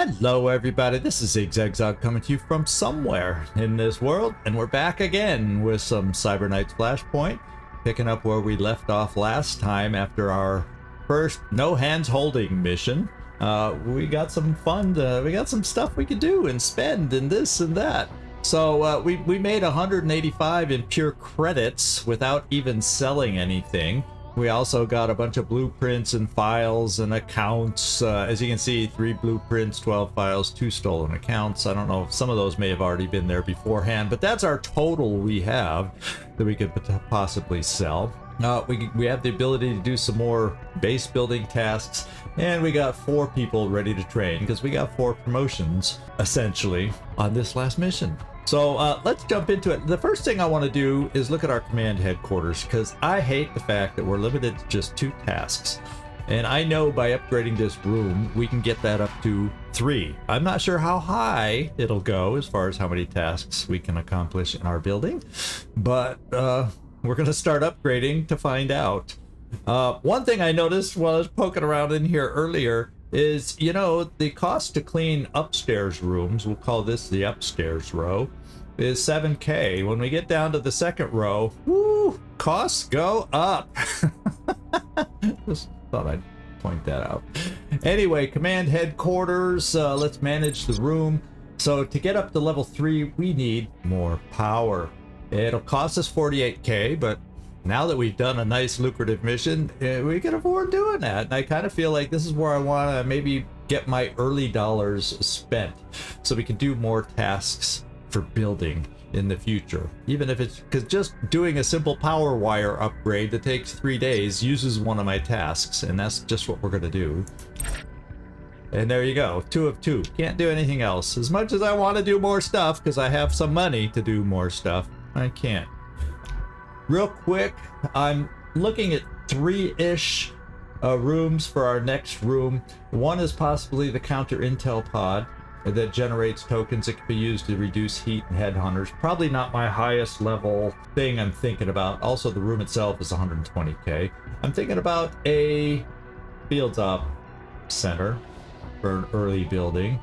Hello everybody, this is ZigZag coming to you from somewhere in this world, and we're back again with some Cyber Knights Flashpoint, picking up where we left off last time after our first no hands holding mission. We got some fun, we got some stuff we could do and spend and this and that. So we made 185 in pure credits without even selling anything. We also got a bunch of blueprints and files and accounts. As you can see, 3 blueprints, 12 files, 2 stolen accounts. I don't know if some of those may have already been there beforehand, but that's our total we have that we could possibly sell. We have the ability to do some more base building tasks, and we got 4 people ready to train because we got 4 promotions essentially on this last mission. So let's jump into it. The first thing I want to do is look at our command headquarters, because I hate the fact that we're limited to just 2 tasks. And I know by upgrading this room, we can get that up to 3. I'm not sure how high it'll go as far as how many tasks we can accomplish in our building, but we're going to start upgrading to find out. One thing I noticed while I was poking around in here earlier is, you know, the cost to clean upstairs rooms, we'll call this the upstairs row, is 7K. When we get down to the second row, woo, costs go up. Just thought I'd point that out. Anyway, command headquarters, let's manage the room. So to get up to level 3, we need more power. It'll cost us 48K, but now that we've done a nice lucrative mission, we can afford doing that. And I kind of feel like this is where I want to maybe get my early dollars spent so we can do more tasks for building in the future. Even if it's because just doing a simple power wire upgrade that takes 3 days uses one of my tasks, and that's just what we're going to do. And there you go, 2 of 2. Can't do anything else. As much as I want to do more stuff because I have some money to do more stuff, I can't. Real quick, I'm looking at 3-ish rooms for our next room. One is possibly the counter intel pod that generates tokens that can be used to reduce heat and headhunters. Probably not my highest level thing I'm thinking about. Also, the room itself is 120K. I'm thinking about a fields op center for an early building.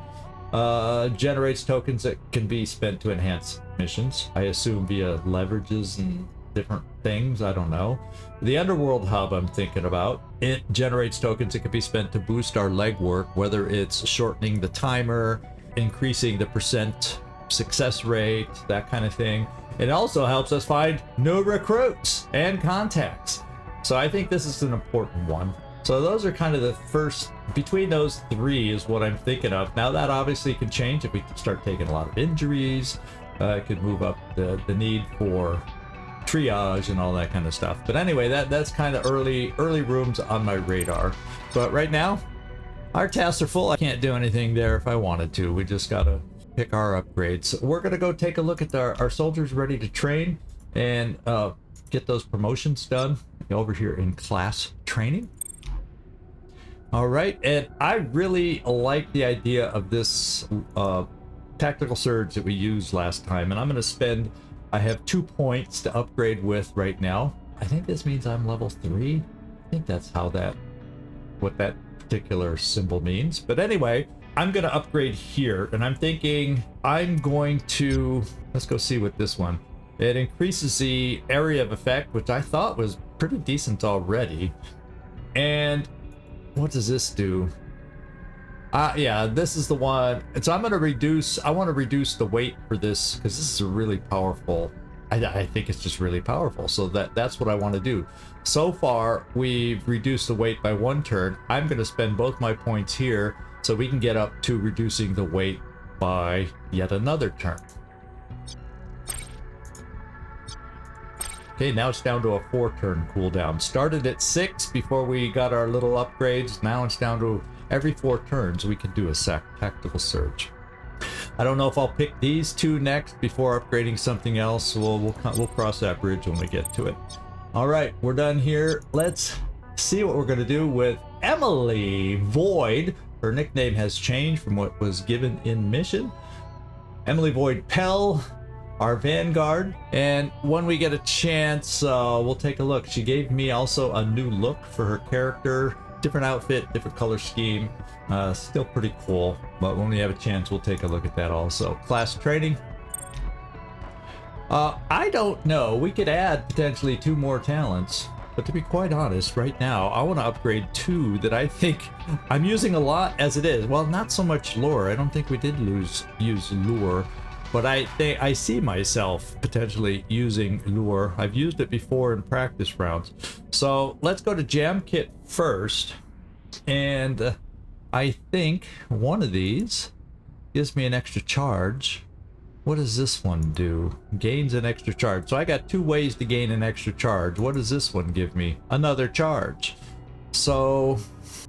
Generates tokens that can be spent to enhance missions. I assume via leverages and different things, I don't know. The underworld hub I'm thinking about, it generates tokens that can be spent to boost our legwork, whether it's shortening the timer, increasing the percent success rate, that kind of thing. It also helps us find new recruits and contacts. So I think this is an important one. So those are kind of the first, between those 3 is what I'm thinking of. Now that obviously can change if we start taking a lot of injuries. It could move up the need for triage and all that kind of stuff. But anyway, that's kind of early rooms on my radar. But right now, our tasks are full. I can't do anything there if I wanted to. We just gotta pick our upgrades. We're gonna go take a look at our soldiers ready to train and get those promotions done over here in class training. All right, and I really like the idea of this tactical surge that we used last time, and I'm gonna spend, I have 2 points to upgrade with right now. I think this means I'm level 3. I think that's how what that particular symbol means. But anyway, I'm going to upgrade here, and I'm thinking I'm going to, let's go see what this one. It increases the area of effect, which I thought was pretty decent already. And what does this do? Yeah, this is the one. So I'm going to reduce, I want to reduce the weight for this because this is a really powerful, I think it's just really powerful. So that's what I want to do. So far, we've reduced the weight by 1 turn. I'm going to spend both my points here so we can get up to reducing the weight by yet another turn. Okay, now it's down to a 4-turn cooldown. Started at 6 before we got our little upgrades. Now it's down to every 4 turns we can do a tactical surge. I don't know if I'll pick these 2 next before upgrading something else. We'll cross that bridge when we get to it. All right, we're done here. Let's see what we're going to do with Emily Void. Her nickname has changed from what was given in mission. Emily Void Pell, our Vanguard. And when we get a chance, we'll take a look. She gave me also a new look for her character. different outfit, different color scheme. Still pretty cool, but when we have a chance, we'll take a look at that also. Class training. I don't know. We could add potentially 2 more talents, but to be quite honest, right now, I want to upgrade 2 that I think I'm using a lot as it is. Well, not so much lure. I don't think we did use lure, but I see myself potentially using lure. I've used it before in practice rounds. So let's go to Jam Kit first, and I think one of these gives me an extra charge. What does this one do? Gains an extra charge. So I got 2 ways to gain an extra charge. What does this one give me? Another charge. So,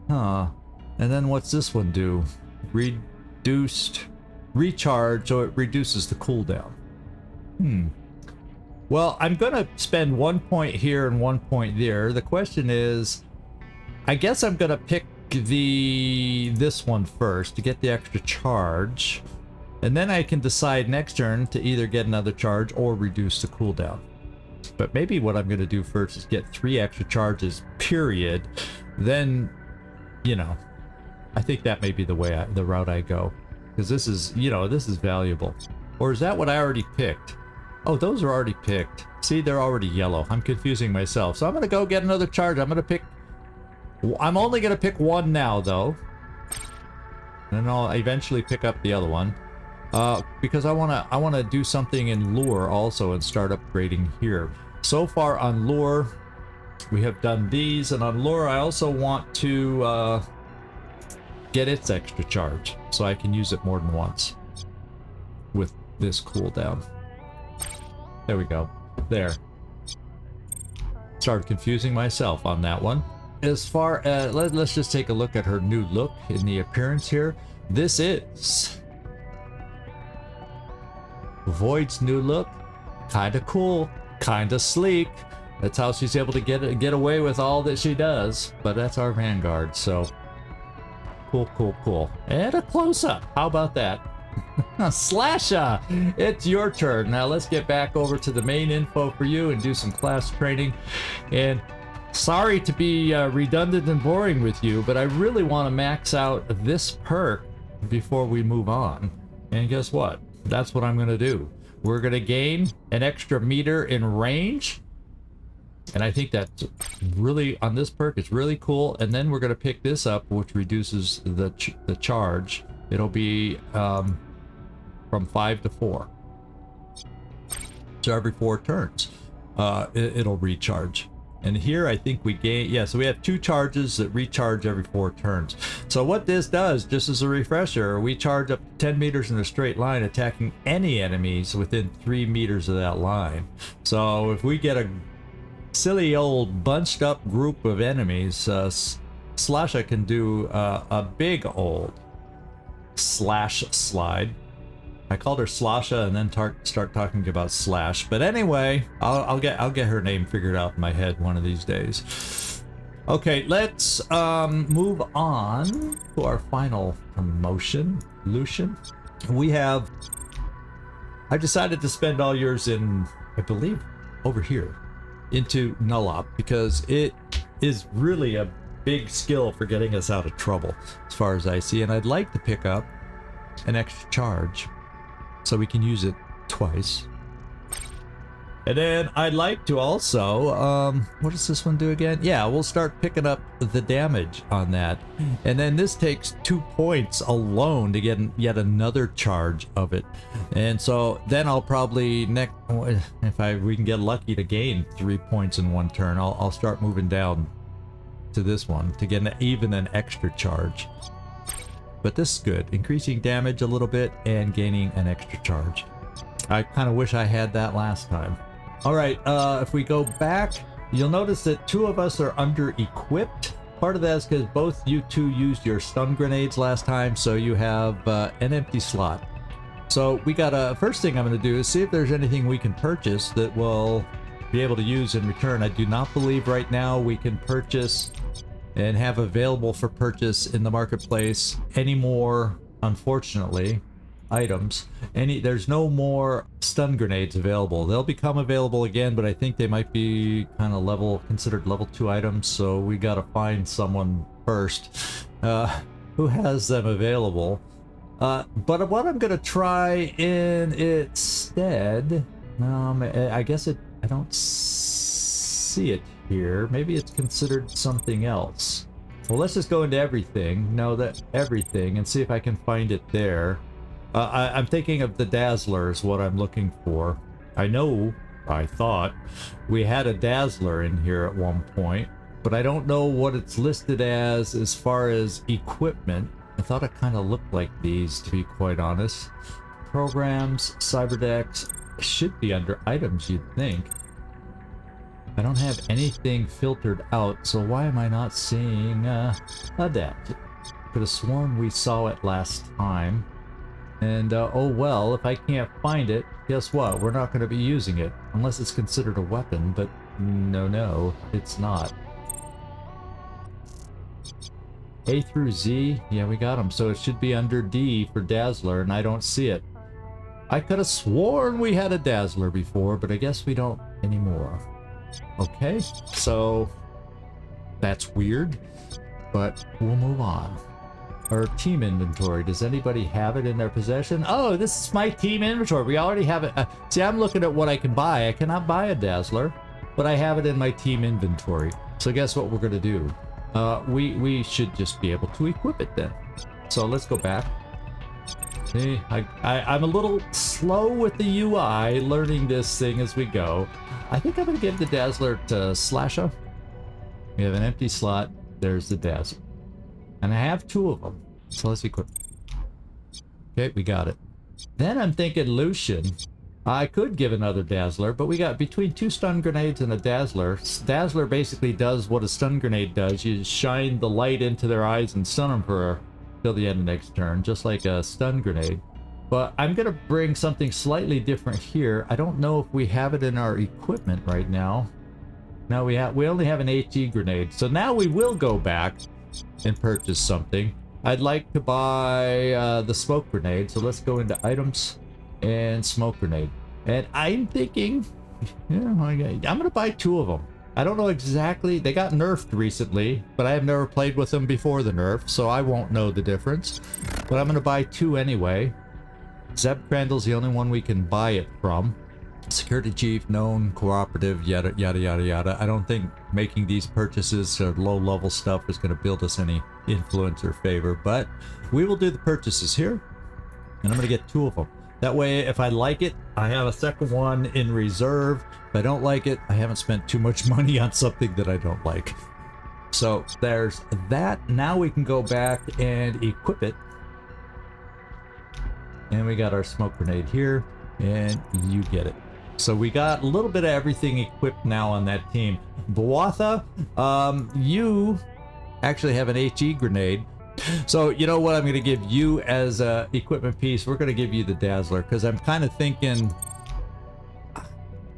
and then what's this one do? Reduced recharge, so it reduces the cooldown. Well, I'm gonna spend 1 point here and 1 point there. The question is, I guess I'm gonna pick this one first to get the extra charge. And then I can decide next turn to either get another charge or reduce the cooldown. But maybe what I'm going to do first is get 3 extra charges, period. Then, you know, I think that may be the route I go. Because this is, you know, this is valuable. Or is that what I already picked? Oh, those are already picked. See, they're already yellow. I'm confusing myself. So I'm going to go get another charge. I'm only going to pick 1 now, though. And then I'll eventually pick up the other one. Because I wanna do something in lure also and start upgrading here. So far on lure, we have done these, and on lure I also want to get its extra charge, so I can use it more than once with this cooldown. There we go. There. Started confusing myself on that one. As far as let's just take a look at her new look in the appearance here. This is Void's new look. Kinda cool, kinda sleek. That's how she's able to get away with all that she does. But that's our Vanguard, so cool. And a close-up. How about that? Slasha, it's your turn. Now let's get back over to the main info for you and do some class training. And sorry to be redundant and boring with you, but I really want to max out this perk before we move on. And guess what? That's what I'm going to do. We're going to gain an extra meter in range. And I think that's really, on this perk, it's really cool. And then we're going to pick this up, which reduces the charge. It'll be from 5 to 4. So every 4 turns, it'll recharge. And here I think we gain, yeah, so we have 2 charges that recharge every 4 turns. So what this does, just as a refresher, we charge up 10 meters in a straight line, attacking any enemies within 3 meters of that line. So if we get a silly old bunched up group of enemies, Slasha can do a big old slash slide. I called her Slasha and then start talking about Slash. But anyway, I'll get her name figured out in my head one of these days. Okay, let's move on to our final promotion, Lucian. I decided to spend all yours in, I believe, over here, into Nullop, because it is really a big skill for getting us out of trouble, as far as I see. And I'd like to pick up an extra charge, so we can use it twice. And then I'd like to also, what does this one do again? Yeah, we'll start picking up the damage on that. And then this takes 2 points alone to get yet another charge of it. And so then I'll probably, if we can get lucky to gain 3 points in 1 turn, I'll start moving down to this one to get even an extra charge. But this is good, increasing damage a little bit and gaining an extra charge. I kind of wish I had that last time. All right, if we go back, you'll notice that 2 of us are under-equipped. Part of that is because both you 2 used your stun grenades last time, so you have an empty slot. So we got first thing I'm going to do is see if there's anything we can purchase that we'll be able to use in return. I do not believe right now we can purchase and have available for purchase in the marketplace anymore, unfortunately. items. There's no more stun grenades available. They'll become available again, but I think they might be kind of considered level 2 items, so we gotta find someone first who has them available. But what I'm gonna try in its stead, I guess I don't see it here. Maybe it's considered something else. Well, let's just go into everything. No, that everything, and see if I can find it there. I'm thinking of the Dazzler is what I'm looking for. I thought we had a Dazzler in here at one point, but I don't know what it's listed as far as equipment. I thought it kind of looked like these, to be quite honest. Programs, Cyberdecks, should be under items, you'd think. I don't have anything filtered out, so why am I not seeing that? Could have sworn we saw it last time. And oh well, if I can't find it, guess what? We're not going to be using it unless it's considered a weapon, but no, it's not. A through Z, yeah, we got them, so it should be under D for Dazzler, and I don't see it. I could have sworn we had a Dazzler before, but I guess we don't anymore. Okay, so that's weird, but we'll move on. Our team inventory, does anybody have it in their possession? Oh, this is my team inventory. We already have it. See, I'm looking at what I can buy. I cannot buy a Dazzler, but I have it in my team inventory. So guess what we're going to do? We should just be able to equip it then. So let's go back. See, I'm a little slow with the UI, learning this thing as we go. I think I'm going to give the Dazzler to Slasha. We have an empty slot. There's the Dazzler. And I have 2 of them. So let's equip. Okay, we got it. Then I'm thinking Lucian. I could give another Dazzler, but we got between 2 stun grenades and a Dazzler. Dazzler basically does what a stun grenade does. You shine the light into their eyes and stun them for till the end of next turn, just like a stun grenade. But I'm going to bring something slightly different here. I don't know if we have it in our equipment right now. No, we only have an HE grenade. So now we will go back and purchase something. I'd like to buy the smoke grenade. So let's go into items and smoke grenade. And I'm thinking, I'm going to buy 2 of them. I don't know exactly. They got nerfed recently, but I have never played with them before the nerf, so I won't know the difference. But I'm going to buy 2 anyway. Zeb Crandall's the only one we can buy it from. Security chief, known, cooperative, yada yada yada yada. I don't think making these purchases or low level stuff is going to build us any influence or favor, but we will do the purchases here, and I'm going to get 2 of them. That way, if I like it, I have a second one in reserve. If I don't like it, I haven't spent too much money on something that I don't like. So there's that. Now we can go back and equip it. And we got our smoke grenade here, and you get it. So we got a little bit of everything equipped now on that team. Bawatha, you actually have an HE grenade. So you know what I'm going to give you as a equipment piece? We're going to give you the Dazzler, because I'm kind of thinking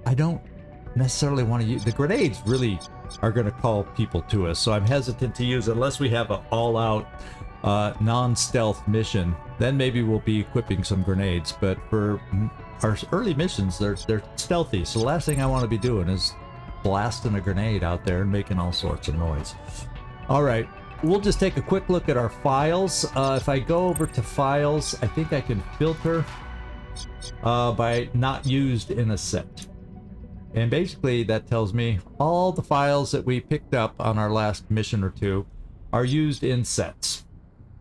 I don't necessarily want to use the grenades. Really are going to call people to us, so I'm hesitant to use unless we have an all-out non-stealth mission. Then maybe we'll be equipping some grenades, but for our early missions, they're stealthy, so the last thing I want to be doing is blasting a grenade out there and making all sorts of noise. All right, we'll just take a quick look at our files. If I go over to files, I think I can filter by not used in a set, and basically that tells me all the files that we picked up on our last mission or 2 are used in sets.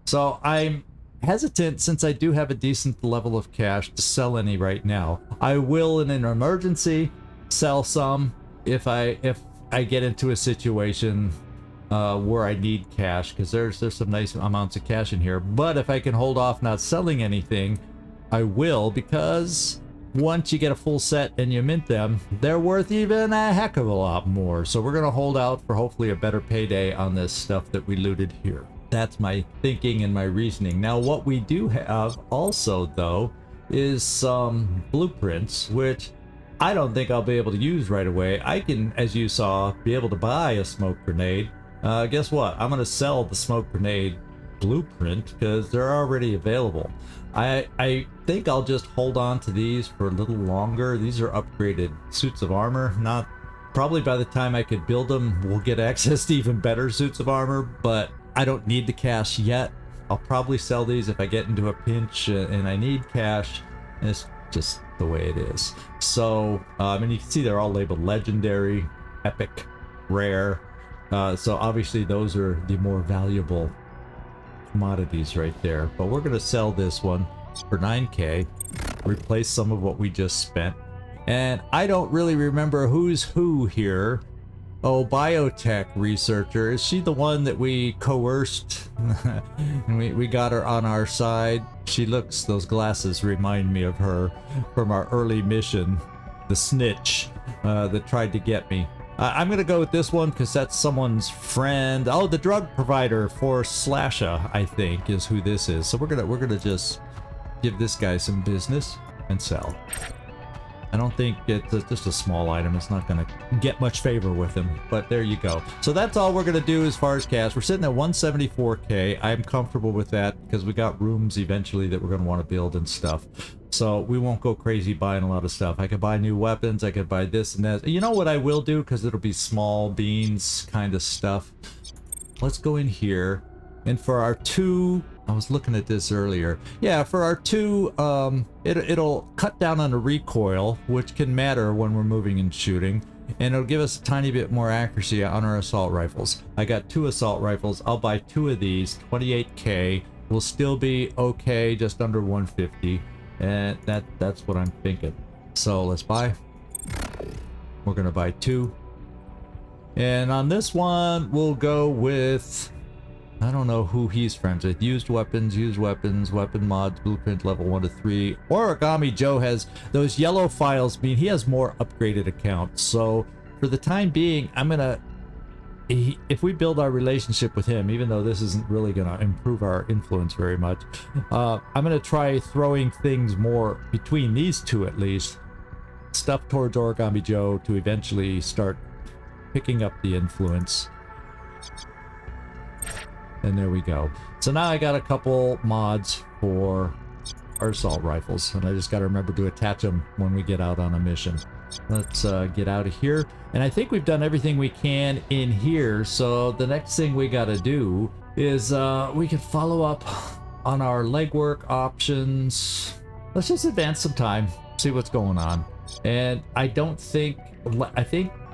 So I'm hesitant, since I do have a decent level of cash, to sell any right now. I will in an emergency sell some if I get into a situation where I need cash, because there's some nice amounts of cash in here. But if I can hold off not selling anything, I will, because once you get a full set and you mint them, they're worth even a heck of a lot more. So we're going to hold out for hopefully a better payday on this stuff that we looted here. That's my thinking and my reasoning. Now, what we do have also, though, is some blueprints, which I don't think I'll be able to use right away. I can, as you saw, be able to buy a smoke grenade. Guess what? I'm going to sell the smoke grenade blueprint because they're already available. I think I'll just hold on to these for a little longer. These are upgraded suits of armor. Not probably by the time I could build them, we'll get access to even better suits of armor, but I don't need the cash yet. I'll probably sell these if I get into a pinch and I need cash. And it's just the way it is. So, and you can see they're all labeled legendary, epic, rare. So obviously those are the more valuable commodities right there. But we're going to sell this one for 9K, replace some of what we just spent. And I don't really remember who's who here. Oh, biotech researcher. Is she the one that we coerced? And we got her on our side. She looks, those glasses remind me of her from our early mission. The snitch that tried to get me. I'm going to go with this one because that's someone's friend. Oh, the drug provider for Slasha, I think, is who this is. So we're gonna just give this guy some business and sell. I don't think it's just a small item. It's not going to get much favor with him, but there you go. So that's all we're going to do as far as cash. We're sitting at 174K. I'm comfortable with that because we got rooms eventually that we're going to want to build and stuff. So we won't go crazy buying a lot of stuff. I could buy new weapons. I could buy this and that. You know what I will do, because it'll be small beans kind of stuff. Let's go in here. And for our two, I was looking at this earlier. Yeah, for our two, it'll cut down on the recoil, which can matter when we're moving and shooting. And it'll give us a tiny bit more accuracy on our assault rifles. I got 2 assault rifles. I'll buy 2 of these, 28K. We'll still be okay, just under 150. And that's what I'm thinking. So let's buy. We're gonna buy 2. And on this one, we'll go with, I don't know who he's friends with. Used weapons, weapon mods, blueprint level 1 to 3. Origami Joe has those yellow files, mean he has more upgraded accounts. So for the time being, I'm gonna, if we build our relationship with him, even though this isn't really gonna improve our influence very much, I'm gonna try throwing things more between these two at least. Stuff towards Origami Joe to eventually start picking up the influence. And there we go. So now I got a couple mods for our assault rifles, and I just got to remember to attach them when we get out on a mission. Let's get out of here. And I think we've done everything we can in here, so the next thing we got to do is we can follow up on our legwork options. Let's just advance some time, see what's going on. And I think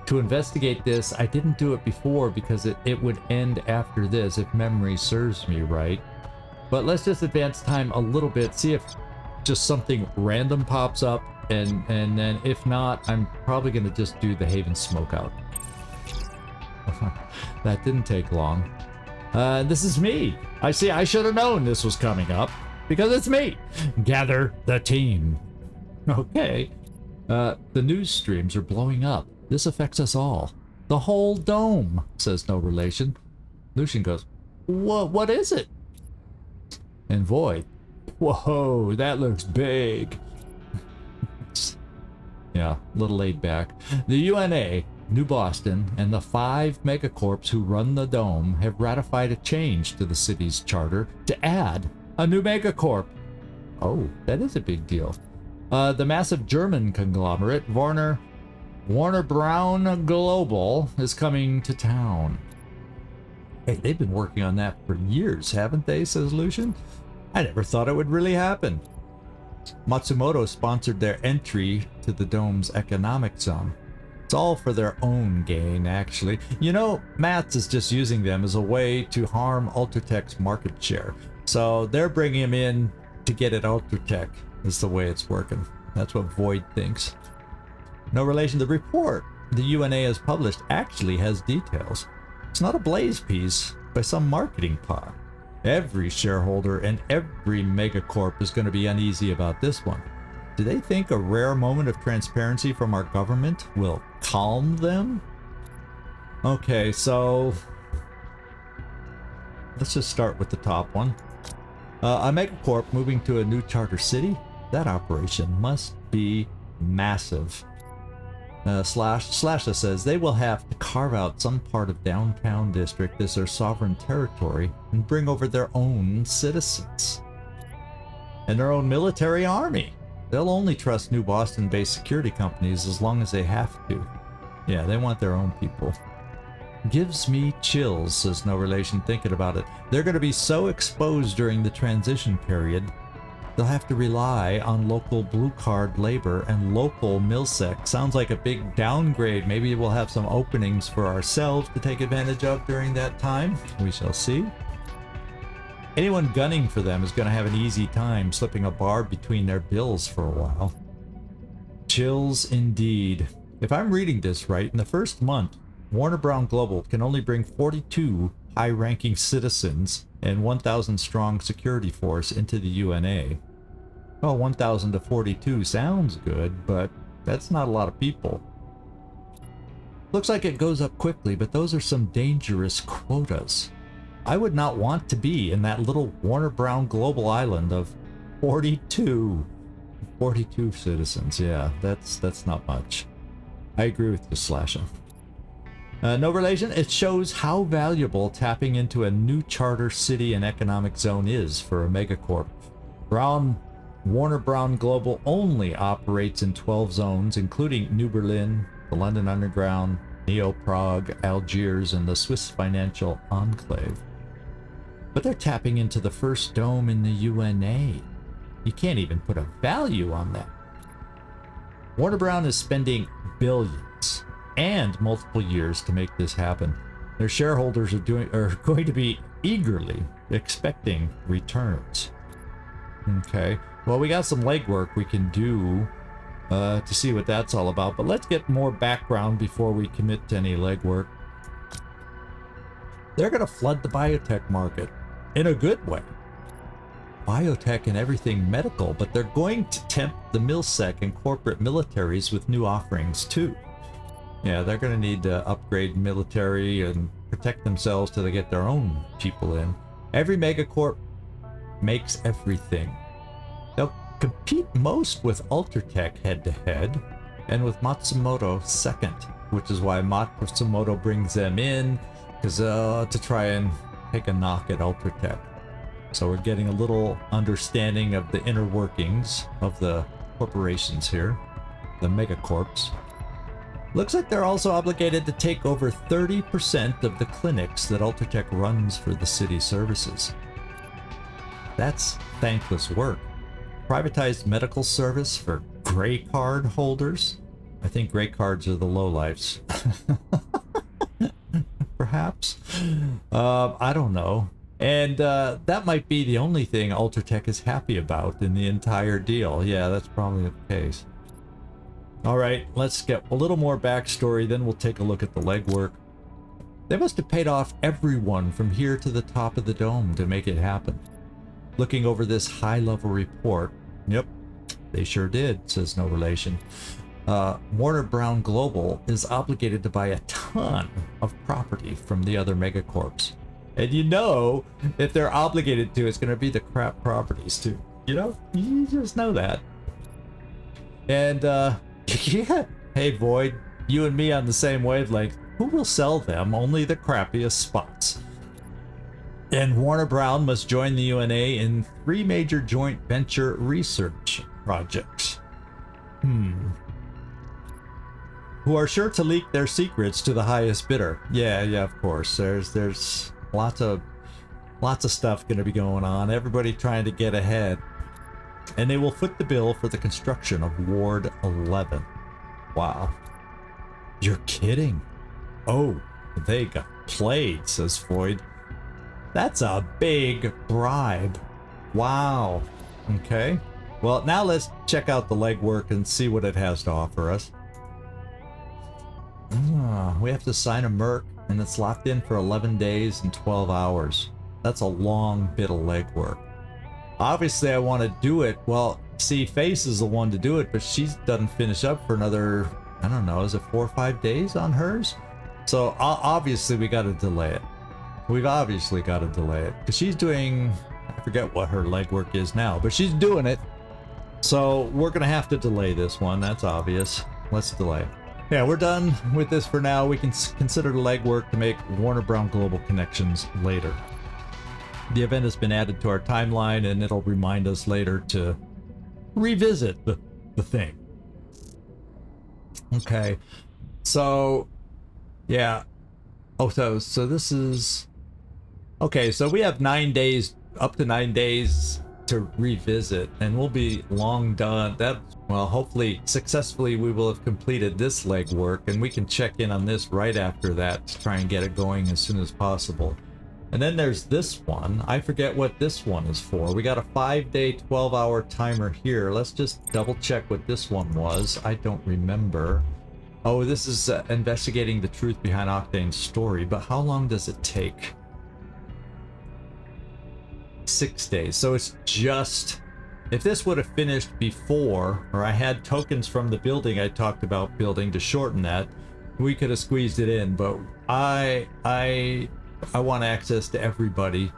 to investigate this, I didn't do it before because it would end after this if memory serves me right. But let's just advance time a little bit, see if just something random pops up, and then if not, I'm probably going to just do the Haven Smokeout. That didn't take long. This is me. I should have known this was coming up because it's me. Gather the team. Okay. The news streams are blowing up. This affects us all. The whole dome, says no relation. Lucian goes, what is it? And Void, whoa, that looks big. Yeah, a little laid back. The UNA, New Boston, and the 5 megacorps who run the dome have ratified a change to the city's charter to add a new megacorp. Oh, that is a big deal. The massive German conglomerate, Warner Brown Global, is coming to town. Hey, they've been working on that for years, haven't they, says Lucian? I never thought it would really happen. Matsumoto sponsored their entry to the dome's economic zone. It's all for their own gain, actually. You know, Mats is just using them as a way to harm Ultratech's market share. So they're bringing him in to get at Ultratech, is the way it's working. That's what Void thinks. No relation. The report the UNA has published actually has details. It's not a blaze piece by some marketing pot. Every shareholder and every megacorp is going to be uneasy about this one. Do they think a rare moment of transparency from our government will calm them? Okay, so let's just start with the top one. A megacorp moving to a new charter city? That operation must be massive. Slasha says they will have to carve out some part of downtown district as their sovereign territory and bring over their own citizens and their own military army. They'll only trust New Boston-based security companies as long as they have to. Yeah, they want their own people. Gives me chills, says No Relation, thinking about it. They're going to be so exposed during the transition period, they'll have to rely on local blue card labor and local milsec. Sounds like a big downgrade. Maybe we'll have some openings for ourselves to take advantage of during that time. We shall see. Anyone gunning for them is going to have an easy time slipping a bar between their bills for a while. Chills indeed. If I'm reading this right, in the first month, Warner Brown Global can only bring 42 high-ranking citizens and 1,000 strong security force into the UNA. Well, 1,000 to 42 sounds good, but that's not a lot of people. Looks like it goes up quickly, but those are some dangerous quotas. I would not want to be in that little Warner Brown Global island of 42 citizens. Yeah, that's not much. I agree with you, Slasha. No Relation, it shows how valuable tapping into a new charter city and economic zone is for a megacorp. Warner Brown Global only operates in 12 zones, including New Berlin, the London Underground, Neo-Prague, Algiers, and the Swiss Financial Enclave. But they're tapping into the first dome in the UNA. You can't even put a value on that. Warner Brown is spending billions and multiple years to make this happen. Their shareholders are going to be eagerly expecting returns. Okay, well, we got some legwork we can do to see what that's all about, but let's get more background before we commit to any legwork. They're going to flood the biotech market in a good way. Biotech and everything medical, but they're going to tempt the milsec and corporate militaries with new offerings too. Yeah, they're going to need to upgrade military and protect themselves till they get their own people in. Every megacorp makes everything. They'll compete most with Ultratech head-to-head, and with Matsumoto second, which is why Matsumoto brings them in, because to try and take a knock at Ultratech. So we're getting a little understanding of the inner workings of the corporations here, the megacorps. Looks like they're also obligated to take over 30% of the clinics that Ultratech runs for the city services. That's thankless work. Privatized medical service for gray card holders. I think gray cards are the lowlifes. Perhaps. I don't know. And that might be the only thing Ultratech is happy about in the entire deal. Yeah, that's probably the case. All right, let's get a little more backstory, then we'll take a look at the legwork. They must have paid off everyone from here to the top of the dome to make it happen. Looking over this high-level report, yep, they sure did, says No Relation. Warner Brown Global is obligated to buy a ton of property from the other megacorps. And you know, if they're obligated to, it's going to be the crap properties too. You know, you just know that. And, yeah, hey Void, you and me on the same wavelength. Who will sell them only the crappiest spots? And Warner Brown must join the UNA in 3 major joint venture research projects. Who are sure to leak their secrets to the highest bidder. Yeah, of course. There's lots of stuff going to be going on. Everybody trying to get ahead. And they will foot the bill for the construction of Ward 11. Wow. You're kidding. Oh, they got played, says Floyd. That's a big bribe. Wow. Okay. Well, now let's check out the legwork and see what it has to offer us. We have to sign a merc, and it's locked in for 11 days and 12 hours. That's a long bit of legwork. Obviously, I want to do it. Well, see, Face is the one to do it, but she doesn't finish up for another, I don't know, is it 4 or 5 days on hers? So obviously, we got to delay it. We've obviously got to delay it because she's doing, I forget what her legwork is now, but she's doing it. So we're going to have to delay this one. That's obvious. Let's delay. Yeah, we're done with this for now. We can consider the legwork to make Warner Brown Global connections later. The event has been added to our timeline, and it'll remind us later to revisit the thing. Okay, so yeah. Oh, so this is okay. So we have 9 days, up to 9 days to revisit, and we'll be long done. That, well, hopefully successfully we will have completed this legwork, and we can check in on this right after that to try and get it going as soon as possible. And then there's this one. I forget what this one is for. We got a 5-day, 12-hour timer here. Let's just double check what this one was. I don't remember. Oh, this is investigating the truth behind Octane's story, but how long does it take? 6 days. So it's just, if this would have finished before, or I had tokens from the building I talked about building to shorten that, we could have squeezed it in, but I want access to everybody.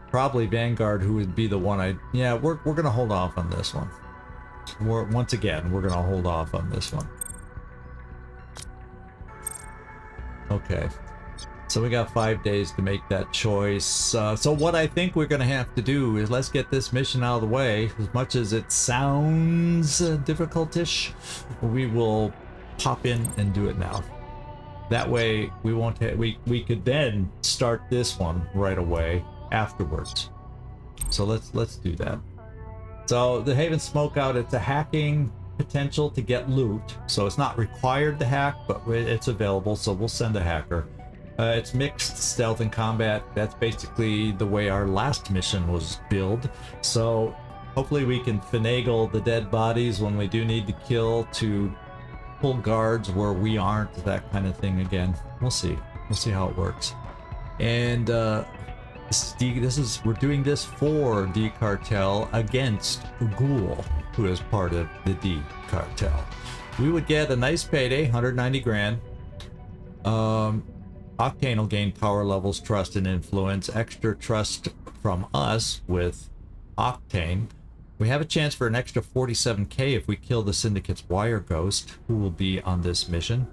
Probably Vanguard, who would be the one yeah, we're gonna hold off on this one. Once again, we're gonna hold off on this one. Okay, so we got 5 days to make that choice. So what I think we're gonna have to do is let's get this mission out of the way. As much as it sounds difficult-ish, we will pop in and do it now. That way we won't we could then start this one right away afterwards. So let's do that. So the Haven Smokeout, it's a hacking potential to get loot. So it's not required to hack, but it's available, so we'll send a hacker. It's mixed stealth and combat. That's basically the way our last mission was billed. So hopefully we can finagle the dead bodies when we do need to kill to pull guards where we aren't, that kind of thing again. We'll see how it works. And we're doing this for D Cartel against Ghoul, who is part of the D Cartel. We would get a nice payday, 190 grand. Octane will gain power levels, trust, and influence. Extra trust from us with Octane. We have a chance for an extra 47k if we kill the Syndicate's Wire Ghost, who will be on this mission.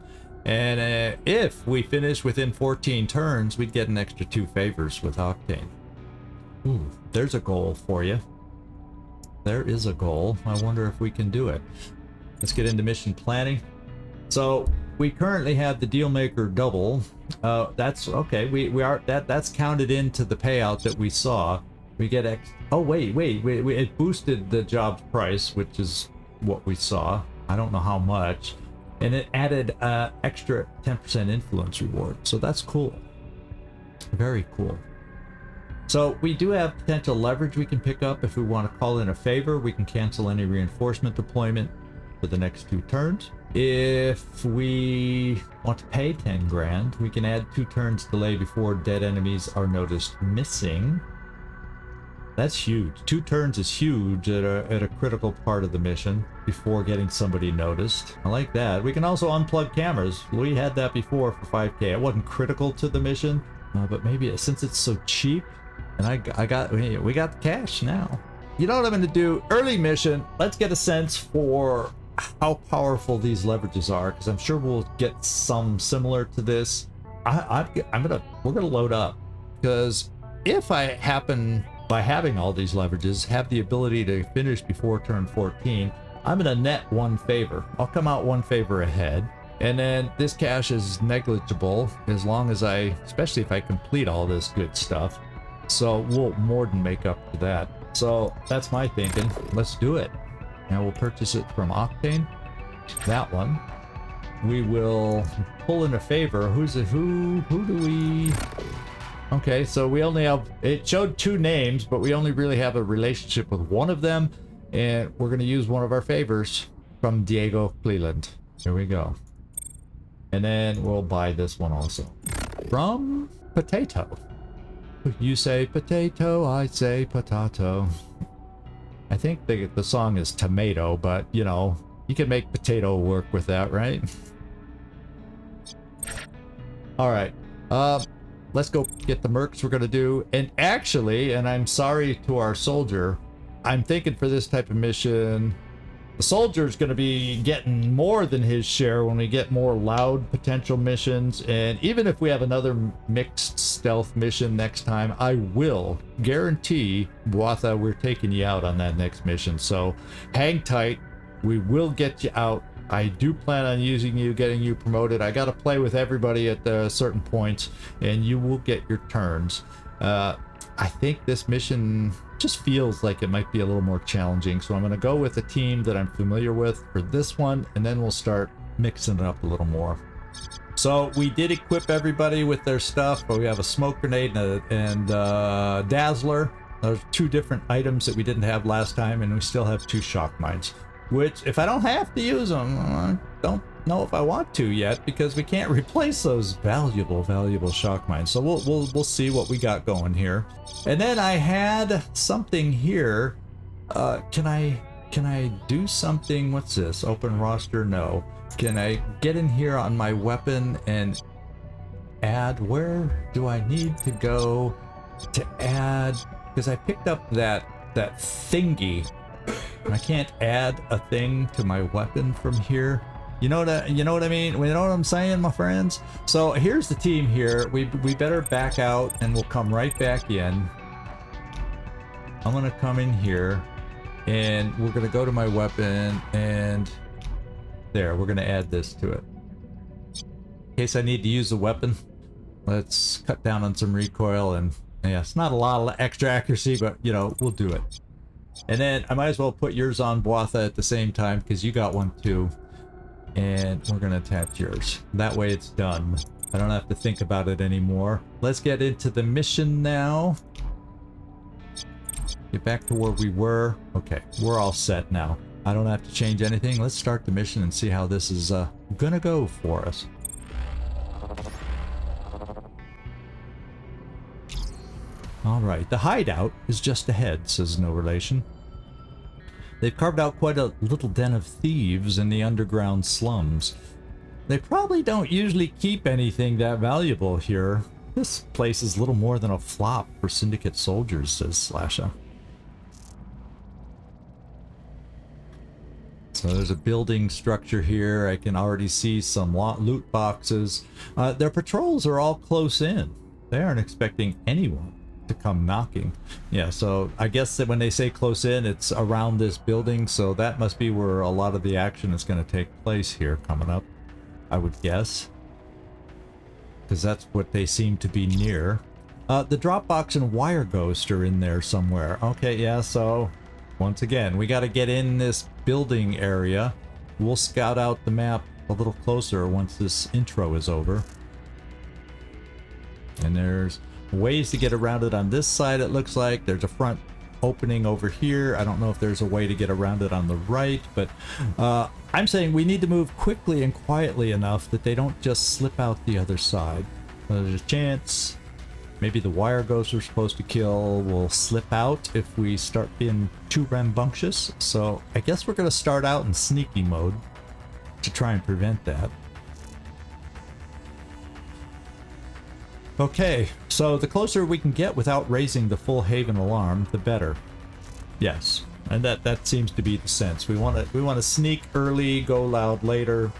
And if we finish within 14 turns, we'd get an extra 2 favors with Octane. Ooh, there's a goal for you. There is a goal. I wonder if we can do it. Let's get into mission planning. So we currently have the Dealmaker double. That's okay. That's counted into the payout that we saw. We get oh wait, it boosted the job's price, which is what we saw. I don't know how much, and it added extra 10% influence reward, so that's cool. Very cool. So we do have potential leverage we can pick up if we want to call in a favor. We can cancel any reinforcement deployment for the next 2 turns. If we want to pay 10 grand, we can add 2 turns delay before dead enemies are noticed missing. That's huge. 2 turns is huge at a critical part of the mission before getting somebody noticed. I like that. We can also unplug cameras. We had that before for 5k. It wasn't critical to the mission, but maybe since it's so cheap, and we got the cash now. You know what I'm going to do? Early mission. Let's get a sense for how powerful these leverages are, because I'm sure we'll get some similar to this. We're gonna load up, because if I happen, by having all these leverages, have the ability to finish before turn 14, I'm gonna net 1 favor. I'll come out 1 favor ahead, and then this cash is negligible as long as especially if I complete all this good stuff. So we'll more than make up for that. So that's my thinking. Let's do it. Now we'll purchase it from Octane. That one. We will pull in a favor. Who do we... Okay, so we only have... It showed 2 names, but we only really have a relationship with one of them. And we're going to use one of our favors from Diego Cleland. Here we go. And then we'll buy this one also. From Potato. You say potato, I say potato. I think the song is tomato, but you know, you can make potato work with that, right? All right, let's go get the mercs we're gonna do. And actually, and I'm sorry to our soldier, I'm thinking for this type of mission, The soldier's going to be getting more than his share when we get more loud potential missions. And even if we have another mixed stealth mission next time, I will guarantee, Bwatha, we're taking you out on that next mission. So hang tight. We will get you out. I do plan on using you, getting you promoted. I got to play with everybody at certain points, and you will get your turns. I think this mission just feels like it might be a little more challenging, so I'm going to go with a team that I'm familiar with for this one, and then we'll start mixing it up a little more. So we did equip everybody with their stuff, but we have a smoke grenade and Dazzler. Those are 2 different items that we didn't have last time, and we still have 2 shock mines, which if I don't have to use them, I don't know if I want to yet, because we can't replace those valuable shock mines. So we'll see what we got going here. And then I had something here. Can I do something? What's this? Open roster? No. Can I get in here on my weapon and add? Where do I need to go to add? Because I picked up that thingy, and I can't add a thing to my weapon from here. You know what I mean? You know what I'm saying, my friends? So here's the team here. We better back out, and we'll come right back in. I'm gonna come in here, and we're gonna go to my weapon, and there, we're gonna add this to it. In case I need to use the weapon, let's cut down on some recoil, and yeah, it's not a lot of extra accuracy, but you know, we'll do it. And then I might as well put yours on, Bwatha, at the same time, because you got one too. And we're gonna attach yours. That way it's done. I don't have to think about it anymore. Let's get into the mission now. Get back to where we were. Okay, we're all set now. I don't have to change anything. Let's start the mission and see how this is gonna go for us. Alright, the hideout is just ahead, says No Relation. They've carved out quite a little den of thieves in the underground slums. They probably don't usually keep anything that valuable here. This place is little more than a flop for Syndicate soldiers, says Slasha. So there's a building structure here. I can already see some loot boxes. Their patrols are all close in. They aren't expecting anyone to come knocking. Yeah, so I guess that when they say close in, it's around this building, so that must be where a lot of the action is going to take place here coming up, I would guess, because that's what they seem to be near. The Dropbox and Wire Ghost are in there somewhere. Okay, yeah, so once again, we got to get in this building area. We'll scout out the map a little closer once this intro is over. And there's ways to get around it on this side. It looks like there's a front opening over here. I don't know if there's a way to get around it on the right, but I'm saying we need to move quickly and quietly enough that they don't just slip out the other side. There's a chance maybe the Wire Ghosts we're supposed to kill will slip out if we start being too rambunctious. So I guess we're going to start out in sneaky mode to try and prevent that. Okay, so the closer we can get without raising the full Haven alarm, the better. Yes, and that seems to be the sense. We want to sneak early, go loud later,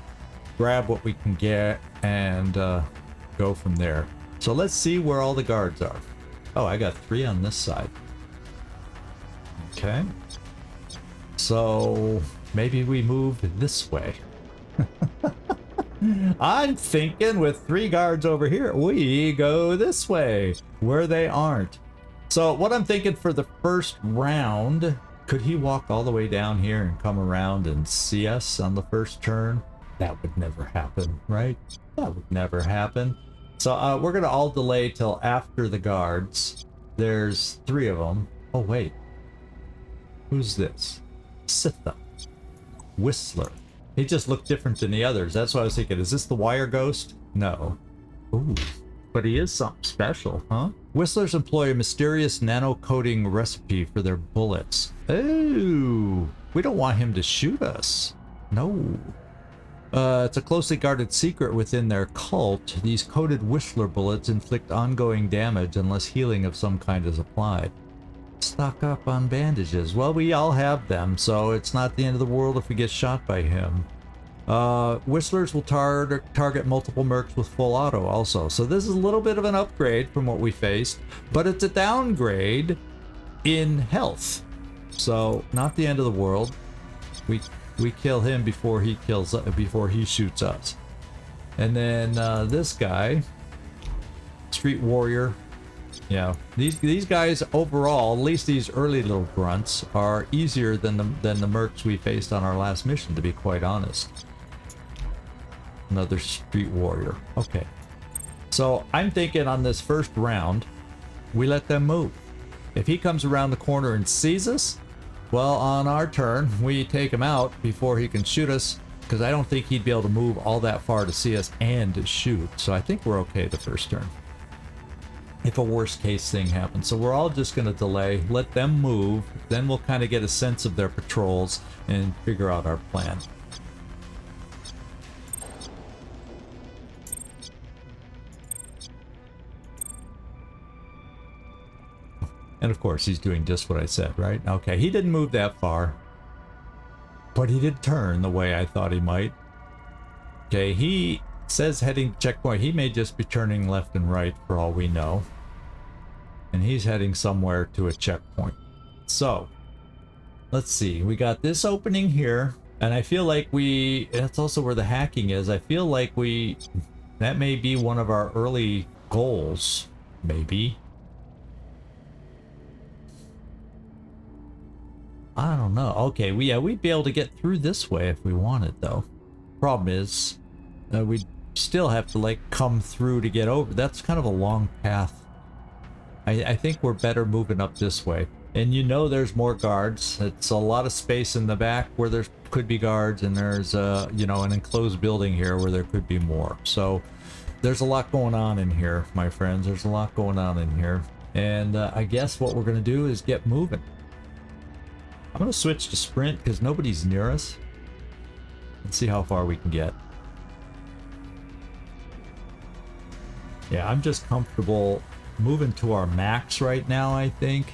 grab what we can get, and go from there. So let's see where all the guards are. Oh, I got 3 on this side. Okay. So maybe we move this way. I'm thinking with 3 guards over here, we go this way, where they aren't. So what I'm thinking for the first round, could he walk all the way down here and come around and see us on the first turn? That would never happen, right? That would never happen. So we're going to all delay till after the guards. There's 3 of them. Oh, wait. Who's this? Sitha. Whistler. He just looked different than the others. That's what I was thinking. Is this the Wire Ghost? No. Ooh. But he is something special, huh? Whistlers employ a mysterious nano-coating recipe for their bullets. Oh. We don't want him to shoot us. No. It's a closely guarded secret within their cult. These coated Whistler bullets inflict ongoing damage unless healing of some kind is applied. stock up on bandages. Well, we all have them, so it's not the end of the world if we get shot by him. Whistlers will target multiple mercs with full auto also. So this is a little bit of an upgrade from what we faced, but it's a downgrade in health. So not the end of the world. We kill him before he shoots us. And then this guy, Street Warrior. Yeah, these guys overall, at least these early little grunts, are easier than the mercs we faced on our last mission, to be quite honest. Another Street Warrior. Okay. So I'm thinking on this first round, we let them move. If he comes around the corner and sees us, well, on our turn, we take him out before he can shoot us, because I don't think he'd be able to move all that far to see us and shoot. So I think we're okay the first turn. If a worst case thing happens. So we're all just going to delay, let them move, then we'll kind of get a sense of their patrols and figure out our plan. And of course, he's doing just what I said, right? Okay, he didn't move that far, but he did turn the way I thought he might. Okay, he says heading checkpoint. He may just be turning left and right for all we know. And he's heading somewhere to a checkpoint. So, let's see. We got this opening here, and I feel like that's also where the hacking is. I feel like that may be one of our early goals, maybe. I don't know. Okay, we'd be able to get through this way if we wanted, though. Problem is, we still have to, like, come through to get over. That's kind of a long path. I think we're better moving up this way. And you know there's more guards. It's a lot of space in the back where there could be guards, and there's, you know, an enclosed building here where there could be more. So there's a lot going on in here, my friends. There's a lot going on in here. And I guess what we're going to do is get moving. I'm going to switch to sprint because nobody's near us. Let's see how far we can get. Yeah, I'm just comfortable moving to our max right now, I think,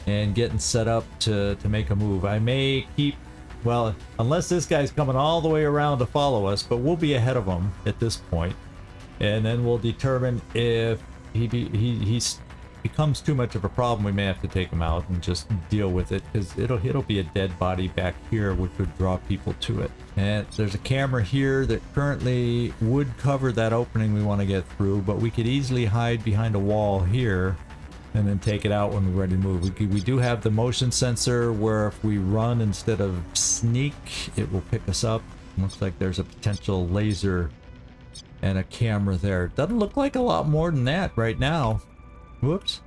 and getting set up to make a move. I may keep, well, unless this guy's coming all the way around to follow us, but we'll be ahead of him at this point, and then we'll determine if he becomes too much of a problem. We may have to take him out and just deal with it, because it'll be a dead body back here, which would draw people to it. And there's a camera here that currently would cover that opening we want to get through, but we could easily hide behind a wall here and then take it out when we're ready to move. We do have the motion sensor where if we run instead of sneak, it will pick us up. Looks like there's a potential laser and a camera there. Doesn't look like a lot more than that right now. Whoops.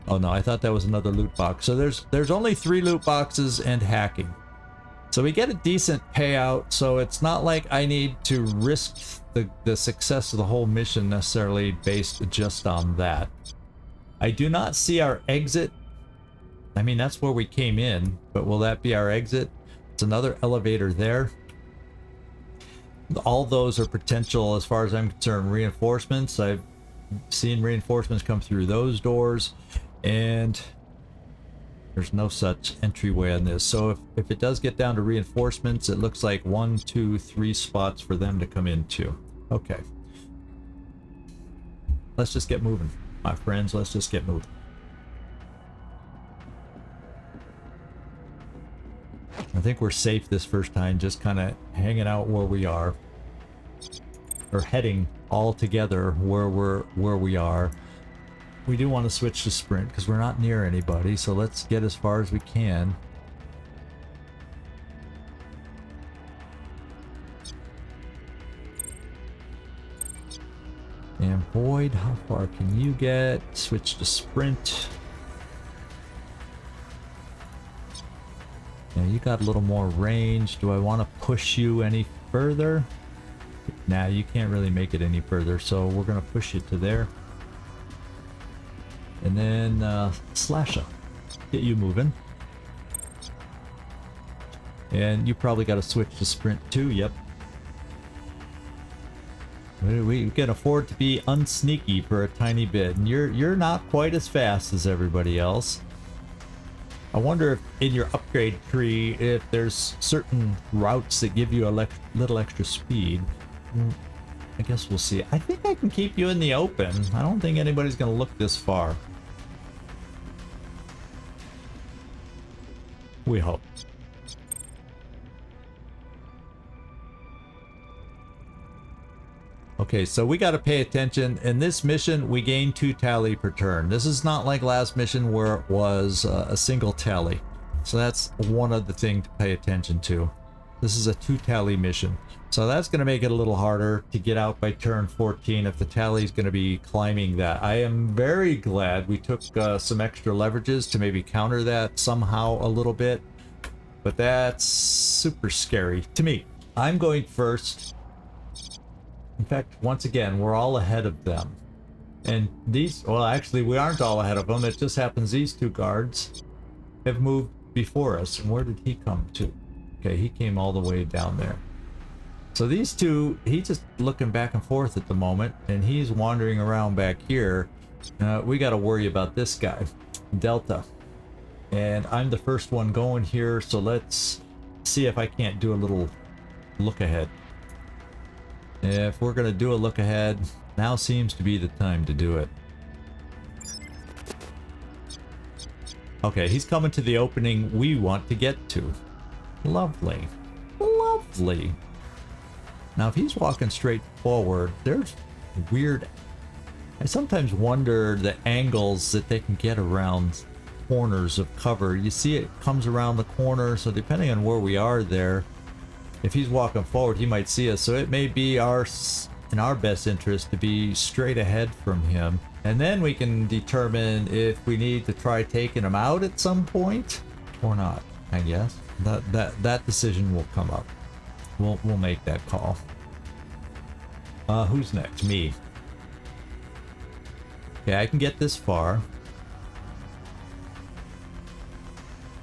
Oh no, I thought that was another loot box. So there's only 3 loot boxes and hacking. So we get a decent payout, so it's not like I need to risk the success of the whole mission necessarily based just on that. I do not see our exit. I mean, that's where we came in, but will that be our exit? It's another elevator there. All those are potential, as far as I'm concerned, reinforcements. I've seen reinforcements come through those doors, and there's no such entryway on this. So if it does get down to reinforcements, it looks like 1, 2, 3 spots for them to come into. Okay. Let's just get moving, my friends. Let's just get moving. I think we're safe this first time, just kind of hanging out where we are. Or heading all together where we are. We do want to switch to sprint because we're not near anybody, so let's get as far as we can. And Void, how far can you get? Switch to sprint. Yeah, you got a little more range. Do I want to push you any further? Nah, you can't really make it any further, so we're gonna push it to there. And then slash up, get you moving. And you probably got to switch to sprint too. Yep. We can afford to be unsneaky for a tiny bit, and you're not quite as fast as everybody else. I wonder if in your upgrade tree, if there's certain routes that give you a little extra speed. I guess we'll see. I think I can keep you in the open. I don't think anybody's going to look this far. We hope. Okay, so we got to pay attention. In this mission, we gain 2 tally per turn. This is not like last mission where it was a single tally. So that's one other thing to pay attention to. This is a 2 tally mission. So that's going to make it a little harder to get out by turn 14 if the tally is going to be climbing that. I am very glad we took some extra leverages to maybe counter that somehow a little bit. But that's super scary to me. I'm going first. In fact, once again, we're all ahead of them. And these, well, actually, we aren't all ahead of them. It just happens these 2 guards have moved before us. And where did he come to? Okay, he came all the way down there. So these 2, he's just looking back and forth at the moment, and he's wandering around back here. We got to worry about this guy, Delta. And I'm the first one going here, so let's see if I can't do a little look ahead. If we're going to do a look ahead, now seems to be the time to do it. Okay, he's coming to the opening we want to get to. Lovely. Lovely. Now, if he's walking straight forward, there's weird... I sometimes wonder the angles that they can get around corners of cover. You see it comes around the corner, so depending on where we are there, if he's walking forward, he might see us. So it may be in our best interest to be straight ahead from him. And then we can determine if we need to try taking him out at some point or not, I guess. That decision will come up. We'll make that call. Who's next? Me. Okay, I can get this far.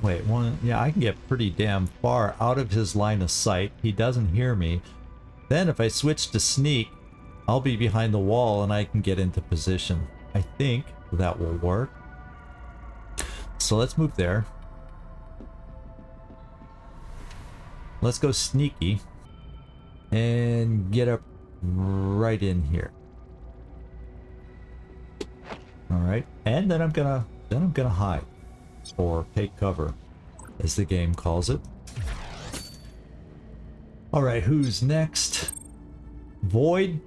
Wait, one, yeah, I can get pretty damn far out of his line of sight. He doesn't hear me. Then if I switch to sneak, I'll be behind the wall and I can get into position. I think that will work. So let's move there. Let's go sneaky and get up right in here. All right, and then I'm gonna hide or take cover, as the game calls it. All right, who's next? Void.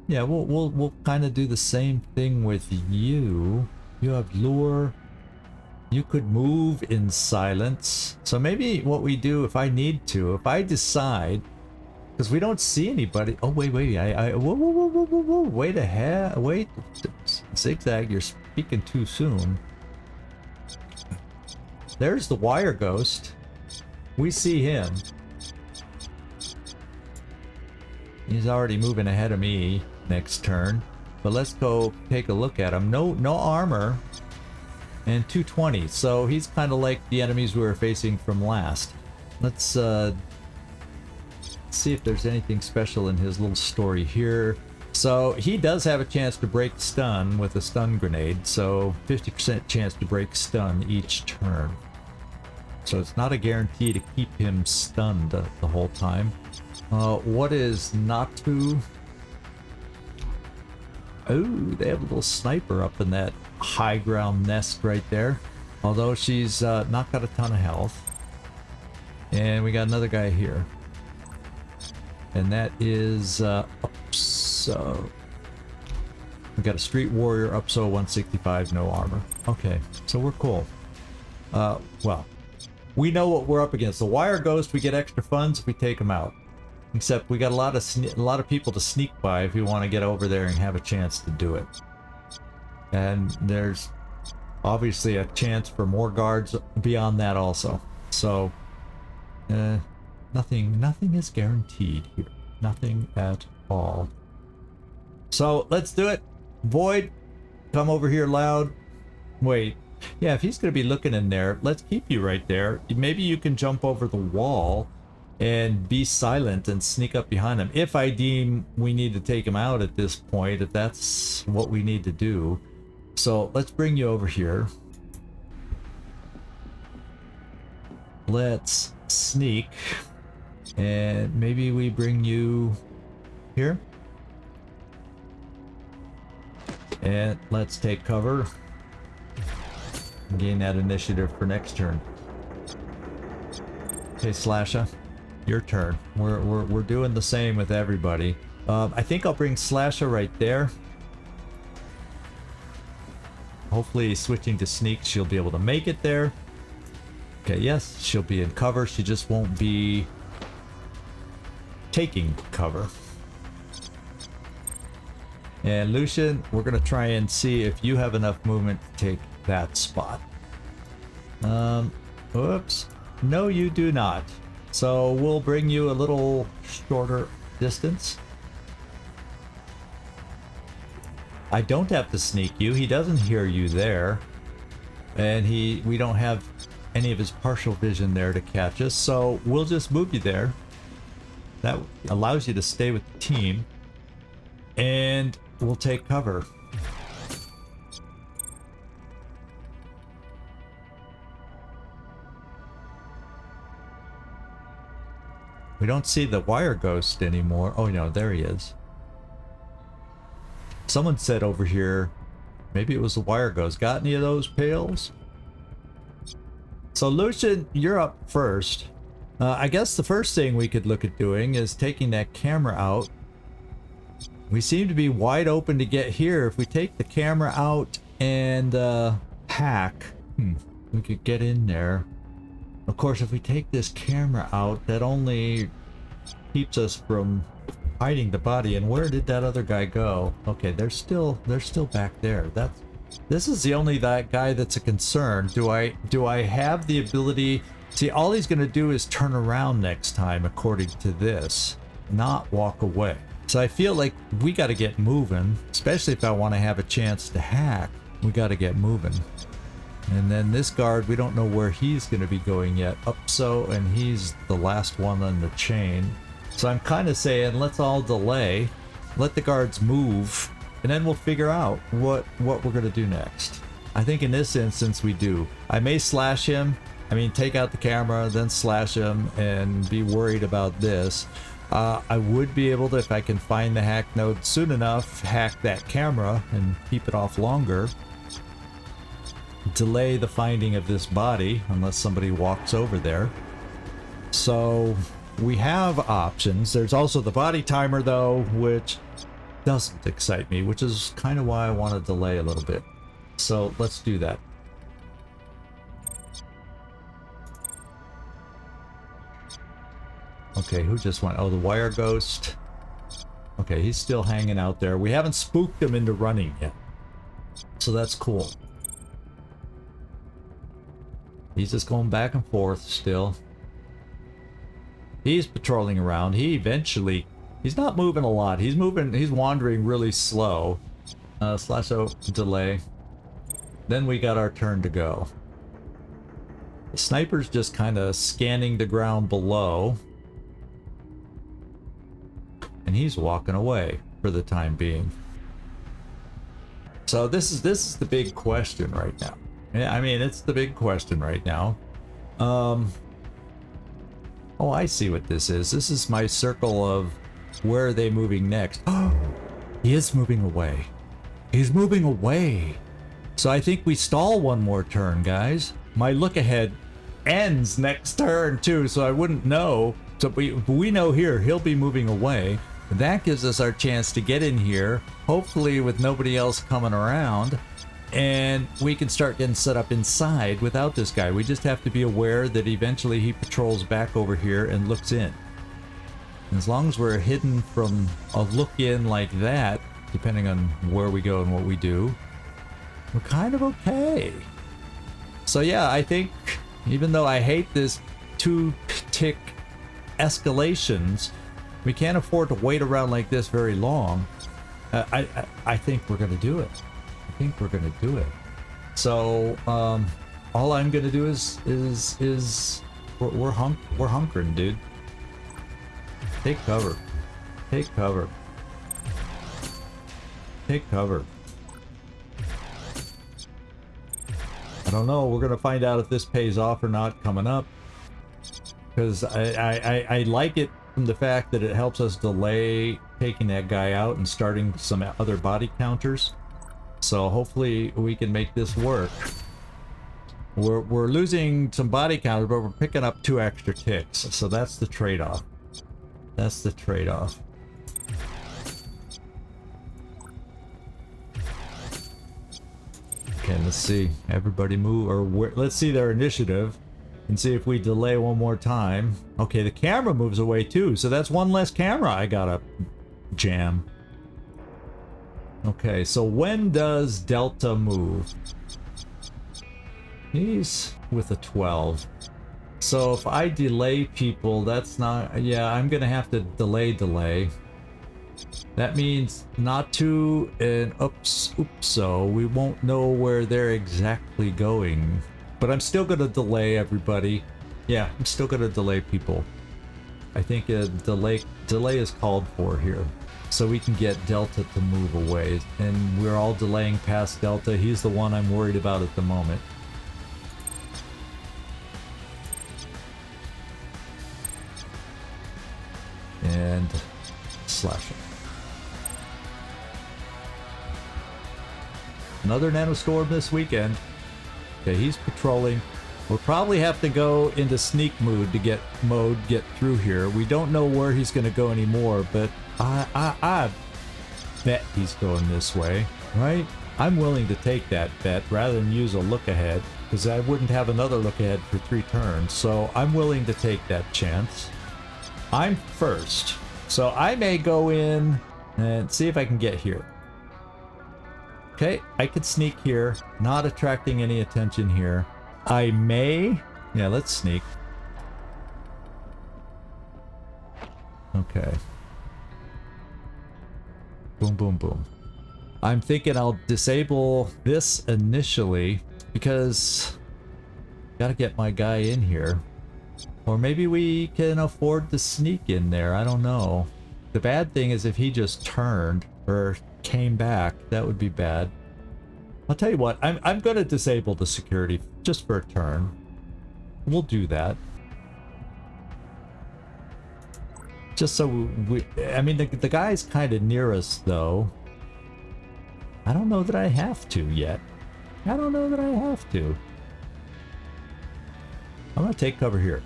Yeah, we'll kind of do the same thing with you. You have lure. You could move in silence. So maybe what we do, if I need to, if I decide, because we don't see anybody. Oh wait, whoa, wait ahead, wait, ZigZag, you're speaking too soon. There's the wire ghost. We see him. He's already moving ahead of me next turn. But let's go take a look at him. No armor. And 220. So he's kind of like the enemies we were facing from last. Let's see if there's anything special in his little story here. So he does have a chance to break stun with a stun grenade. So 50% chance to break stun each turn. So it's not a guarantee to keep him stunned the whole time. What is not to? Oh, they have a little sniper up in that high ground nest right there. Although she's not got a ton of health. And we got another guy here. And that is Upso. We got a Street Warrior, Upso 165, no armor. Okay, so we're cool. Well, we know what we're up against. The Wire Ghost, we get extra funds if we take them out. Except we got a lot of people to sneak by if we want to get over there and have a chance to do it. And there's obviously a chance for more guards beyond that also. So nothing is guaranteed here. Nothing at all. So let's do it. Void, come over here loud. Wait. Yeah, if he's going to be looking in there, let's keep you right there. Maybe you can jump over the wall and be silent and sneak up behind him if I deem we need to take him out at this point, if that's what we need to do. So let's bring you over here. Let's sneak, and maybe we bring you here, and let's take cover, gain that initiative for next turn. Okay, Slasha, your turn. We're doing the same with everybody. I think I'll bring Slasha right there. Hopefully switching to sneak, she'll be able to make it there. Okay, yes, she'll be in cover. She just won't be taking cover. And Lucian, we're gonna try and see if you have enough movement to take that spot. Oops. No, you do not. So we'll bring you a little shorter distance. I don't have to sneak you. He doesn't hear you there. And we don't have any of his partial vision there to catch us. So we'll just move you there. That allows you to stay with the team. And we'll take cover. We don't see the wire ghost anymore. Oh no, there he is. Someone said over here, maybe it was the wire ghost. Got any of those pails? So Lucian, you're up first. I guess the first thing we could look at doing is taking that camera out. We seem to be wide open to get here. If we take the camera out and hack, we could get in there. Of course, if we take this camera out, that only keeps us from hiding the body. And where did that other guy go? Okay, they're still back there. This is the only guy that's a concern. Do I have the ability? See, all he's gonna do is turn around next time, according to this, not walk away. So I feel like we got to get moving, especially if I want to have a chance to hack. We got to get moving. And then this guard, we don't know where he's going to be going yet. Up so, and he's the last one on the chain. So I'm kind of saying, let's all delay, let the guards move, and then we'll figure out what we're going to do next. I think in this instance we do. I may slash him. I mean, take out the camera, then slash him, and be worried about this. I would be able to, if I can find the hack node soon enough, hack that camera and keep it off longer. Delay the finding of this body unless somebody walks over there. So we have options. There's also the body timer though, which doesn't excite me, which is kind of why I want to delay a little bit. So let's do that. Okay, who just went? Oh, the wire ghost. Okay, he's still hanging out there. We haven't spooked him into running yet. So that's cool. He's just going back and forth still. He's patrolling around. He's not moving a lot. He's wandering really slow. Slash O, delay. Then we got our turn to go. The sniper's just kind of scanning the ground below. And he's walking away for the time being. So this is the big question right now. Yeah, I mean, it's the big question right now. Oh, I see what this is. This is my circle of where are they moving next. Oh, he is moving away. He's moving away. So I think we stall one more turn, guys. My look ahead ends next turn too, so I wouldn't know. So we know here he'll be moving away. That gives us our chance to get in here, hopefully with nobody else coming around, and we can start getting set up inside without this guy. We just have to be aware that eventually he patrols back over here and looks in. And as long as we're hidden from a look in like that, depending on where we go and what we do, we're kind of okay. So yeah, I think even though I hate this 2-tick escalations, we can't afford to wait around like this very long. I think we're gonna do it. I think we're gonna do it. So all I'm gonna do is we're hunkering, dude. Take cover. Take cover. Take cover. I don't know. We're gonna find out if this pays off or not coming up. Because I like it from the fact that it helps us delay taking that guy out and starting some other body counters. So hopefully we can make this work. We're losing some body counters, but we're picking up 2 extra ticks. So that's the trade-off. That's the trade-off. Okay, let's see. Everybody move, or let's see their initiative and see if we delay one more time. Okay, the camera moves away too, so that's one less camera I gotta jam. Okay, so when does Delta move? He's with a 12. So if I delay people, that's not... Yeah, I'm gonna have to delay. That means not to and oops, so we won't know where they're exactly going. But I'm still gonna delay everybody. Yeah, I'm still gonna delay people. I think a delay is called for here. So we can get Delta to move away. And we're all delaying past Delta. He's the one I'm worried about at the moment. And slash it. Another nanostorm this weekend. Okay, he's patrolling. We'll probably have to go into sneak mode to get through here. We don't know where he's going to go anymore, but I bet he's going this way, right? I'm willing to take that bet rather than use a look ahead, because I wouldn't have another look ahead for 3 turns. So I'm willing to take that chance. I'm first, so I may go in and see if I can get here. Okay, I could sneak here, not attracting any attention here. I may... Yeah, let's sneak. Okay. Boom, boom, boom. I'm thinking I'll disable this initially, because... Gotta get my guy in here. Or maybe we can afford to sneak in there, I don't know. The bad thing is if he just turned, or came back, that would be bad. I'll tell you what, I'm gonna disable the security just for a turn. We'll do that. Just so we I mean, the guy's kind of near us, though. I don't know that I have to yet. I don't know that I have to. I'm gonna take cover here.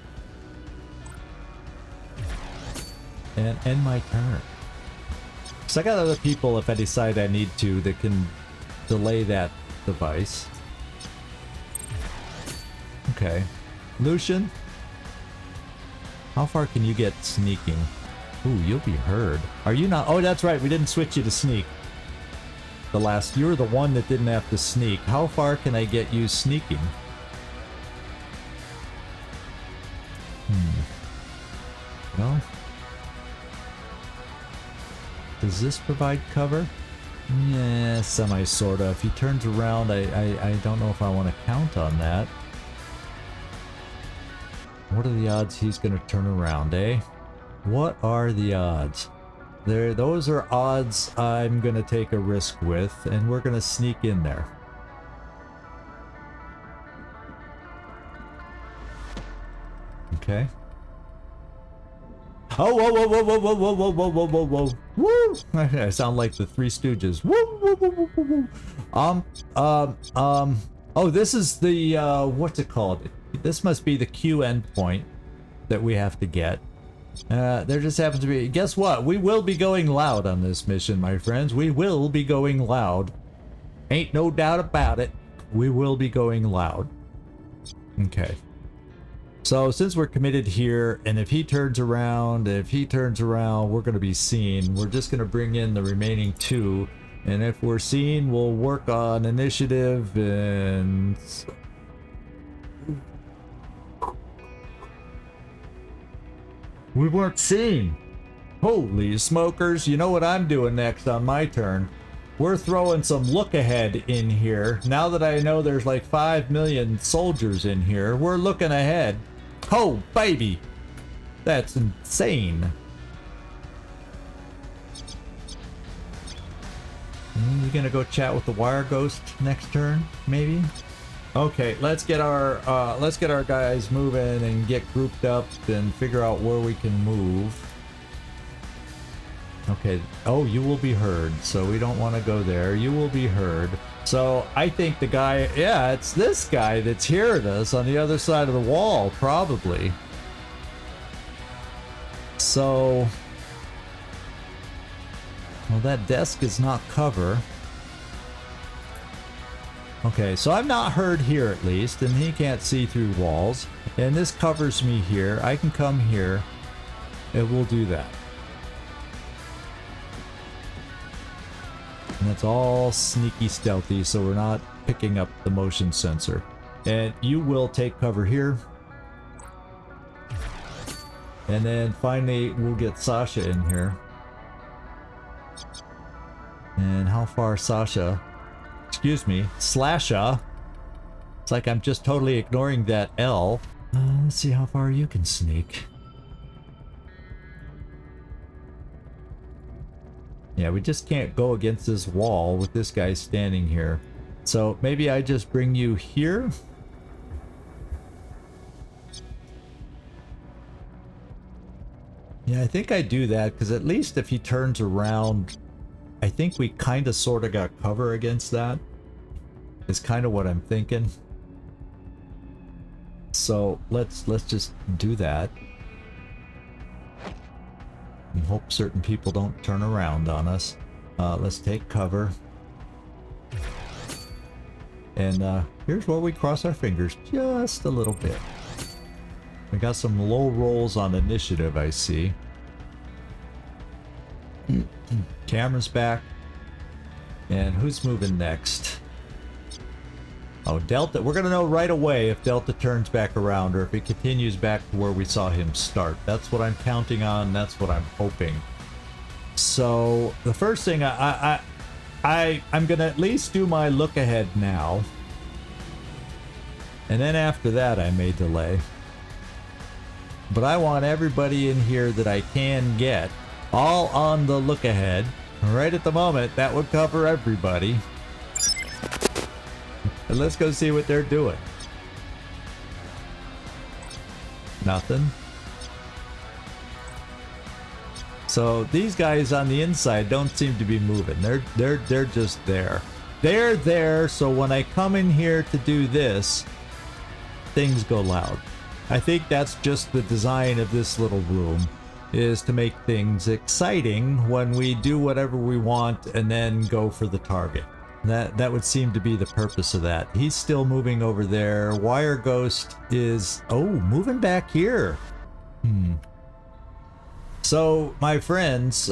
And end my turn. So I got other people, if I decide I need to, that can delay that device. Okay. Lucian, how far can you get sneaking? Ooh, you'll be heard. Are you not? Oh, that's right. We didn't switch you to sneak. You were the one that didn't have to sneak. How far can I get you sneaking? Well, does this provide cover? Yeah, semi-sorta. If he turns around, I don't know if I want to count on that. What are the odds he's going to turn around, eh? What are the odds? Those are odds I'm going to take a risk with, and we're going to sneak in there. Okay. Oh, whoa, whoa, whoa, whoa, whoa, whoa, whoa, whoa, whoa, whoa, whoa. Woo! I sound like the Three Stooges. Woo, woo, woo, woo, woo. Oh, this is the, what's it called? This must be the Q endpoint that we have to get. There just happens to be, guess what? We will be going loud on this mission, my friends. We will be going loud. Ain't no doubt about it. We will be going loud. Okay. So since we're committed here, and if he turns around, we're going to be seen. We're just going to bring in the remaining 2. And if we're seen, we'll work on initiative and... We weren't seen. Holy smokers, you know what I'm doing next on my turn. We're throwing some look ahead in here. Now that I know there's like 5 million soldiers in here, we're looking ahead. Oh, baby. That's insane. You gonna go chat with the wire ghost next turn, maybe? Okay, let's get our guys moving and get grouped up and figure out where we can move. Okay. Oh, you will be heard, so we don't want to go there. You will be heard. So I think the guy, yeah, it's this guy that's hearing us on the other side of the wall, probably. So, well, that desk is not cover. Okay, so I'm not heard here at least, and he can't see through walls. And this covers me here. I can come here, and we'll do that. And that's all sneaky stealthy, so we're not picking up the motion sensor. And you will take cover here. And then finally, we'll get Sasha in here. And how far Sasha... Excuse me, Slasha. It's like I'm just totally ignoring that L. Let's see how far you can sneak. Yeah, we just can't go against this wall with this guy standing here. So maybe I just bring you here. Yeah, I think I do that because at least if he turns around, I think we kind of sort of got cover against that. Is kind of what I'm thinking. So let's just do that. And hope certain people don't turn around on us. Let's take cover. And here's where we cross our fingers just a little bit. We got some low rolls on initiative, I see. Camera's back. And who's moving next? Oh, Delta. We're going to know right away if Delta turns back around or if he continues back to where we saw him start. That's what I'm counting on. That's what I'm hoping. So the first thing I'm going to at least do my look ahead now. And then after that, I may delay. But I want everybody in here that I can get all on the look ahead. Right at the moment, that would cover everybody. And let's go see what they're doing. Nothing. So these guys on the inside don't seem to be moving. They're just there. They're there, so when I come in here to do this, things go loud. I think that's just the design of this little room, is to make things exciting when we do whatever we want and then go for the target. That would seem to be the purpose of that. He's still moving over there. Wire Ghost is, oh, moving back here. So, my friends,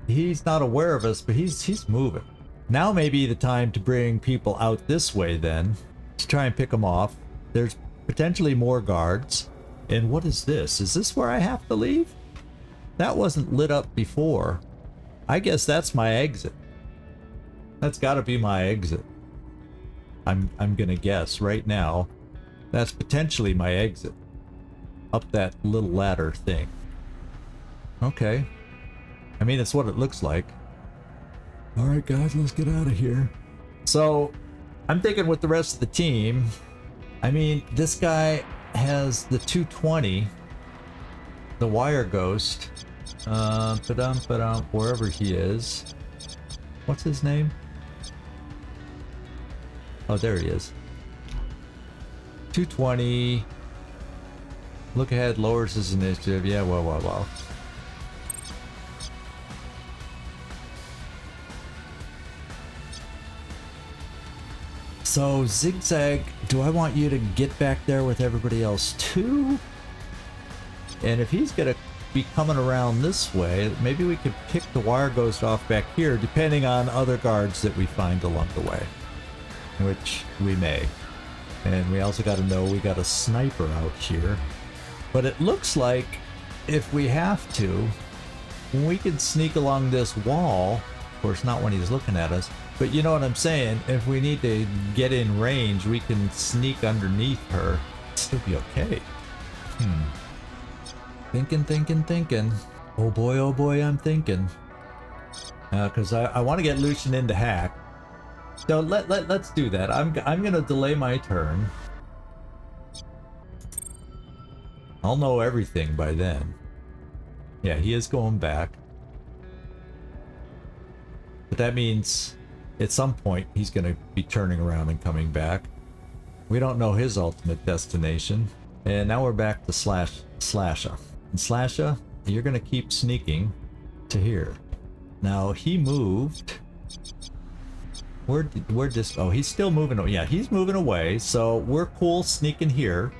he's not aware of us, but he's moving. Now may be the time to bring people out this way then, to try and pick them off. There's potentially more guards. And what is this? Is this where I have to leave? That wasn't lit up before. I guess that's my exit. That's got to be my exit. I'm gonna guess right now. That's potentially my exit. Up that little ladder thing. Okay. I mean, it's what it looks like. Alright guys, let's get out of here. So, I'm thinking with the rest of the team, I mean, this guy has the 220, the Wire Ghost, wherever he is. What's his name? Oh, there he is. 220. Look ahead, lowers his initiative. Yeah, well. So, ZigZag, do I want you to get back there with everybody else too? And if he's gonna be coming around this way, maybe we could pick the Wire Ghost off back here, depending on other guards that we find along the way. Which we may. And we also got to know we got a sniper out here. But it looks like if we have to, we can sneak along this wall. Of course, not when he's looking at us. But you know what I'm saying? If we need to get in range, we can sneak underneath her. Still be okay. Thinking. Oh boy, I'm thinking. because I want to get Lucian into hack. So let's do that. I'm gonna delay my turn. I'll know everything by then. Yeah, he is going back. But that means at some point he's gonna be turning around and coming back. We don't know his ultimate destination. And now we're back to Slasha. And Slasha, you're gonna keep sneaking to here. Now he moved. Where just, oh, he's still moving. Yeah, he's moving away. So we're cool sneaking here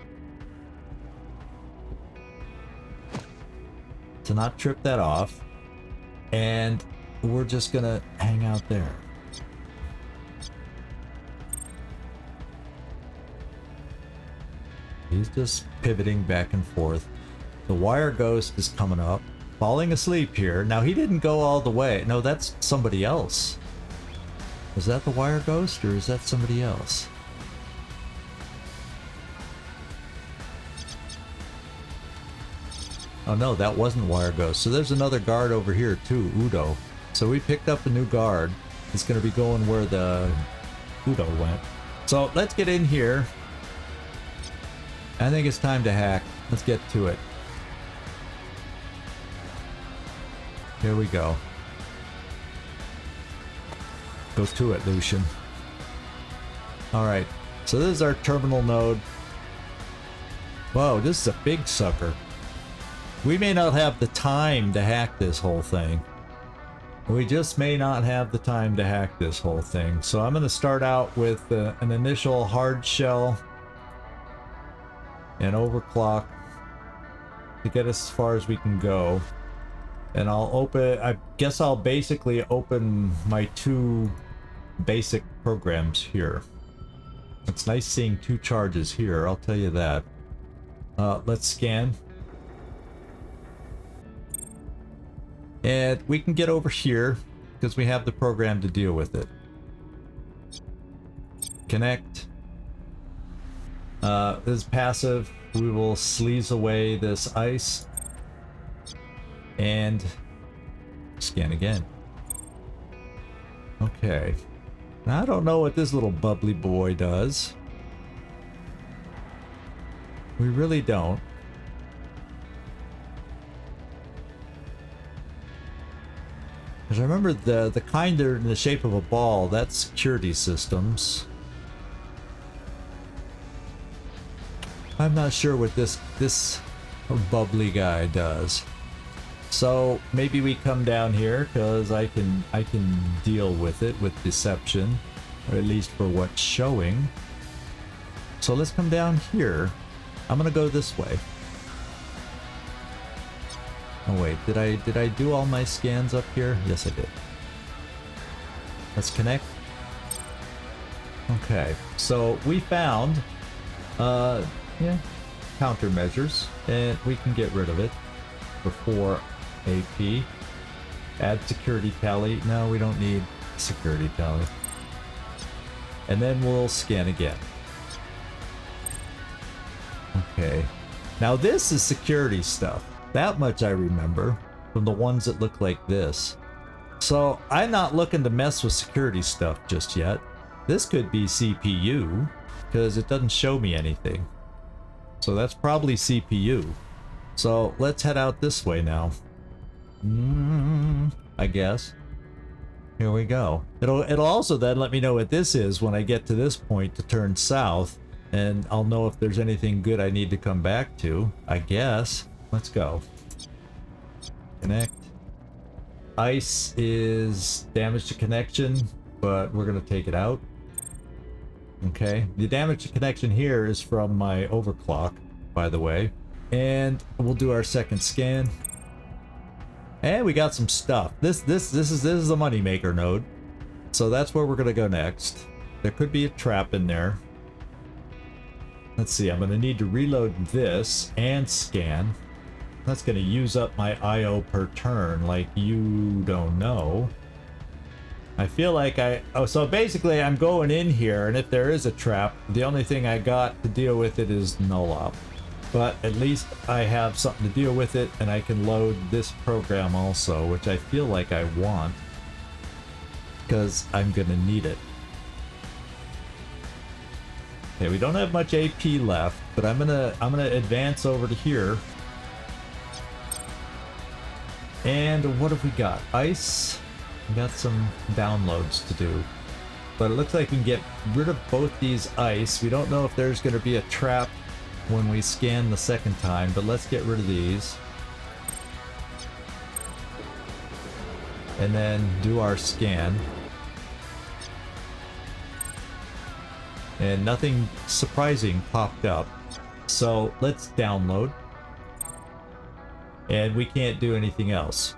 to not trip that off. And we're just gonna hang out there. He's just pivoting back and forth. The wire ghost is coming up, falling asleep here. Now he didn't go all the way. No, that's somebody else. Is that the wire ghost or is that somebody else? Oh no, that wasn't wire ghost. So there's another guard over here too, Udo. So we picked up a new guard. It's going to be going where the Udo went. So let's get in here. I think it's time to hack. Let's get to it. Here we go. Go to it, Lucian. Alright, so this is our terminal node. Whoa, this is a big sucker. We may not have the time to hack this whole thing. We just may not have the time to hack this whole thing. So I'm going to start out with an initial hard shell and overclock to get us as far as we can go. And I'll open, I guess I'll basically open my two basic programs here. It's nice seeing two charges here, I'll tell you that. Let's scan. And we can get over here because we have the program to deal with it. Connect. This is passive. We will sleaze away this ice. And scan again. Okay. Now, I don't know what this little bubbly boy does. We really don't. Because I remember the kind that are in the shape of a ball, that's security systems. I'm not sure what this bubbly guy does. So maybe we come down here because I can deal with it with deception, or at least for what's showing. So let's come down here. I'm gonna go this way. Oh wait, did I do all my scans up here? Yes, I did. Let's connect. Okay, so we found yeah, countermeasures, and we can get rid of it before AP. Add security tally. No, we don't need security tally. And then we'll scan again. Okay. Now this is security stuff. That much I remember from the ones that look like this. So I'm not looking to mess with security stuff just yet. This could be CPU because it doesn't show me anything. So that's probably CPU. So let's head out this way now. I guess. Here we go. It'll also then let me know what this is when I get to this point to turn south, and I'll know if there's anything good I need to come back to, I guess. Let's go. Connect. Ice is damage to connection, but we're gonna take it out. Okay. The damage to connection here is from my overclock, by the way. And we'll do our second scan. And we got some stuff. This is the moneymaker node. So that's where we're gonna go next. There could be a trap in there. Let's see, I'm gonna need to reload this and scan. That's gonna use up my IO per turn like you don't know. I feel like so basically I'm going in here, and if there is a trap, the only thing I got to deal with it is null op. But at least I have something to deal with it, and I can load this program also, which I feel like I want. because I'm gonna need it. Okay, we don't have much AP left, but I'm gonna advance over to here. And what have we got? Ice. We got some downloads to do. But it looks like we can get rid of both these ice. We don't know if there's going to be a trap when we scan the second time, but let's get rid of these. And then do our scan. And nothing surprising popped up. So let's download. And we can't do anything else.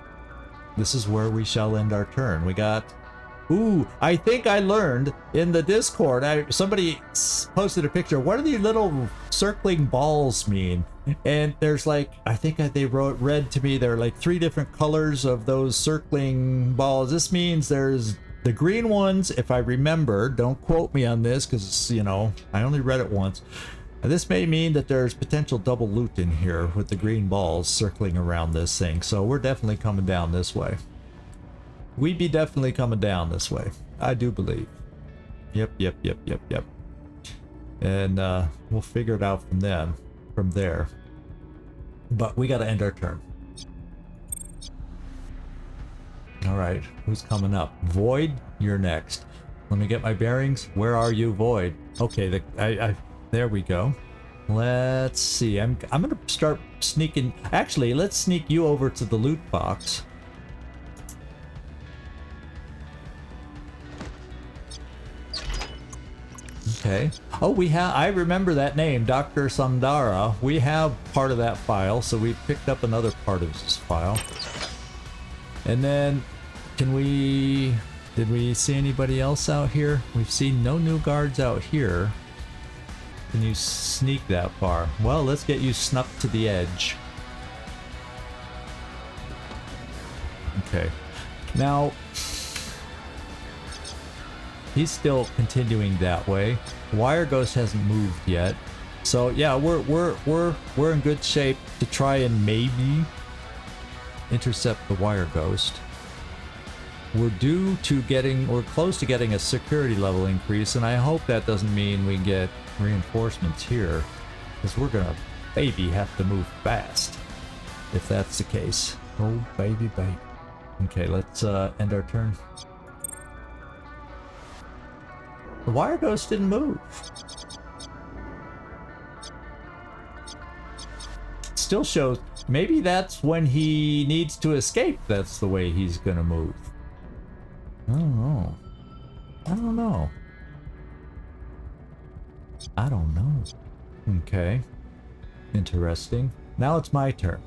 This is where we shall end our turn. We got... Ooh, I think I learned in the Discord, somebody posted a picture. What do these little circling balls mean? And there's like, I think they read to me, there are like 3 different colors of those circling balls. This means there's the green ones, if I remember. Don't quote me on this because, you know, I only read it once. This may mean that there's potential double loot in here with the green balls circling around this thing. So we're definitely coming down this way. We be definitely coming down this way. I do believe. Yep. And we'll figure it out from there. But we got to end our turn. All right, who's coming up? Void, you're next. Let me get my bearings. Where are you, Void? Okay, there we go. Let's see. I'm gonna start sneaking. Actually, let's sneak you over to the loot box. Okay. Oh, we have. I remember that name, Dr. Sandara. We have part of that file, so we picked up another part of this file. And then, did we see anybody else out here? We've seen no new guards out here. Can you sneak that far? Well, let's get you snuck to the edge. Okay. Now, he's still continuing that way. Wire Ghost hasn't moved yet. So yeah, we're in good shape to try and maybe intercept the Wire Ghost. We're close to getting a security level increase, and I hope that doesn't mean we get reinforcements here, because we're gonna maybe have to move fast if that's the case. Oh baby. Okay, let's end our turn. The Wire Ghost didn't move. Still shows maybe that's when he needs to escape. That's the way he's gonna move. I don't know. Okay. Interesting. Now it's my turn.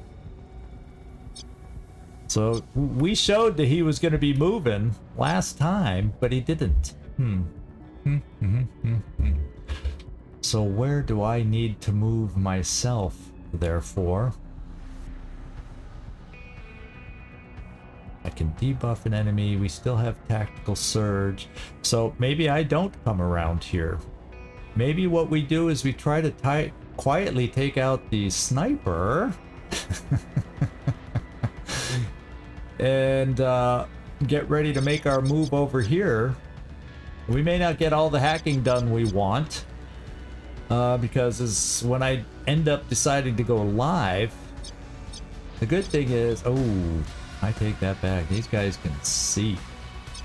So we showed that he was going to be moving last time, but he didn't. So where do I need to move myself, therefore? I can debuff an enemy. We still have tactical surge. So maybe I don't come around here. Maybe what we do is we try to quietly take out the sniper. And get ready to make our move over here. We may not get all the hacking done we want. Because when I end up deciding to go live, the good thing is... Oh, I take that back. These guys can see.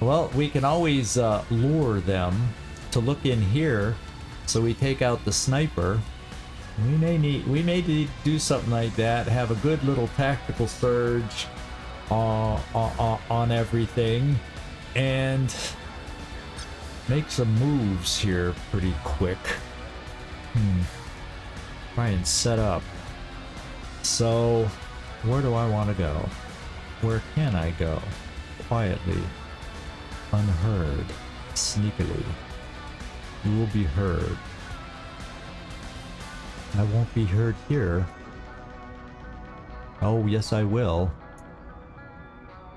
Well, we can always lure them to look in here, so we take out the sniper. We may need to do something like that. Have a good little tactical surge on everything, and make some moves here pretty quick. Try and set up. So, where do I want to go? Where can I go? Quietly. Unheard. Sneakily. You will be heard. I won't be heard here. Oh, yes I will.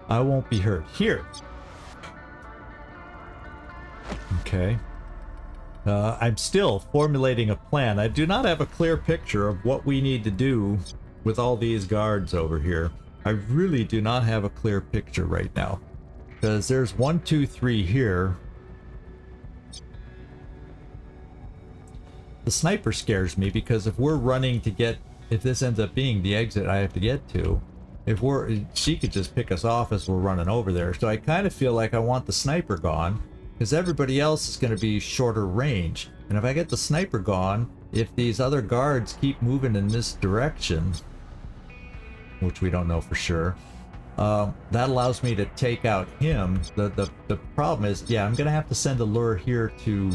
I won't be heard here. Okay. I'm still formulating a plan. I do not have a clear picture of what we need to do with all these guards over here. I really do not have a clear picture right now. because there's 1, 2, 3 here. The sniper scares me because if we're running to get, if this ends up being the exit I have to get to, if she could just pick us off as we're running over there. So I kind of feel like I want the sniper gone because everybody else is going to be shorter range. And if I get the sniper gone, if these other guards keep moving in this direction, which we don't know for sure, that allows me to take out him. The problem is, yeah, I'm going to have to send a lure here to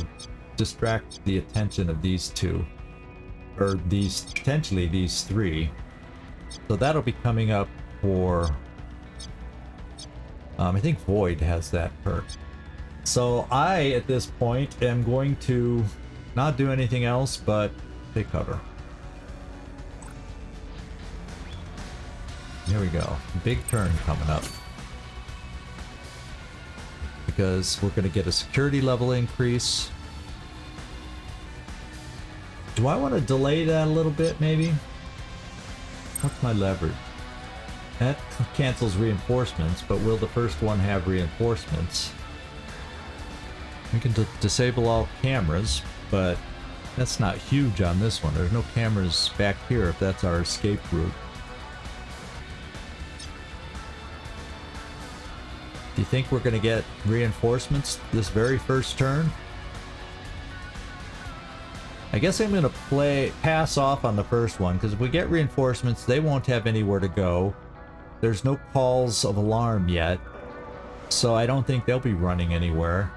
distract the attention of these two, or these, potentially these three. So that'll be coming up for I think Void has that perk. So I at this point am going to not do anything else but take cover. Here we go, big turn coming up, because we're going to get a security level increase. Do I want to delay that a little bit, maybe? What's my leverage? That cancels reinforcements, but will the first one have reinforcements? We can disable all cameras, but that's not huge on this one. There's no cameras back here if that's our escape route. Do you think we're going to get reinforcements this very first turn? I guess I'm going to pass off on the first one, because if we get reinforcements, they won't have anywhere to go. There's no calls of alarm yet, so I don't think they'll be running anywhere.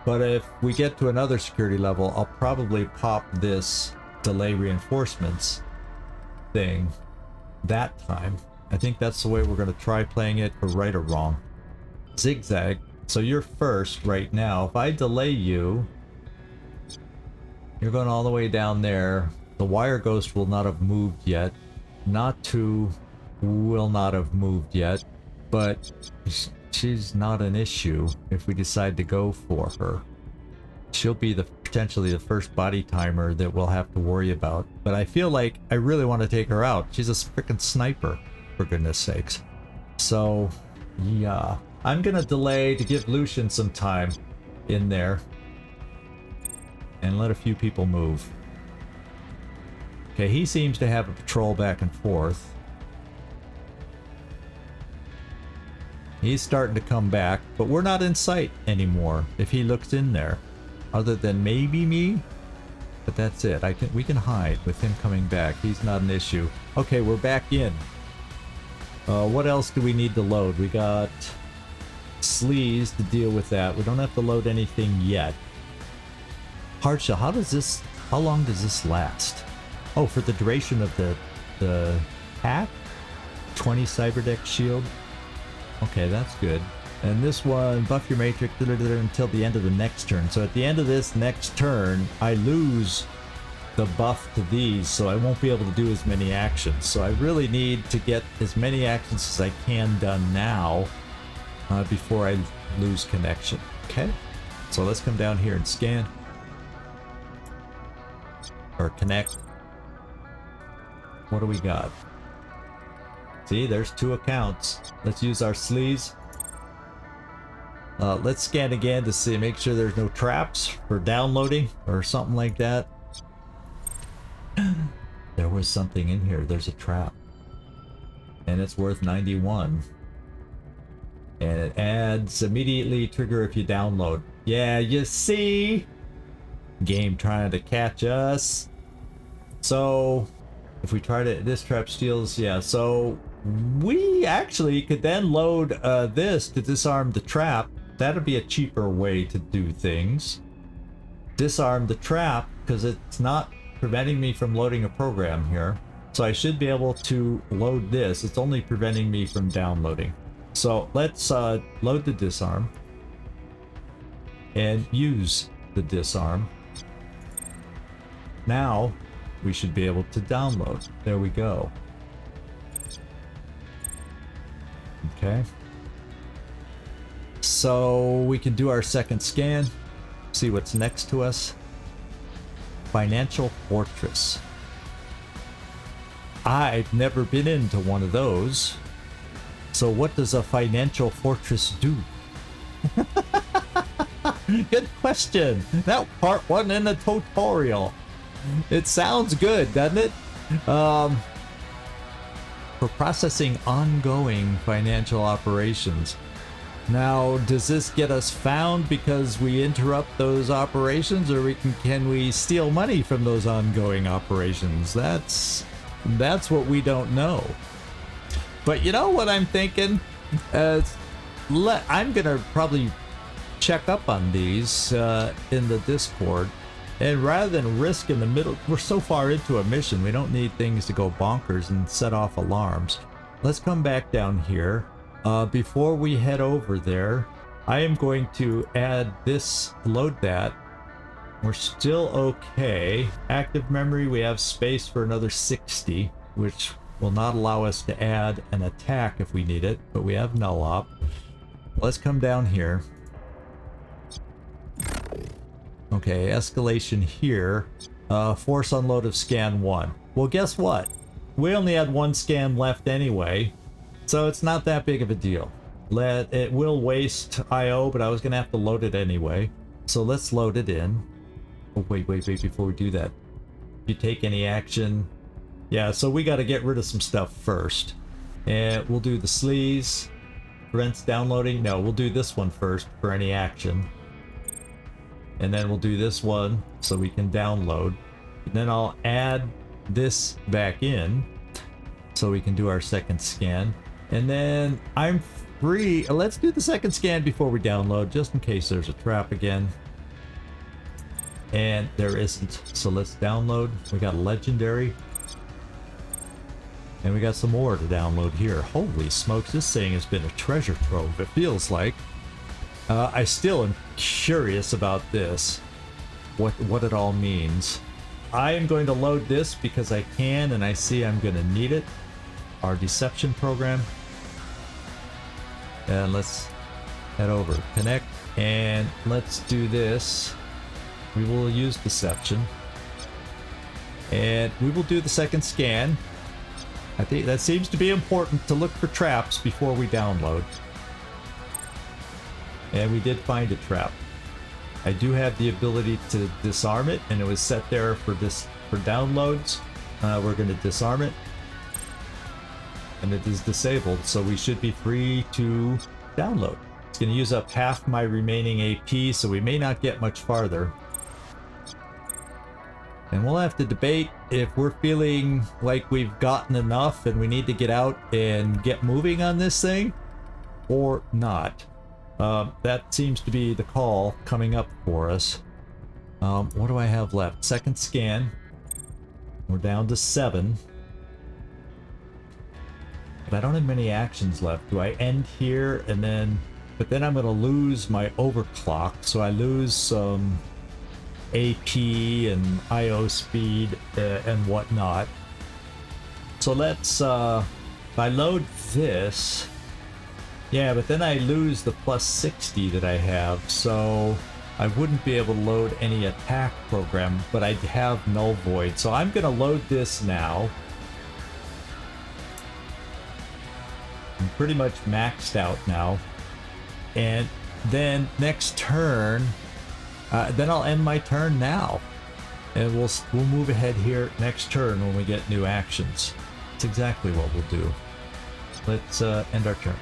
But if we get to another security level, I'll probably pop this delay reinforcements thing that time. I think that's the way we're going to try playing it, for right or wrong. ZigZag, so you're first right now. If I delay you, you're going all the way down there. The wire ghost will not have moved yet. Not to will not have moved yet, but she's not an issue if we decide to go for her. She'll be potentially the first body timer that we'll have to worry about. But I feel like I really want to take her out. She's a freaking sniper, for goodness sakes. So, yeah. I'm going to delay to give Lucian some time in there and let a few people move. Okay, he seems to have a patrol back and forth. He's starting to come back, but we're not in sight anymore if he looks in there. Other than maybe me, but that's it. We can hide with him coming back. He's not an issue. Okay, we're back in. What else do we need to load? We got sleeves to deal with that. We don't have to load anything yet. Hardshell, how long does this last? Oh, for the duration of the hack? 20 cyberdeck shield. Okay, that's good. And this one, buff your matrix until the end of the next turn. So at the end of this next turn, I lose the buff to these, so I won't be able to do as many actions. So I really need to get as many actions as I can done now before I lose connection. Okay, so let's come down here and scan. Or connect. What do we got? See, there's 2 accounts. Let's use our sleeves. Let's scan again to make sure there's no traps for downloading or something like that. There was something in here. There's a trap. And it's worth 91. And it adds immediately trigger if you download. Yeah, you see? Game trying to catch us. So if we try to, this trap steals, yeah, so we actually could then load this to disarm the trap. That'd be a cheaper way to do things. Disarm the trap, because it's not preventing me from loading a program here. So I should be able to load this. It's only preventing me from downloading. So let's load the disarm and use the disarm. Now we should be able to download. There we go. Okay. So we can do our second scan, see what's next to us. Financial Fortress. I've never been into one of those. So what does a Financial Fortress do? Good question. That part wasn't in the tutorial. It sounds good, doesn't it? For processing ongoing financial operations. Now, does this get us found because we interrupt those operations, or can we steal money from those ongoing operations? That's what we don't know. But you know what I'm thinking? I'm gonna probably check up on these in the Discord, and rather than risk in the middle, we're so far into a mission, we don't need things to go bonkers and set off alarms. Let's come back down here. Before we head over there, I am going to add this, load that. We're still okay. Active memory, we have space for another 60, which will not allow us to add an attack if we need it, but we have null op. Let's come down here. Okay, escalation here. Force unload of scan 1. Well, guess what? We only had one scan left anyway, so it's not that big of a deal. It will waste IO, but I was gonna have to load it anyway. So let's load it in. Oh, wait, before we do that. If you take any action... Yeah, so we gotta get rid of some stuff first. And we'll do the sleaze. Prevents downloading. No, we'll do this one first for any action. And then we'll do this one so we can download. And then I'll add this back in so we can do our second scan. And then I'm free. Let's do the second scan before we download, just in case there's a trap again. And there isn't. So let's download. We got a legendary. And we got some more to download here. Holy smokes, this thing has been a treasure trove, it feels like. I still am curious about this. What it all means. I am going to load this because I can and I see I'm going to need it. Our deception program. And let's head over. Connect. And let's do this. We will use deception. And we will do the second scan. I think that seems to be important to look for traps before we download. And we did find a trap. I do have the ability to disarm it, and it was set there for downloads. We're going to disarm it. And it is disabled, so we should be free to download. It's going to use up half my remaining AP, so we may not get much farther. And we'll have to debate if we're feeling like we've gotten enough and we need to get out and get moving on this thing, or not. That seems to be the call coming up for us. What do I have left? Second scan. We're down to 7. But I don't have many actions left. Do I end here and then... But then I'm going to lose my overclock, so I lose some AP and IO speed and whatnot. So let's... if I load this... Yeah, but then I lose the plus 60 that I have, so I wouldn't be able to load any attack program, but I'd have null void. So I'm going to load this now. I'm pretty much maxed out now. And then next turn, then I'll end my turn now. And we'll move ahead here next turn when we get new actions. That's exactly what we'll do. Let's end our turn.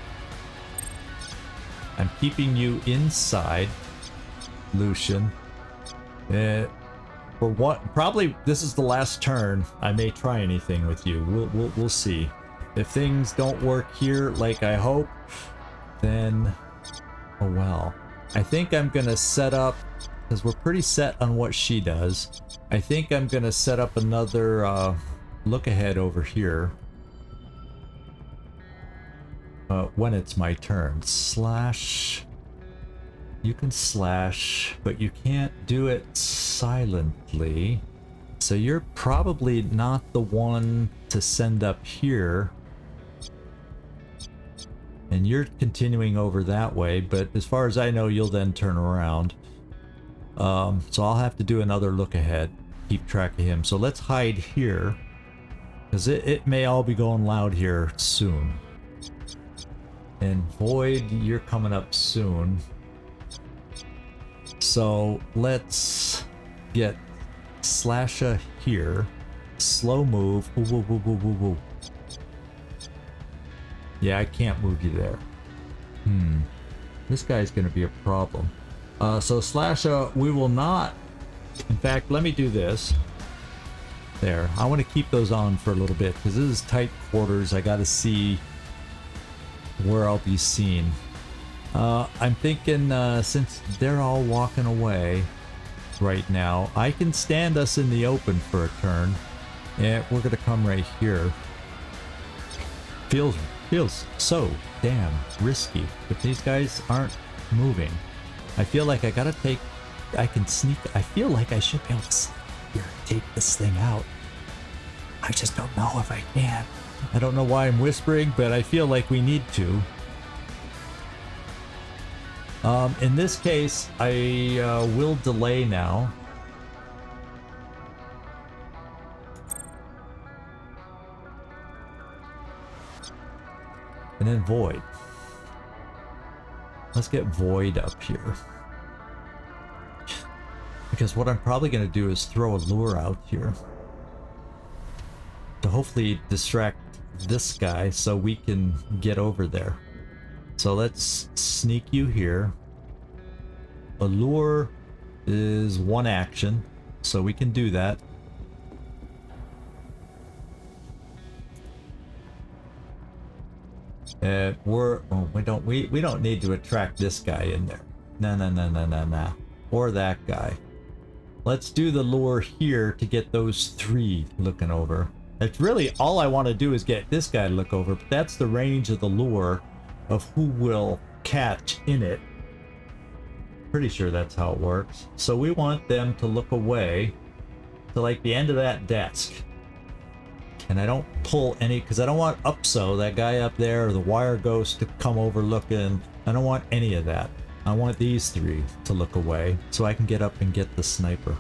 I'm keeping you inside, Lucian. For what? Probably this is the last turn. I may try anything with you. We'll see. If things don't work here like I hope, then oh well. I think I'm gonna set up, because we're pretty set on what she does. I think I'm gonna set up another look ahead over here. When it's my turn. Slash. You can slash, but you can't do it silently. So you're probably not the one to send up here. And you're continuing over that way, but as far as I know, you'll then turn around. So I'll have to do another look ahead. Keep track of him. So let's hide here, because it may all be going loud here soon. And Void, you're coming up soon. So let's get Slasha here. Slow move. Ooh, woo, woo, woo, woo, woo. Yeah, I can't move you there. This guy's gonna be a problem. So Slasha, we will not. In fact, let me do this. There. I want to keep those on for a little bit because this is tight quarters. I got to see where I'll be seen. I'm thinking since they're all walking away right now, I can stand us in the open for a turn. And we're going to come right here. Feels so damn risky. If these guys aren't moving, I feel like I got to take... I can sneak... I feel like I should be able to sneak here and take this thing out. I just don't know if I can. I don't know why I'm whispering, but I feel like we need to. In this case, I will delay now. And then Void. Let's get Void up here. Because what I'm probably going to do is throw a lure out here. To hopefully distract this guy so we can get over there. So let's sneak you here. A lure is one action, so we can do that. We don't need to attract this guy in there. No. Or that guy. Let's do the lure here to get those three looking over. It's really all I want to do is get this guy to look over, but that's the range of the lure of who will catch in it. Pretty sure that's how it works. So we want them to look away to like the end of that desk. And I don't pull any, because I don't want Upso, that guy up there, or the wire ghost to come over looking. I don't want any of that. I want these three to look away so I can get up and get the sniper.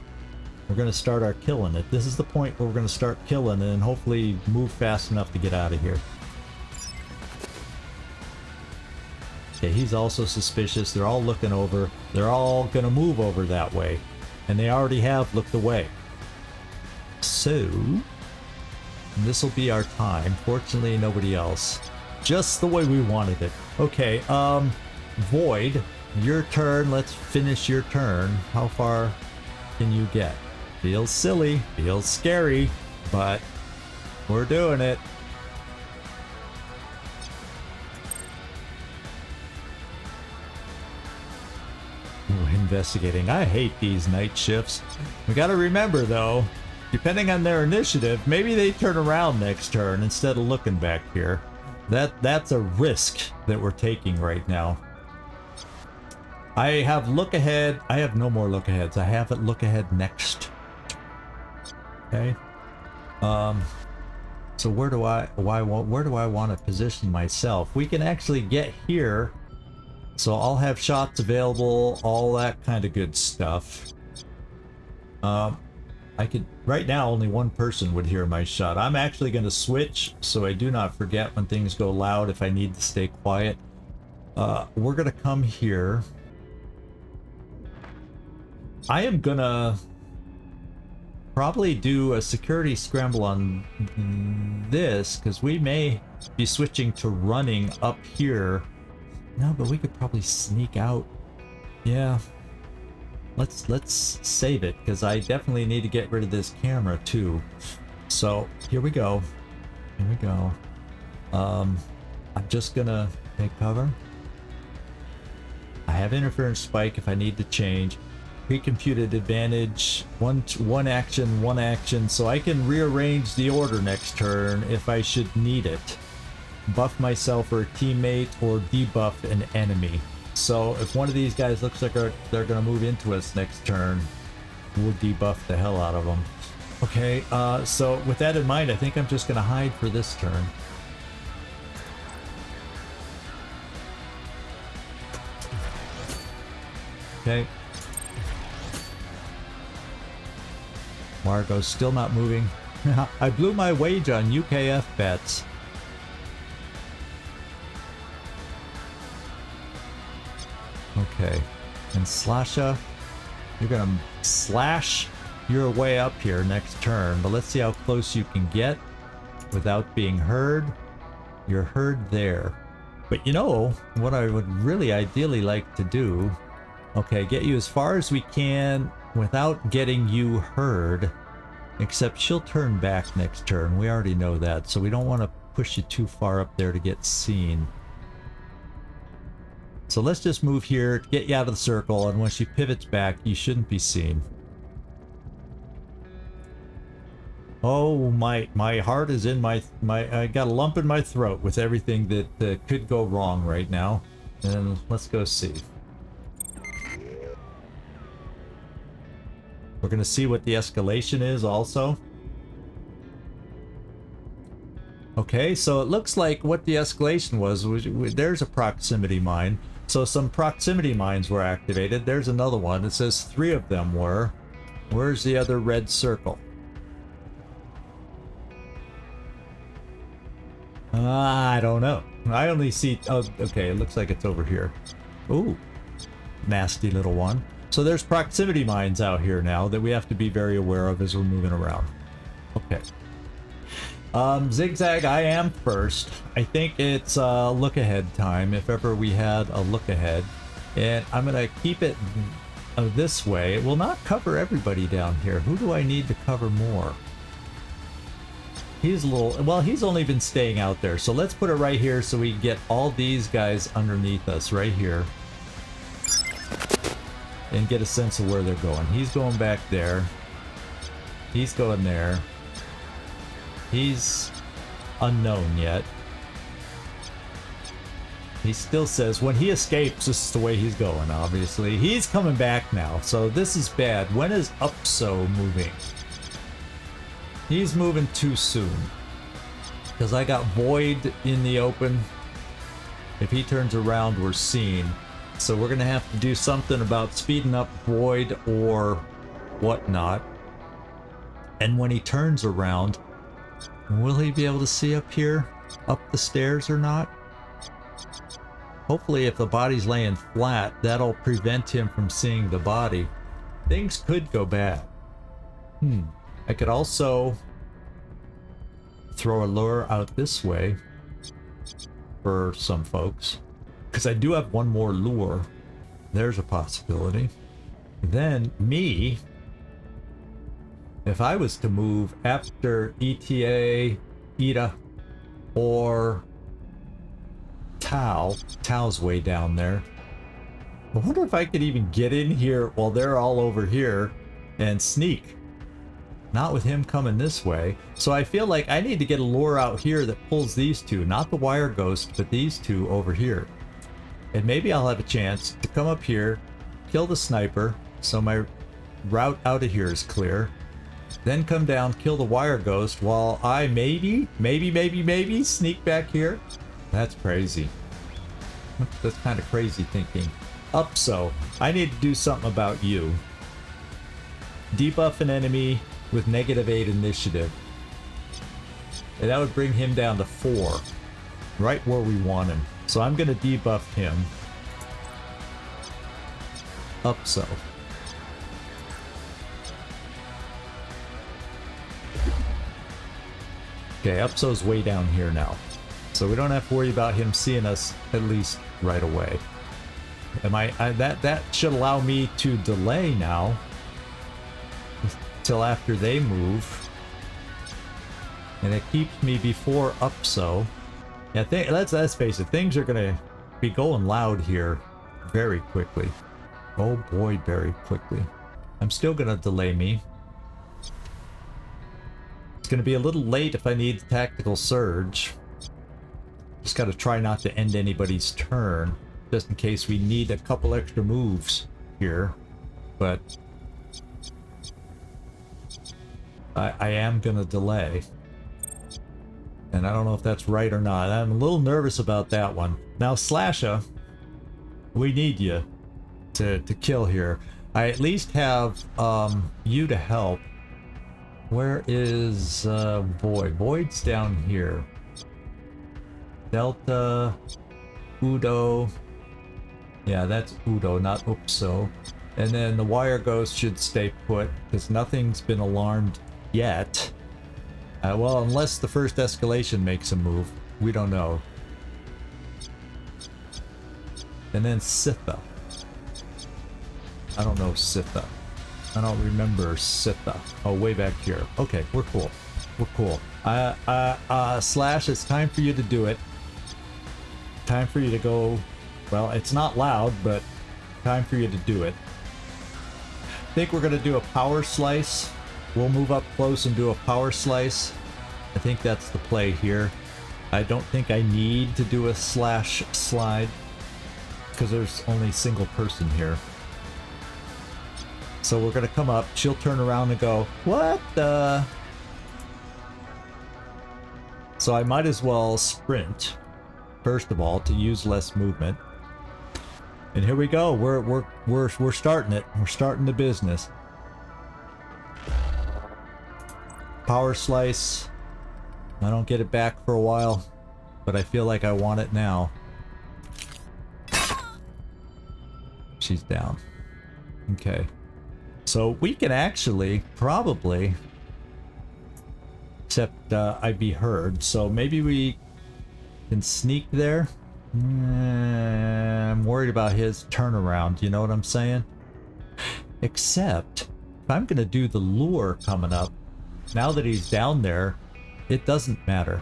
We're going to start our killing it. This is the point where we're going to start killing and hopefully move fast enough to get out of here. Okay, he's also suspicious. They're all looking over. They're all going to move over that way. And they already have looked away. So, this will be our time. Fortunately, nobody else. Just the way we wanted it. Okay, Void, your turn. Let's finish your turn. How far can you get? Feels silly, feels scary, but we're doing it. Ooh, investigating. I hate these night shifts. We gotta remember though, depending on their initiative, maybe they turn around next turn instead of looking back here. That's a risk that we're taking right now. I have look ahead. I have no more look aheads. I have it look ahead next. Okay. So where do I want to position myself? We can actually get here. So I'll have shots available, all that kind of good stuff. I could, right now only one person would hear my shot. I'm actually going to switch so I do not forget when things go loud if I need to stay quiet. We're going to come here. I am going to probably do a security scramble on this because we may be switching to running up here. No, but we could probably sneak out. Yeah. Let's save it because I definitely need to get rid of this camera too. So here we go. Here we go. I'm just gonna take cover. I have interference spike if I need to change. Pre-computed advantage, one action, so I can rearrange the order next turn if I should need it. Buff myself or a teammate or debuff an enemy. So if one of these guys looks like they're gonna move into us next turn, we'll debuff the hell out of them. Okay, so with that in mind, I think I'm just gonna hide for this turn. Okay. Margot's still not moving. I blew my wage on UKF bets. Okay. And Slasha, You're gonna slash your way up here next turn, but let's see how close you can get without being heard. You're heard there. But you know what I would really ideally like to do? Okay, get you as far as we can without getting you heard. Except she'll turn back next turn. We already know that, so we don't want to push you too far up there to get seen. So let's just move here to get you out of the circle, and when she pivots back, you shouldn't be seen. Oh, my heart is in my I got a lump in my throat with everything that could go wrong right now. And let's go see. We're gonna see what the escalation is also. Okay, so it looks like what the escalation was there's a proximity mine. So some proximity mines were activated. There's another one. It says 3 of them were. Where's the other red circle? I don't know. I only see... Oh, okay, it looks like it's over here. Ooh, nasty little one. So there's proximity mines out here now that we have to be very aware of as we're moving around. Okay. ZigZag, I am first. I think it's look ahead time, if ever we had a look ahead. And I'm gonna keep it this way. It will not cover everybody down here. Who do I need to cover more? He's a little... Well, he's only been staying out there. So let's put it right here so we can get all these guys underneath us right here. And get a sense of where they're going. He's going back there. He's going there. He's unknown yet. He still says when he escapes, this is the way he's going, obviously. He's coming back now, so this is bad. When is Upso moving? He's moving too soon. Because I got Void in the open. If he turns around, we're seen. So we're going to have to do something about speeding up Void or whatnot. And when he turns around... Will he be able to see up here? Up the stairs or not? Hopefully if the body's laying flat, that'll prevent him from seeing the body. Things could go bad. I could also throw a lure out this way for some folks. Because I do have one more lure. There's a possibility. Then me... If I was to move after ETA, Ida, or Tao's way down there. I wonder if I could even get in here while they're all over here and sneak. Not with him coming this way. So I feel like I need to get a lure out here that pulls these two, not the wire ghost, but these two over here. And maybe I'll have a chance to come up here, kill the sniper, so my route out of here is clear. Then come down, kill the wire ghost while I maybe sneak back here. That's crazy. That's kind of crazy thinking. Upso, I need to do something about you. Debuff an enemy with -8 initiative. And that would bring him down to 4. Right where we want him. So I'm going to debuff him. Upso. Okay, Upso's way down here now. So we don't have to worry about him seeing us at least right away. That should allow me to delay now till after they move. And it keeps me before Upso. Yeah, let's face it, things are gonna be going loud here very quickly. Oh boy, very quickly. I'm still gonna delay me. Going to be a little late if I need tactical surge. Just got to try not to end anybody's turn, just in case we need a couple extra moves here. But I am going to delay. And I don't know if that's right or not. I'm a little nervous about that one. Now, Slasha, we need you to kill here. I at least have you to help. Where is Void? Void's down here. Delta, Udo. Yeah, that's Udo, not Upso. And then the wire ghost should stay put because nothing's been alarmed yet. Well, unless the first escalation makes a move. We don't know. And then Sitha. I don't know Sitha. I don't remember Sitha. Oh, way back here. Okay, we're cool. We're cool. Slash, it's time for you to do it. Time for you to go. Well, it's not loud, but time for you to do it. I think we're going to do a power slice. We'll move up close and do a power slice. I think that's the play here. I don't think I need to do a slash slide because there's only a single person here. So we're going to come up. She'll turn around and go, what the? So I might as well sprint, first of all, to use less movement. And here we go. We're starting it. We're starting the business. Power slice. I don't get it back for a while, but I feel like I want it now. She's down. Okay. So we can actually probably, except I'd be heard. So maybe we can sneak there. I'm worried about his turnaround. You know what I'm saying? Except if I'm going to do the lure coming up, now that he's down there, it doesn't matter.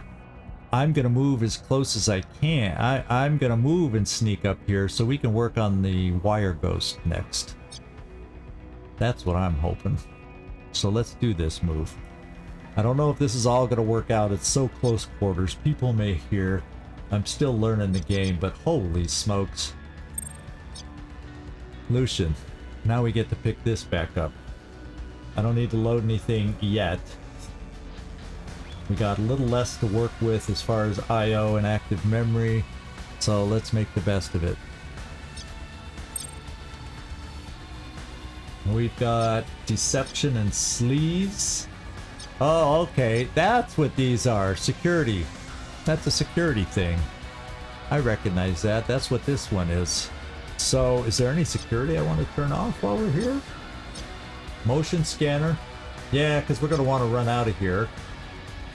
I'm going to move as close as I can. I'm going to move and sneak up here so we can work on the wire ghost next. That's what I'm hoping. So let's do this move. I don't know if this is all going to work out. It's so close quarters. People may hear. I'm still learning the game, but holy smokes. Lucian, now we get to pick this back up. I don't need to load anything yet. We got a little less to work with as far as I/O and active memory, so let's make the best of it. We've got deception and sleaze. Oh, okay, that's what these are. Security. That's a security thing. I recognize that. That's what this one is. So, is there any security I want to turn off while we're here? Motion scanner. Yeah, because we're going to want to run out of here.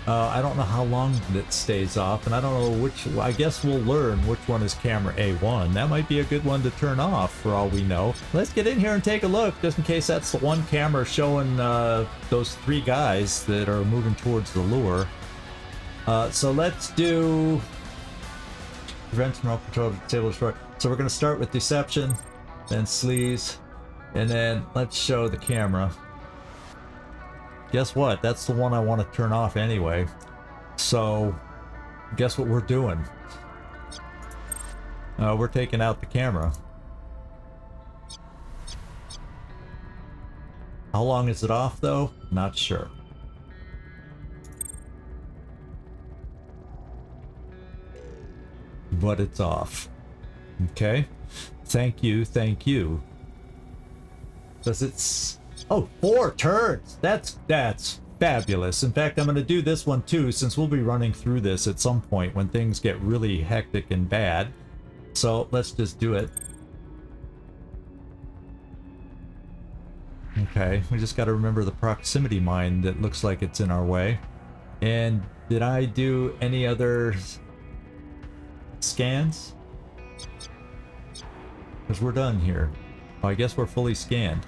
I don't know how long it stays off, and I don't know which. I guess we'll learn which one is camera A1. That might be a good one to turn off for all we know. Let's get in here and take a look, just in case that's the one camera showing those three guys that are moving towards the lure. So let's do prevent remote control, disable, destroy. So we're going to start with deception, then sleaze, and then let's show the camera. Guess what? That's the one I want to turn off anyway. So, guess what we're doing? We're taking out the camera. How long is it off though? Not sure. But it's off. Okay. Thank you, thank you. Does it's... Oh, 4 turns! That's fabulous. In fact, I'm going to do this one too, since we'll be running through this at some point when things get really hectic and bad. So, let's just do it. Okay, we just got to remember the proximity mine that looks like it's in our way. And did I do any other scans? Because we're done here. Oh, I guess we're fully scanned.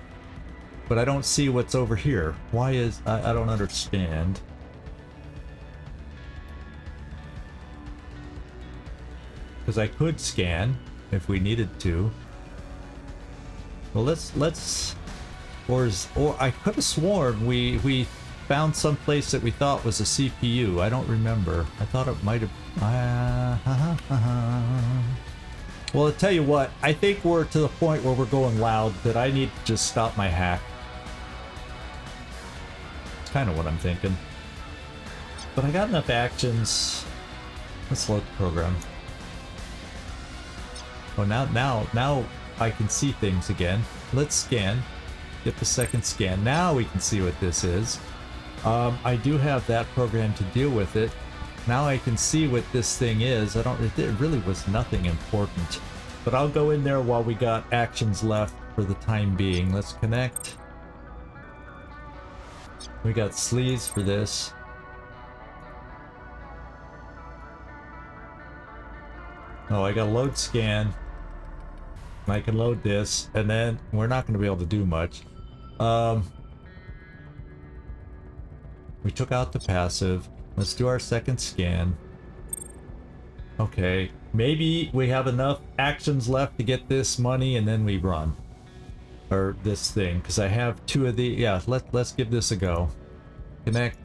But I don't see what's over here. Why is... I don't understand. Because I could scan if we needed to. Well, let's... Or I could have sworn we found some place that we thought was a CPU. I don't remember. I thought it might have... Well, I'll tell you what. I think we're to the point where we're going loud that I need to just stop my hack. It's kind of what I'm thinking. But I got enough actions. Let's load the program. Oh, now I can see things again. Let's scan. Get the second scan. Now we can see what this is. I do have that program to deal with it. Now I can see what this thing is. It really was nothing important. But I'll go in there while we got actions left for the time being. Let's connect. We got sleeves for this. Oh, I got load scan. I can load this, and then we're not going to be able to do much. We took out the passive. Let's do our second scan. Okay, maybe we have enough actions left to get this money, and then we run. Or this thing, because I have 2 of the... Yeah, let's give this a go. Connect.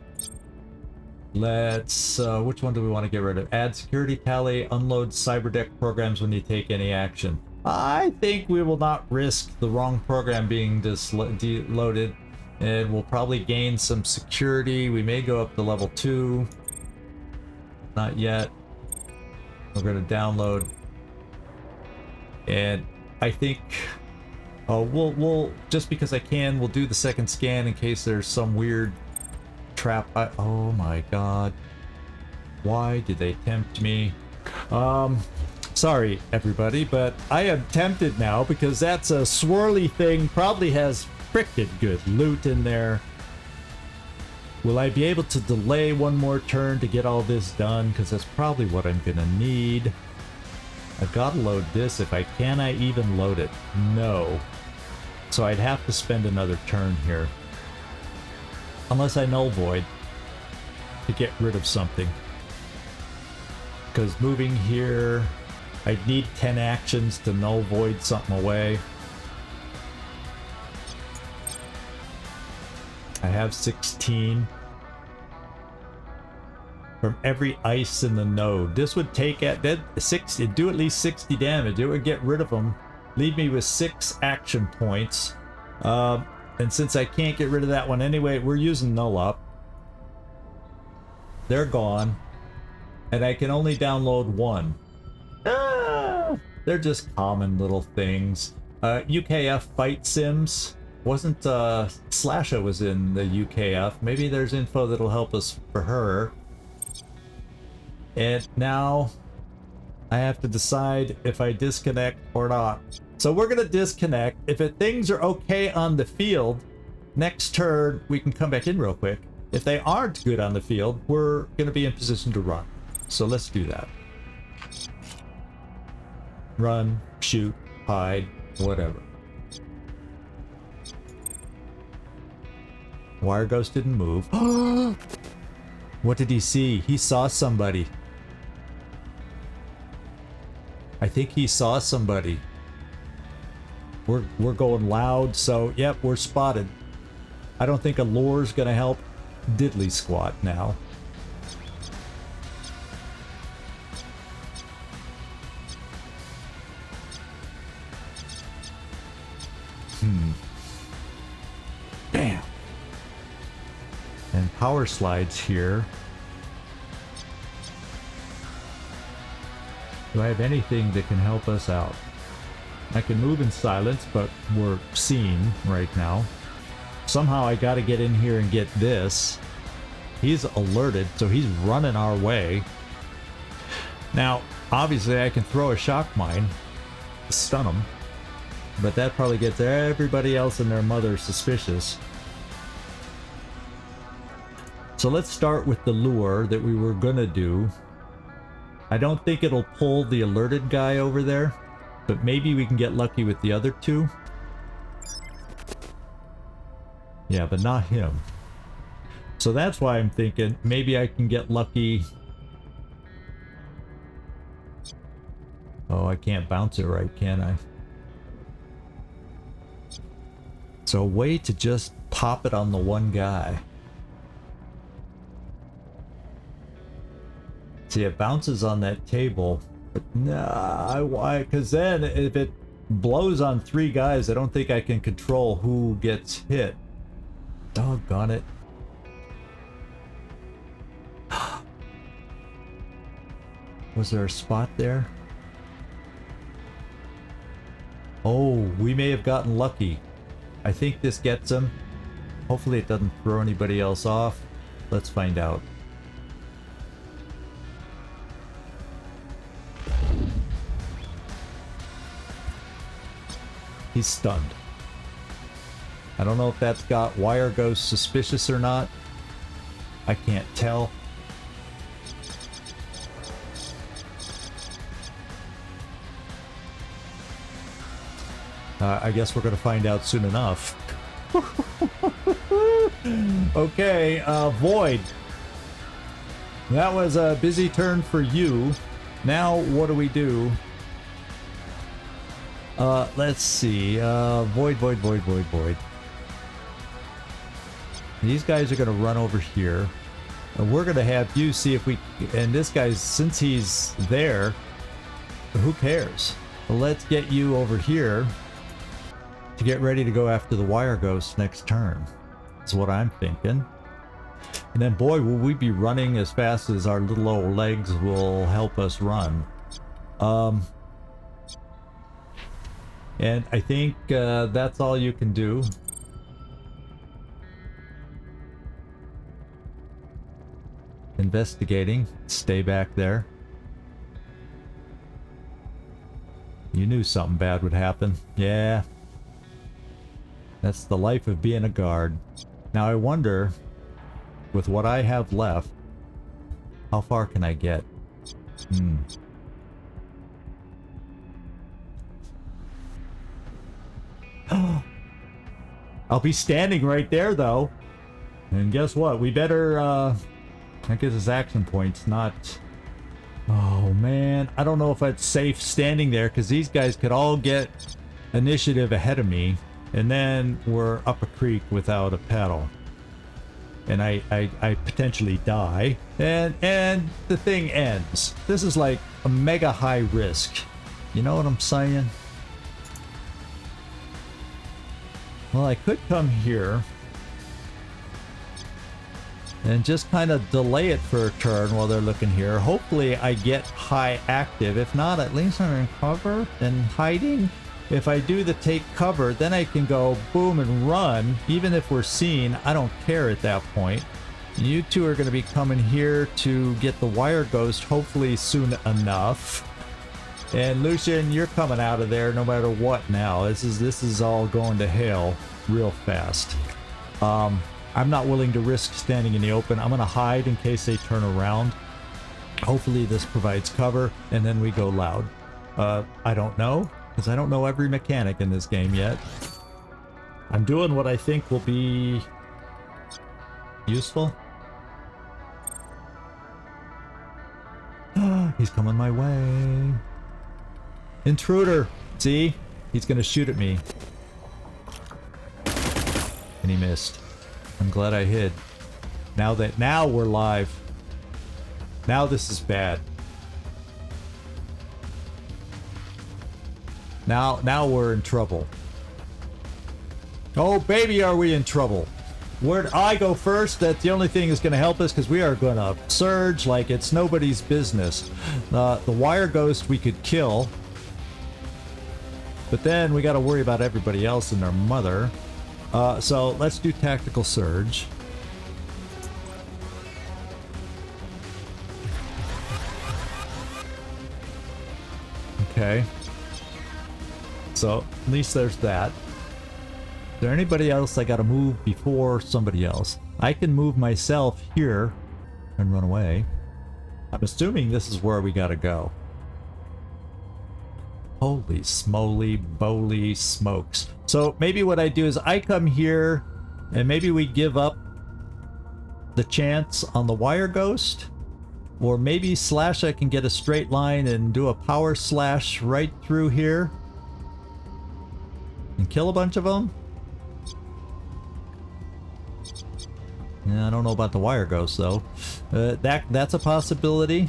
Let's... which one do we want to get rid of? Add security tally, unload cyberdeck programs when you take any action. I think we will not risk the wrong program being loaded, and we'll probably gain some security. We may go up to level 2. Not yet. We're going to download, and I think we'll just because I can, we'll do the second scan in case there's some weird trap. Oh my god, why did they tempt me? Sorry everybody, but I am tempted now because that's a swirly thing, probably has frickin' good loot in there. Will I be able to delay one more turn to get all this done? Because that's probably what I'm gonna need. I've got to load this if I can. I even load it? No. So I'd have to spend another turn here. Unless I null void to get rid of something. Because moving here, I'd need 10 actions to null void something away. I have 16 from every ice in the node. This would take at that 60, do at least 60 damage. It would get rid of them, leave me with 6 action points. And since I can't get rid of that one anyway, we're using null up. They're gone, and I can only download 1. They're just common little things. UKF fight sims. Wasn't Slasha was in the UKF. Maybe there's info that'll help us for her. And now I have to decide if I disconnect or not. So we're gonna disconnect. If things are okay on the field, next turn we can come back in real quick. If they aren't good on the field, we're gonna be in position to run. So let's do that. Run, shoot, hide, whatever. Wire Ghost didn't move. What did he see? He saw somebody. I think he saw somebody. We're going loud, so yep, we're spotted. I don't think a lure's gonna help diddly squat now. Bam. And power slides here. Do I have anything that can help us out? I can move in silence, but we're seen right now. Somehow I gotta get in here and get this. He's alerted, so he's running our way. Now, obviously I can throw a shock mine to stun him, but that probably gets everybody else and their mother suspicious. So let's start with the lure that we were gonna do. I don't think it'll pull the alerted guy over there, but maybe we can get lucky with the other 2. Yeah, but not him. So that's why I'm thinking maybe I can get lucky. Oh, I can't bounce it right, can I? So a way to just pop it on the one guy. See, it bounces on that table, but nah, why? Because then if it blows on 3 guys, I don't think I can control who gets hit. Doggone it. Was there a spot there? Oh, we may have gotten lucky. I think this gets him. Hopefully it doesn't throw anybody else off. Let's find out. He's stunned. I don't know if that's got wire ghost suspicious or not. I can't tell. I guess we're going to find out soon enough. Okay, Void. That was a busy turn for you. Now, what do we do? Let's see. Void. These guys are going to run over here. And we're going to have you see if we... And this guy's, since he's there, who cares? Well, let's get you over here to get ready to go after the wire ghost next turn. That's what I'm thinking. And then, boy, will we be running as fast as our little old legs will help us run. And I think that's all you can do. Investigating. Stay back there. You knew something bad would happen. Yeah. That's the life of being a guard. Now I wonder, with what I have left, how far can I get? I'll be standing right there, though. And guess what? We better, that gives us action points, not... Oh, man. I don't know if it's safe standing there, because these guys could all get initiative ahead of me. And then we're up a creek without a paddle. And I potentially die. And the thing ends. This is like a mega high risk. You know what I'm saying? Well, I could come here and just kind of delay it for a turn while they're looking here. Hopefully I get high active. If not, at least I'm in cover and hiding. If I do the take cover, then I can go boom and run. Even if we're seen, I don't care at that point. You two are going to be coming here to get the wire ghost hopefully soon enough. And Lucian, you're coming out of there no matter what now. This is all going to hell real fast. I'm not willing to risk standing in the open. I'm going to hide in case they turn around. Hopefully this provides cover, and then we go loud. I don't know, because I don't know every mechanic in this game yet. I'm doing what I think will be useful. He's coming my way. Intruder! See? He's gonna shoot at me. And he missed. I'm glad I hid. Now we're live. Now this is bad. Now we're in trouble. Oh baby, are we in trouble. Where'd I go first? That's the only thing that's going to help us, because we are going to surge like it's nobody's business. The wire ghost we could kill. But then we got to worry about everybody else and their mother. So let's do tactical surge. Okay. So at least there's that. Is there anybody else I gotta move before somebody else? I can move myself here and run away. I'm assuming this is where we gotta go. Holy smoly boly smokes. So maybe what I do is I come here and maybe we give up the chance on the wire ghost, or maybe slash I can get a straight line and do a power slash right through here and kill a bunch of them. Yeah, I don't know about the wire ghost though. That's a possibility.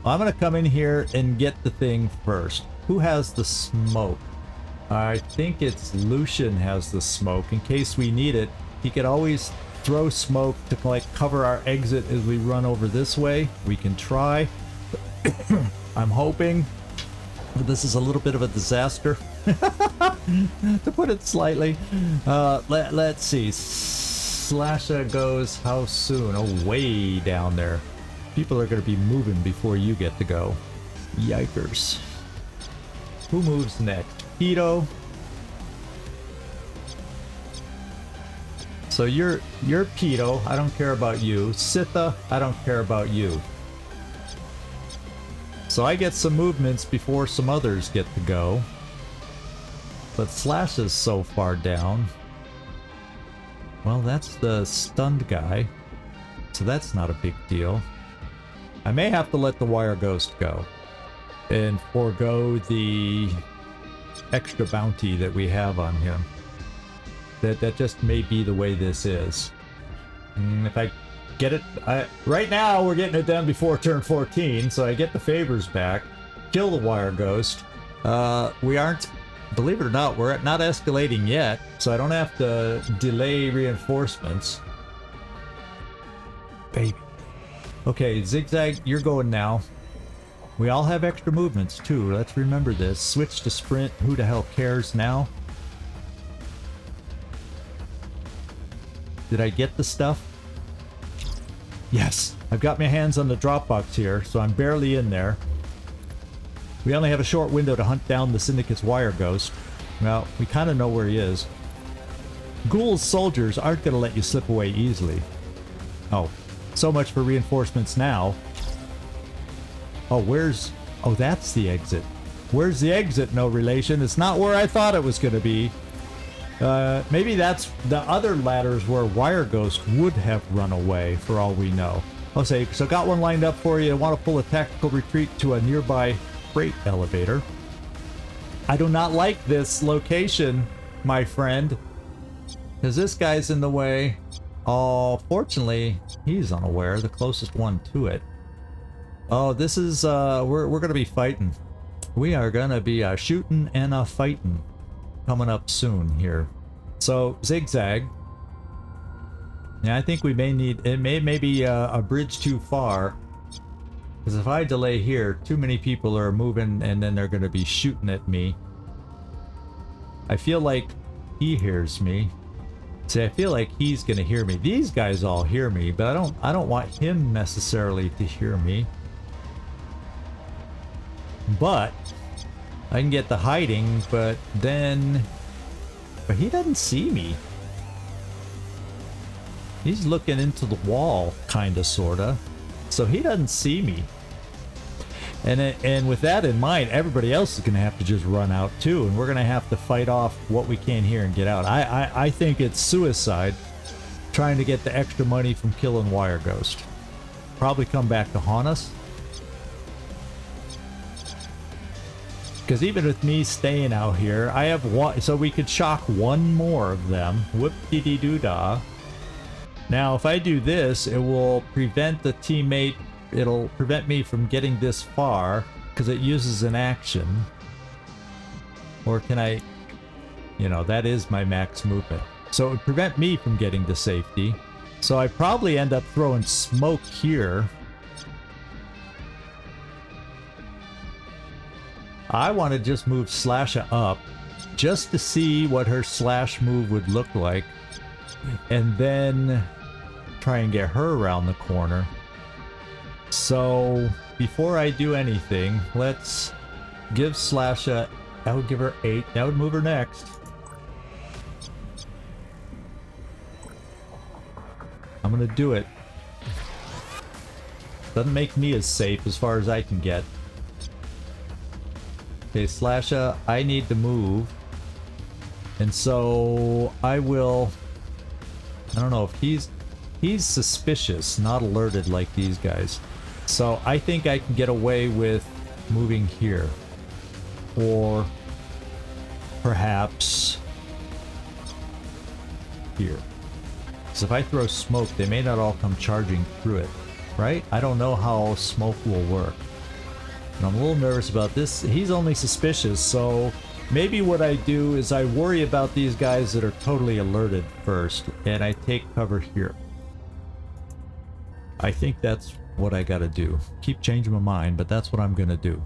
I'm gonna come in here and get the thing first. Who has the smoke? I think it's Lucian has the smoke. In case we need it, he could always throw smoke to like cover our exit as we run over this way. We can try. I'm hoping, but this is a little bit of a disaster, to put it slightly. Let's see. Slasha goes how soon? Oh, way down there. People are going to be moving before you get to go. Yikers. Who moves next? Hito. So you're Pedo, I don't care about you. Sitha, I don't care about you. So I get some movements before some others get to go. But Slash is so far down. Well, that's the stunned guy. So that's not a big deal. I may have to let the Wire Ghost go. And forego the extra bounty that we have on him. That just may be the way this is. And if I get it... right now, we're getting it done before turn 14, so I get the favors back. Kill the Wire Ghost. We aren't... Believe it or not, we're not escalating yet, so I don't have to delay reinforcements. Baby. Okay, ZigZag, you're going now. We all have extra movements, too. Let's remember this. Switch to sprint. Who the hell cares now? Did I get the stuff? Yes. I've got my hands on the Dropbox here, so I'm barely in there. We only have a short window to hunt down the Syndicate's Wire Ghost. Well, we kind of know where he is. Ghoul's soldiers aren't going to let you slip away easily. Oh, so much for reinforcements now. Oh, where's... Oh, that's the exit. Where's the exit? No relation. It's not where I thought it was going to be. Maybe that's the other ladders where Wire Ghost would have run away, for all we know. I'll say, so got one lined up for you. I want to pull a tactical retreat to a nearby freight elevator. I do not like this location, my friend, because this guy's in the way. Oh, fortunately, he's unaware, the closest one to it. Oh, this is, we're gonna be fighting. We are gonna be shooting and fighting coming up soon here. So, ZigZag. Yeah, I think we may need, it may be a bridge too far. Because if I delay here, too many people are moving and then they're going to be shooting at me. I feel like he hears me. See, I feel like he's going to hear me. These guys all hear me, but I don't want him necessarily to hear me. But I can get the hiding, but he doesn't see me. He's looking into the wall, kinda, sorta. So he doesn't see me. And with that in mind, everybody else is going to have to just run out too, and we're going to have to fight off what we can here and get out. I think it's suicide trying to get the extra money from killing Wire Ghost. Probably come back to haunt us. Because even with me staying out here, I have one, so we could shock one more of them. Whoop-de-dee-doo-dah. Now, if I do this, it will prevent the teammate. It'll prevent me from getting this far because it uses an action. Or can I... You know, that is my max movement. So it would prevent me from getting to safety. So I probably end up throwing smoke here. I want to just move Slasha up just to see what her slash move would look like. And then try and get her around the corner. So before I do anything, let's give Slasha... That would give her 8. That would move her next. I'm gonna do it. Doesn't make me as safe as far as I can get. Okay, Slasha, I need to move. And so I will... I don't know if he's suspicious, not alerted like these guys. So I think I can get away with moving here. Or perhaps here. Because if I throw smoke, they may not all come charging through it, right? I don't know how smoke will work. And I'm a little nervous about this. He's only suspicious, so maybe what I do is I worry about these guys that are totally alerted first, and I take cover here. I think that's what I gotta do. Keep changing my mind, but that's what I'm gonna do.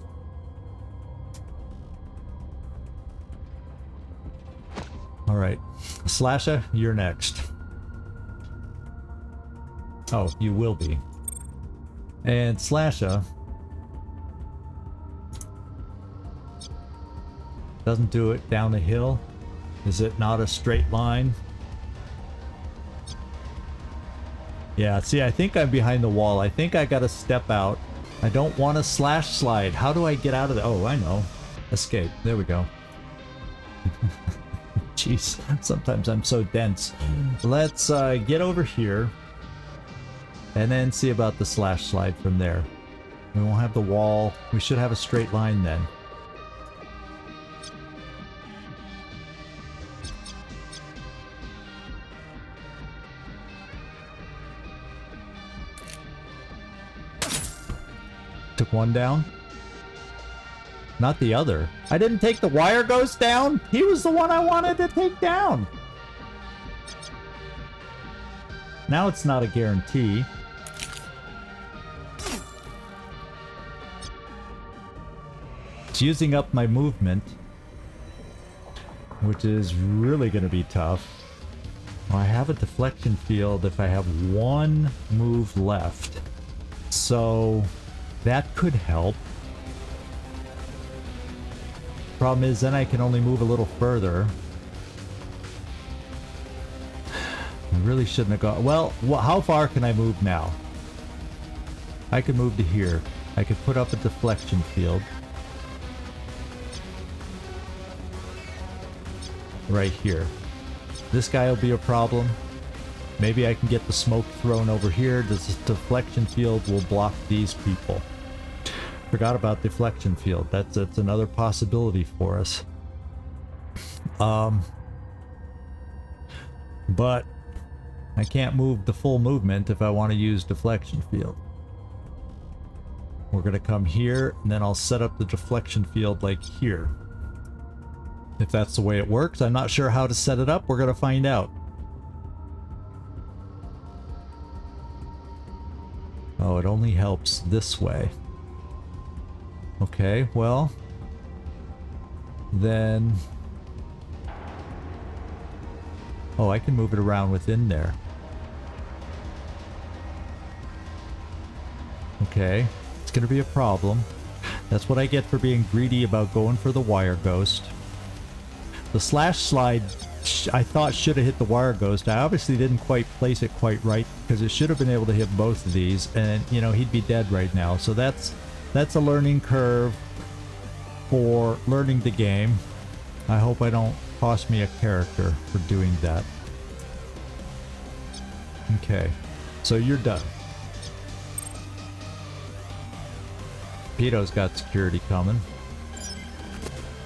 Alright. Slasha, you're next. Oh, you will be. And Slasha doesn't do it down the hill. Is it not a straight line? Yeah, see, I think I'm behind the wall. I think I gotta step out. I don't want to slash slide. How do I get out of the... Oh, I know. Escape. There we go. Jeez, sometimes I'm so dense. Let's get over here and then see about the slash slide from there. We won't have the wall. We should have a straight line then. Took one down. Not the other. I didn't take the wire ghost down. He was the one I wanted to take down. Now it's not a guarantee. It's using up my movement, which is really going to be tough. Well, I have a deflection field if I have one move left. So that could help. Problem is, then I can only move a little further. I really shouldn't have gone... Well, how far can I move now? I could move to here. I could put up a deflection field. Right here. This guy will be a problem. Maybe I can get the smoke thrown over here. This deflection field will block these people. Forgot about deflection field. That's another possibility for us. But I can't move the full movement if I want to use deflection field. We're gonna come here, and then I'll set up the deflection field like here. If that's the way it works. I'm not sure how to set it up. We're gonna find out. Oh, it only helps this way. Okay, well, then... Oh, I can move it around within there. Okay, it's gonna be a problem. That's what I get for being greedy about going for the wire ghost. The slash slide, I thought should have hit the wire ghost. I obviously didn't quite place it quite right, because it should have been able to hit both of these, and, you know, he'd be dead right now. So that's a learning curve for learning the game. I hope I don't cost me a character for doing that. Okay, so you're done. Pito's got security coming.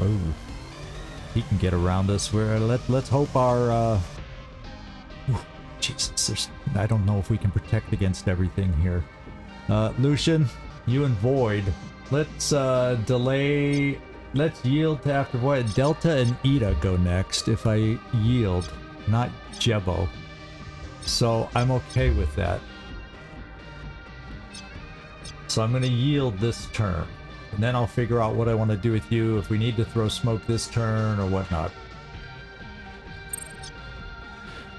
Oh, he can get around us. Let's hope our Jesus, I don't know if we can protect against everything here. Lucian, you and Void. Let's delay. Let's yield to after Void. Delta and Ida go next if I yield, not Jebo. So I'm okay with that. So I'm going to yield this turn. And then I'll figure out what I want to do with you, if we need to throw smoke this turn or whatnot.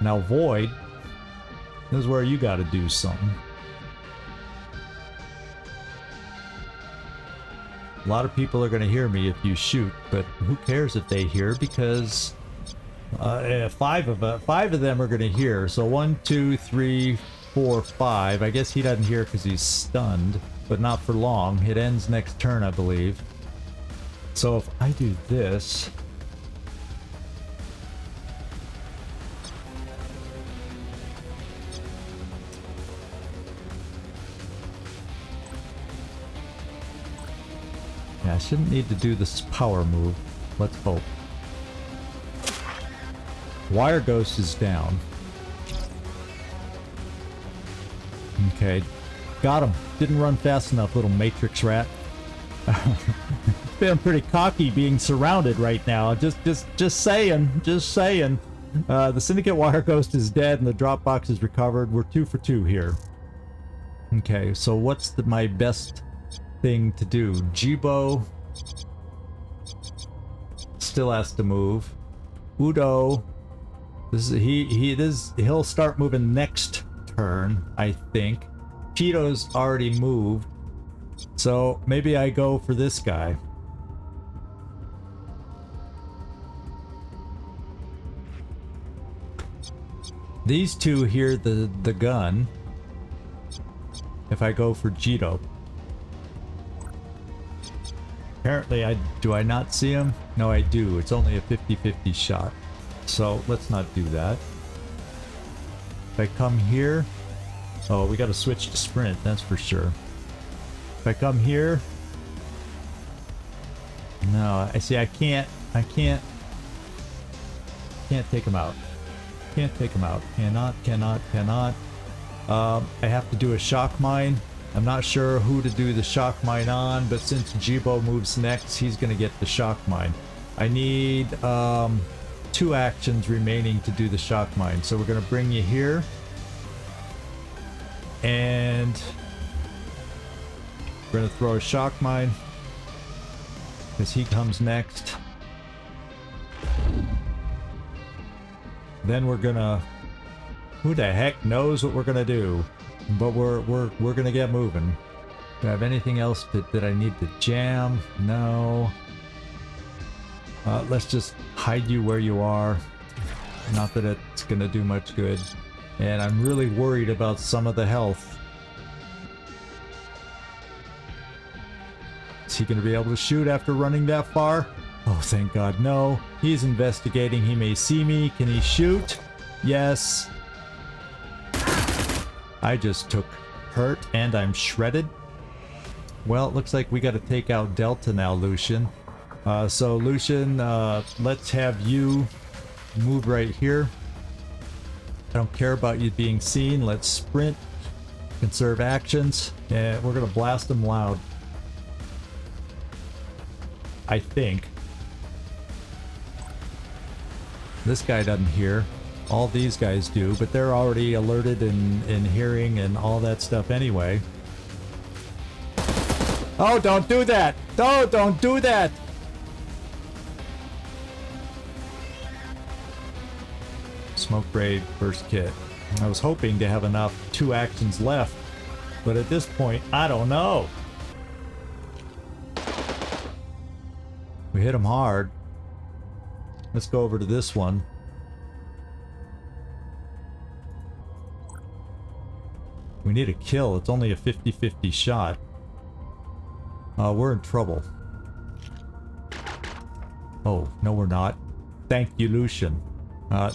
Now Void, this is where you got to do something. A lot of people are going to hear me if you shoot, but who cares if they hear, because five of them are going to hear. So 1, 2, 3, 4, 5. I guess he doesn't hear because he's stunned, but not for long. It ends next turn, I believe. So if I do this... Yeah, I shouldn't need to do this power move. Let's hope. Wire Ghost is down. Okay. Got him. Didn't run fast enough, little Matrix rat. Feeling pretty cocky being surrounded right now. Just saying. Just saying. The Syndicate Wire Ghost is dead and the drop box is recovered. We're 2 for 2 here. Okay, so what's my best thing to do? Jibo still has to move. Udo, he'll start moving next turn, I think. Cheeto's already moved, so maybe I go for this guy. These two hear the gun. if I go for Jito. Apparently, do I not see him? No, I do. It's only a 50-50 shot. So let's not do that. If I come here... Oh, we gotta switch to sprint, that's for sure. If I come here... No, I see I can't take him out. Can't take him out. Cannot. I have to do a shock mine. I'm not sure who to do the shock mine on, but since Jibo moves next, he's gonna get the shock mine. I need 2 actions remaining to do the shock mine. So we're gonna bring you here. And we're gonna throw a shock mine because he comes next. Then we're gonna... Who the heck knows what we're gonna do? But we're gonna get moving. Do I have anything else that I need to jam? No. Let's just hide you where you are. Not that it's gonna do much good. And I'm really worried about some of the health. Is he gonna be able to shoot after running that far? Oh, thank God, no. He's investigating. He may see me. Can he shoot? Yes. I just took hurt and I'm shredded. Well, it looks like we got to take out Delta now, Lucian. So Lucian, let's have you move right here. I don't care about you being seen. Let's sprint, conserve actions, and we're gonna blast them loud. I think. This guy doesn't hear. All these guys do, but they're already alerted and hearing and all that stuff anyway. Oh, don't do that! No, don't do that! Smoke raid, first kit. I was hoping to have enough 2 actions left, but at this point, I don't know. We hit him hard. Let's go over to this one. We need a kill. It's only a 50-50 shot. We're in trouble. Oh, no we're not. Thank you, Lucian.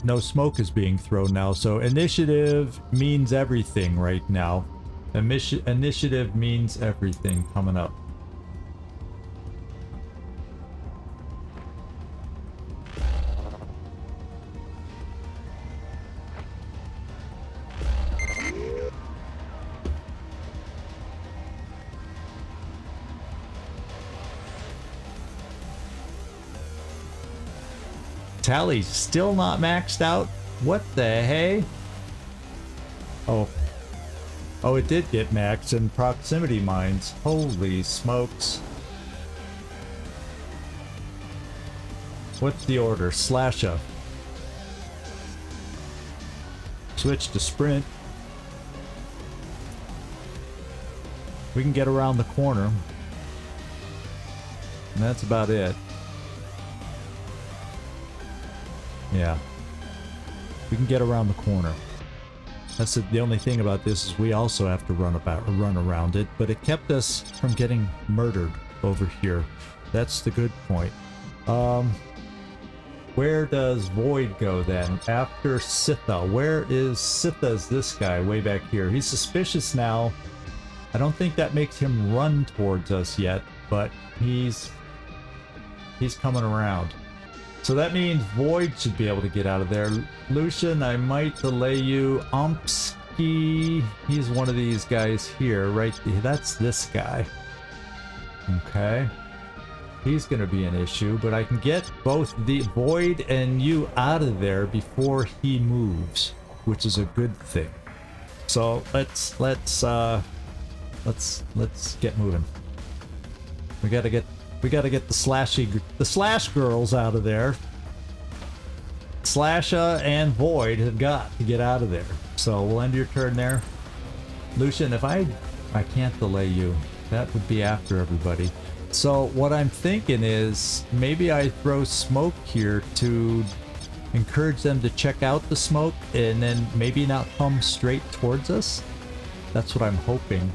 No smoke is being thrown now, so initiative means everything right now. Initiative means everything coming up. Tally's still not maxed out? What the hey? Oh. Oh, it did get maxed in proximity mines. Holy smokes. What's the order? Slasha. Switch to sprint. We can get around the corner. And that's about it. Yeah. We can get around the corner. That's the only thing about this is we also have to run around it, but it kept us from getting murdered over here. That's the good point. Where does Void go then? After Sitha. Where is Sitha's this guy way back here? He's suspicious now. I don't think that makes him run towards us yet, but he's coming around. So that means Void should be able to get out of there. Lucian, I might delay you. Ompsky, he's one of these guys here, right? That's this guy. Okay. He's going to be an issue, but I can get both the Void and you out of there before he moves, which is a good thing. So let's get moving. We gotta get the slash girls out of there. Slasha and Void have got to get out of there. So we'll end your turn there. Lucian, if I can't delay you. That would be after everybody. So what I'm thinking is maybe I throw smoke here to encourage them to check out the smoke and then maybe not come straight towards us. That's what I'm hoping.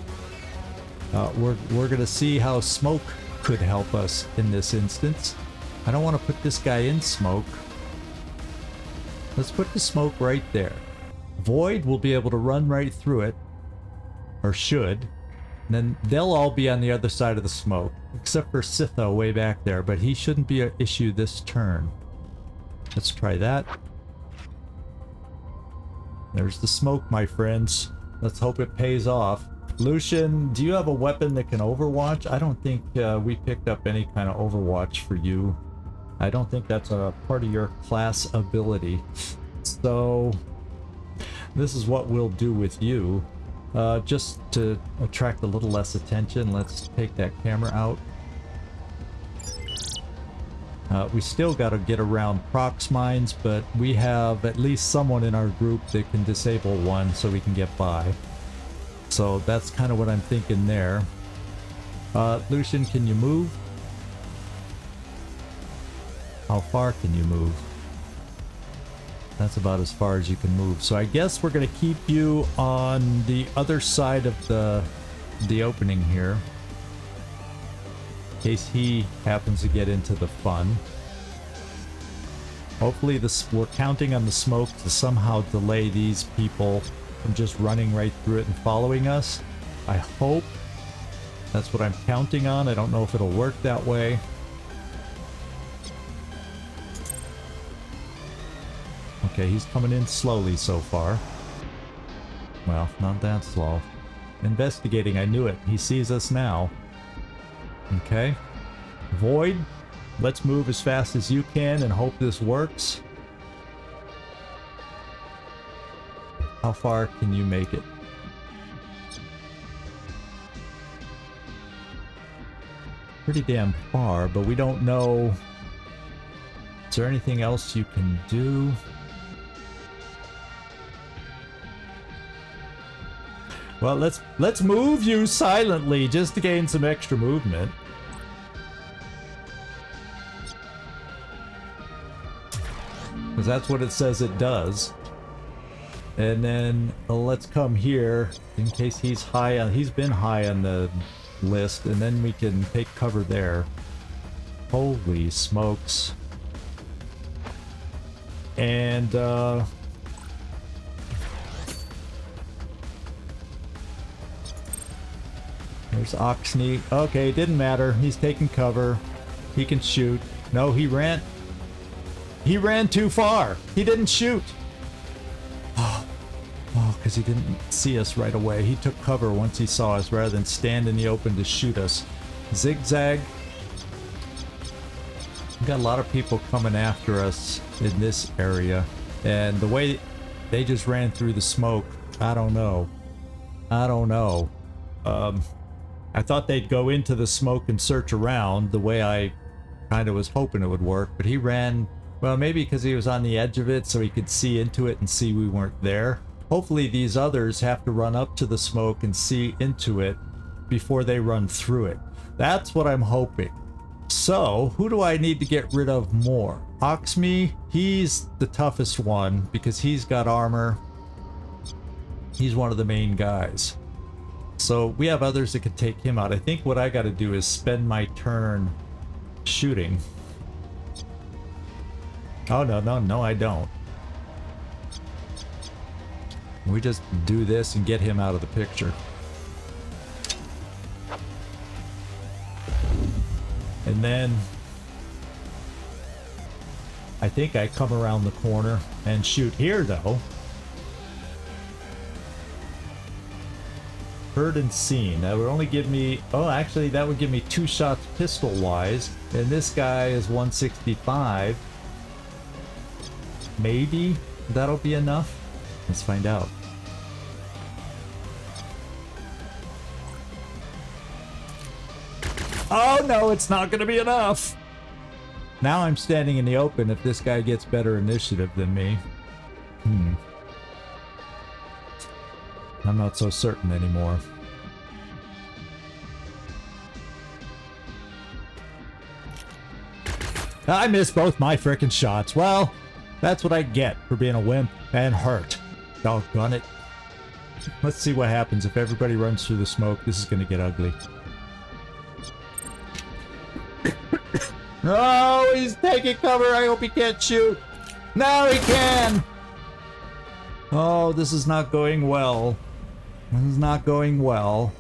We're gonna see how smoke could help us in this instance. I don't want to put this guy in smoke. Let's put the smoke right there. Void will be able to run right through it, or should. And then they'll all be on the other side of the smoke, except for Sitho way back there, but he shouldn't be an issue this turn. Let's try that. There's the smoke, my friends. Let's hope it pays off. Lucian, do you have a weapon that can overwatch? I don't think we picked up any kind of overwatch for you. I don't think that's a part of your class ability. So this is what we'll do with you. Just to attract a little less attention, let's take that camera out. We still got to get around prox mines, but we have at least someone in our group that can disable one so we can get by. So that's kind of what I'm thinking there. Lucian, can you move? How far can you move? That's about as far as you can move. So I guess we're going to keep you on the other side of the opening here, in case he happens to get into the fun. Hopefully we're counting on the smoke to somehow delay these people from just running right through it and following us. I hope. That's what I'm counting on. I don't know if it'll work that way. Okay, he's coming in slowly so far. Well, not that slow. Investigating, I knew it. He sees us now. Okay. Void, let's move as fast as you can and hope this works. How far can you make it? Pretty damn far, but we don't know. Is there anything else you can do? Well, let's move you silently just to gain some extra movement. Because that's what it says it does. And then let's come here in case he's high on, he's been high on the list, and then we can take cover there. Holy smokes. And there's Oxney. Okay, it didn't matter. He's taking cover. He can shoot. No, he ran too far. He didn't shoot. Oh, because he didn't see us right away. He took cover once he saw us rather than stand in the open to shoot us. ZigZag. We've got a lot of people coming after us in this area. And the way they just ran through the smoke, I don't know. I don't know. I thought they'd go into the smoke and search around the way I kind of was hoping it would work, but he ran, well, maybe because he was on the edge of it so he could see into it and see we weren't there. Hopefully these others have to run up to the smoke and see into it before they run through it. That's what I'm hoping. So, who do I need to get rid of more? Oxme, he's the toughest one because he's got armor. He's one of the main guys. So we have others that could take him out. I think what I got to do is spend my turn shooting. Oh, no, I don't. We just do this and get him out of the picture. And then I think I come around the corner and shoot here, though. Heard and seen. That would only give me... Oh, actually, that would give me 2 shots pistol-wise. And this guy is 165. Maybe that'll be enough? Let's find out. Oh, no, it's not going to be enough! Now I'm standing in the open if this guy gets better initiative than me. I'm not so certain anymore. I missed both my frickin' shots. Well, that's what I get for being a wimp and hurt. Doggone it. Let's see what happens if everybody runs through the smoke. This is going to get ugly. No, he's taking cover. I hope he can't shoot. Now he can. Oh, this is not going well. This is not going well.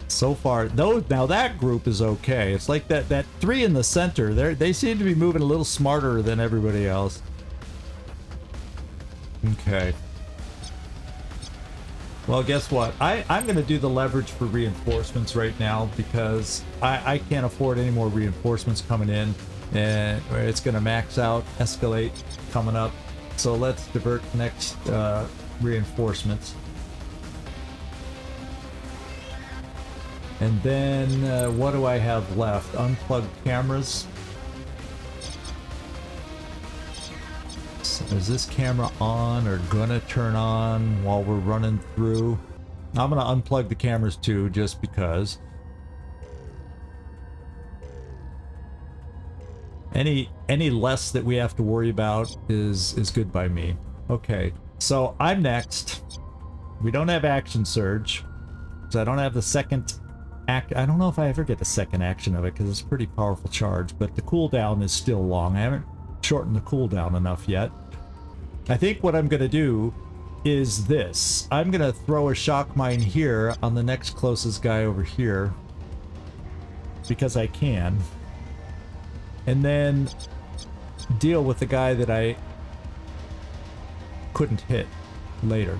So far, though, now that group is okay. It's like that three in the center. They seem to be moving a little smarter than everybody else. Okay. Well, guess what? I'm going to do the leverage for reinforcements right now because I can't afford any more reinforcements coming in, and it's going to max out, escalate coming up. So let's divert next reinforcements. And then what do I have left? Unplugged cameras. Is this camera on or gonna turn on while we're running through? I'm gonna unplug the cameras too, just because. Any less that we have to worry about is good by me. Okay, so I'm next. We don't have action surge, so I don't have the second act. I don't know if I ever get the second action of it because it's a pretty powerful charge, but the cooldown is still long. I haven't shortened the cooldown enough yet. I think what I'm gonna do is this. I'm gonna throw a shock mine here on the next closest guy over here because I can, and then deal with the guy that I couldn't hit later.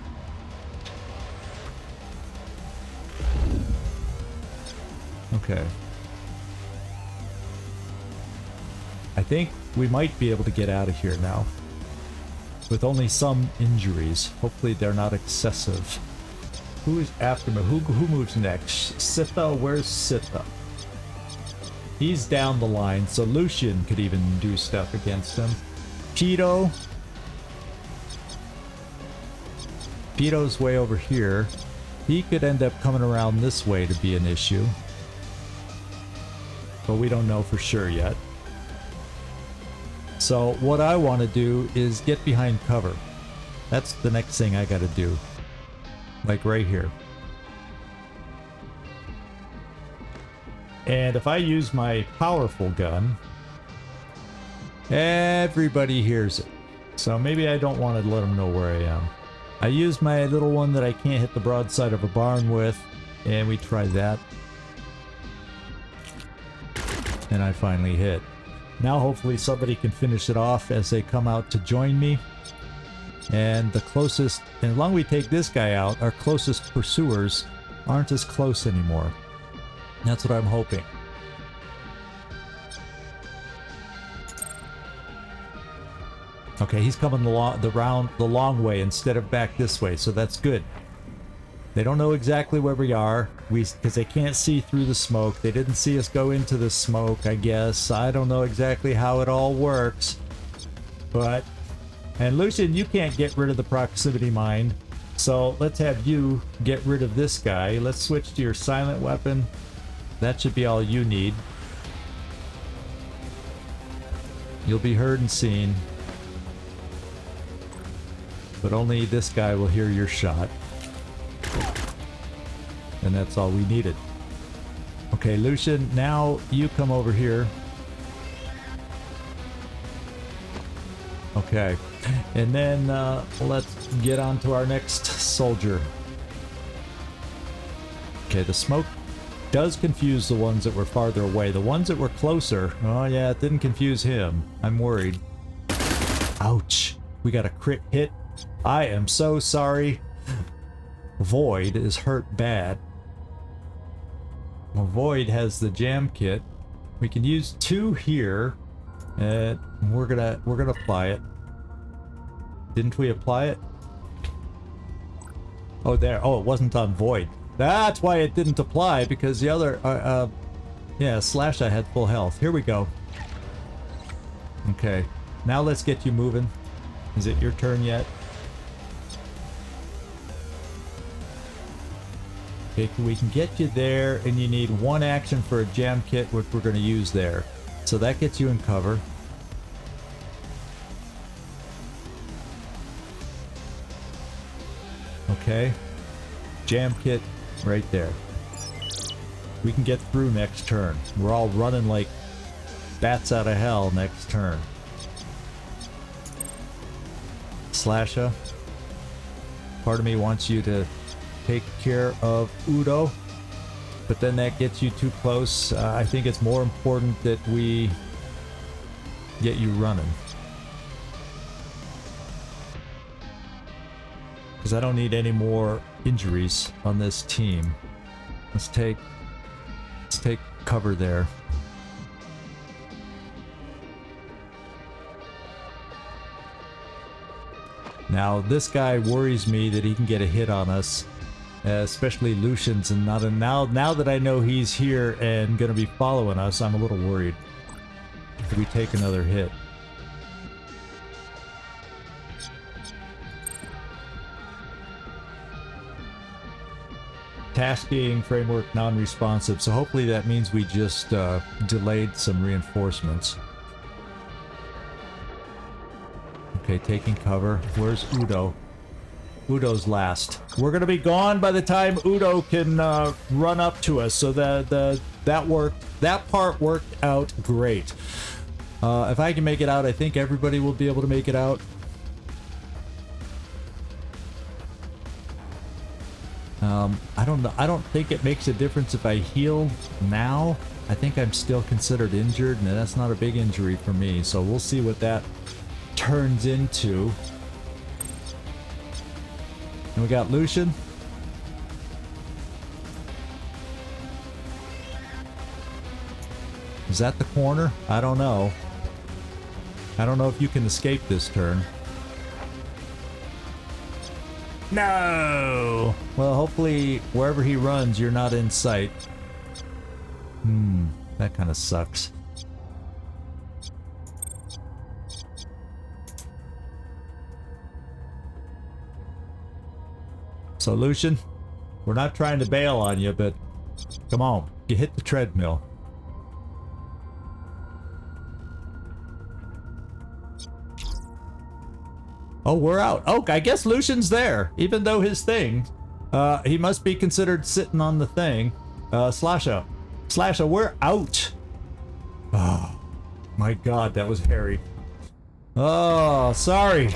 Okay. I think we might be able to get out of here now. With only some injuries. Hopefully they're not excessive. Who is after me? Who moves next? Sitha? Where's Sitha? He's down the line, so Lucian could even do stuff against him. Pito. Pito's way over here. He could end up coming around this way to be an issue. But we don't know for sure yet. So what I want to do is get behind cover. That's the next thing I got to do. Like right here. And if I use my powerful gun, everybody hears it. So maybe I don't want to let them know where I am. I use my little one that I can't hit the broadside of a barn with, and we try that. And I finally hit. Now hopefully somebody can finish it off as they come out to join me. And the closest, and as long as we take this guy out, our closest pursuers aren't as close anymore. That's what I'm hoping. Okay, he's coming the long way instead of back this way, so that's good. They don't know exactly where we are, because they can't see through the smoke. They didn't see us go into the smoke, I guess. I don't know exactly how it all works. But, and Lucian, you can't get rid of the proximity mine. So let's have you get rid of this guy. Let's switch to your silent weapon. That should be all you need. You'll be heard and seen. But only this guy will hear your shot. And that's all we needed. Okay, Lucian, now you come over here. Okay, and then let's get on to our next soldier. Okay, the smoke does confuse the ones that were farther away. The ones that were closer, oh yeah, it didn't confuse him. I'm worried. Ouch, we got a crit hit. I am so sorry. Void is hurt bad. Well, Void has the jam kit. We can use 2 here. We're gonna apply it. Didn't we apply it? Oh, there. Oh, it wasn't on Void. That's why it didn't apply, because the other yeah, Slash I had full health. Here we go. Okay, now let's get you moving. Is it your turn yet? Okay, we can get you there, and you need 1 action for a jam kit, which we're going to use there. So that gets you in cover. Okay. Jam kit right there. We can get through next turn. We're all running like bats out of hell next turn. Slasha. Part of me wants you to take care of Udo, but then that gets you too close. I think it's more important that we get you running. Because I don't need any more injuries on this team. Let's take cover there. Now this guy worries me that he can get a hit on us, especially Lucian's, and now that I know he's here and gonna be following us, I'm a little worried. Could we take another hit? Tasking framework non-responsive, so hopefully that means we just delayed some reinforcements. Okay, taking cover. Where's Udo? Udo's last. We're gonna be gone by the time Udo can run up to us, so that part worked out great. If I can make it out, I think everybody will be able to make it out. I don't know. I don't think it makes a difference if I heal now. I think I'm still considered injured, and that's not a big injury for me. So we'll see what that turns into. And we got Lucian. Is that the corner? I don't know. I don't know if you can escape this turn. No! Well, hopefully, wherever he runs, you're not in sight. That kind of sucks. So, Lucian, we're not trying to bail on you, but come on, you hit the treadmill. Oh, we're out. Oh, I guess Lucian's there, even though his thing, he must be considered sitting on the thing. Slasha, we're out. Oh, my God, that was hairy. Oh, sorry.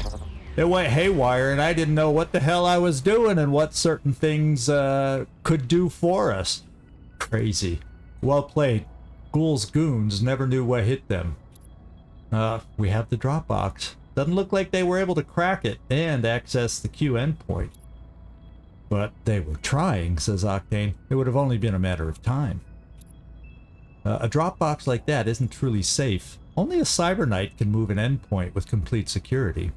It went haywire, and I didn't know what the hell I was doing and what certain things could do for us. Crazy. Well played. Ghoul's goons never knew what hit them. We have the drop box. Doesn't look like they were able to crack it and access the Q endpoint. But they were trying, says Octane. It would have only been a matter of time. A drop box like that isn't truly safe. Only a Cyber Knight can move an endpoint with complete security.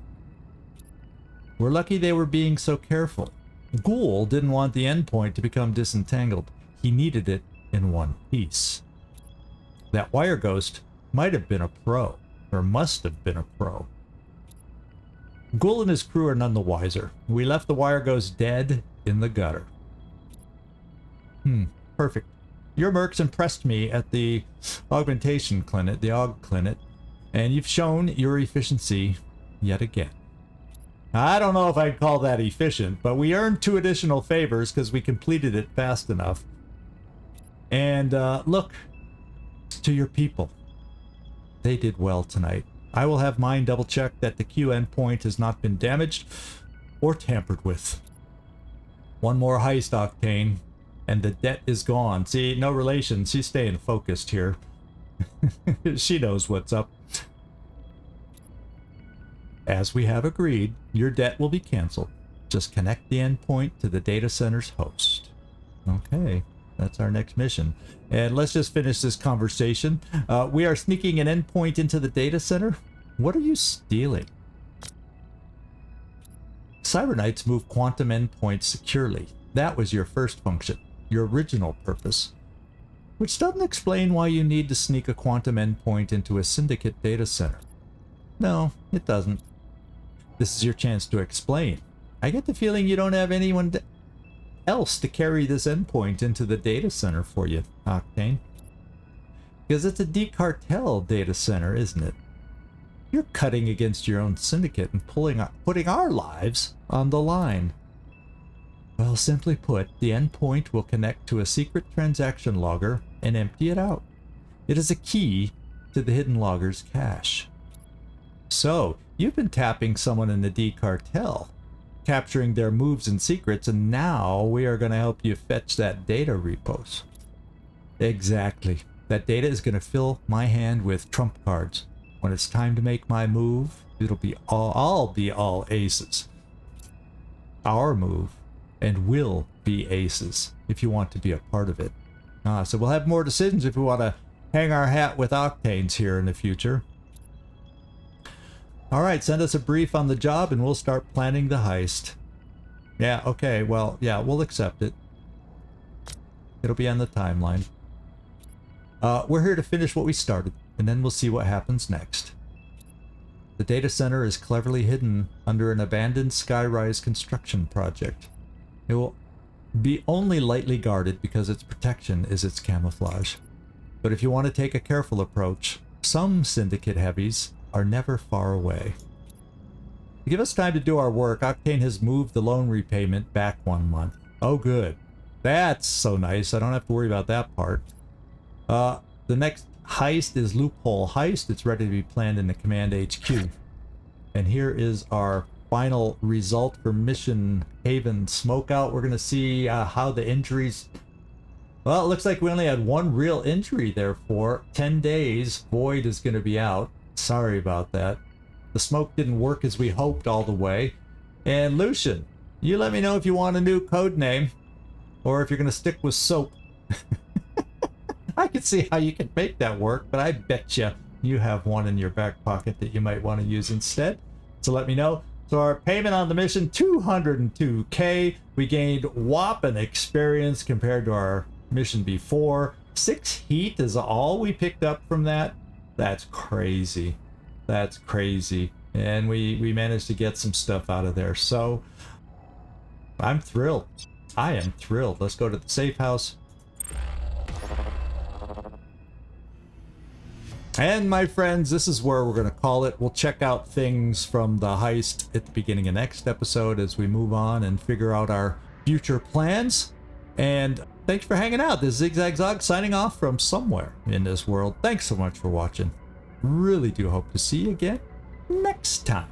We're lucky they were being so careful. Ghoul didn't want the endpoint to become disentangled. He needed it in one piece. That wire ghost might have been a pro, or must have been a pro. Ghoul and his crew are none the wiser. We left the wire ghost dead in the gutter. Perfect. Your mercs impressed me at the augmentation clinic, the AUG clinic, and you've shown your efficiency yet again. I don't know if I'd call that efficient, but we earned 2 additional favors because we completed it fast enough. And look to your people. They did well tonight. I will have mine double check that the Q endpoint has not been damaged or tampered with. One more heist, Octane, and the debt is gone. See, no relation. She's staying focused here. She knows what's up. As we have agreed, your debt will be canceled. Just connect the endpoint to the data center's host. Okay, that's our next mission. And let's just finish this conversation. We are sneaking an endpoint into the data center. What are you stealing? Cyber Knights move quantum endpoints securely. That was your first function, your original purpose. Which doesn't explain why you need to sneak a quantum endpoint into a syndicate data center. No, it doesn't. This is your chance to explain. I get the feeling you don't have anyone else to carry this endpoint into the data center for you, Octane. Because it's a decartel data center, isn't it? You're cutting against your own syndicate and putting our lives on the line. Well, simply put, the endpoint will connect to a secret transaction logger and empty it out. It is a key to the hidden logger's cache. So, you've been tapping someone in the D cartel, capturing their moves and secrets, and now we are going to help you fetch that data repos. Exactly. That data is going to fill my hand with trump cards. When it's time to make my move, it'll be I'll be all aces. Our move, and will be aces, if you want to be a part of it. So we'll have more decisions if we want to hang our hat with Octanes here in the future. Alright, send us a brief on the job and we'll start planning the heist. Yeah, okay, well, yeah, we'll accept it. It'll be on the timeline. We're here to finish what we started, and then we'll see what happens next. The data center is cleverly hidden under an abandoned skyrise construction project. It will be only lightly guarded because its protection is its camouflage. But if you want to take a careful approach, some syndicate heavies are never far away. To give us time to do our work, Octane has moved the loan repayment back 1 month. Oh good. That's so nice, I don't have to worry about that part. The next heist is Loophole Heist. It's ready to be planned in the Command HQ. And here is our final result for Mission Haven Smokeout. We're going to see how the injuries... Well, it looks like we only had one real injury there for 10 days. Void is going to be out. Sorry about that. The smoke didn't work as we hoped all the way. And Lucian, you let me know if you want a new code name, or if you're going to stick with soap. I can see how you can make that work, but I bet you have one in your back pocket that you might want to use instead. So let me know. So our payment on the mission, 202K. We gained whopping experience compared to our mission before. 6 heat is all we picked up from that. That's crazy. That's crazy. And we managed to get some stuff out of there. So I'm thrilled. I am thrilled. Let's go to the safe house. And my friends, this is where we're going to call it. We'll check out things from the heist at the beginning of next episode as we move on and figure out our future plans. And thanks for hanging out. This is ZigZag Zog signing off from somewhere in this world. Thanks so much for watching. Really do hope to see you again next time.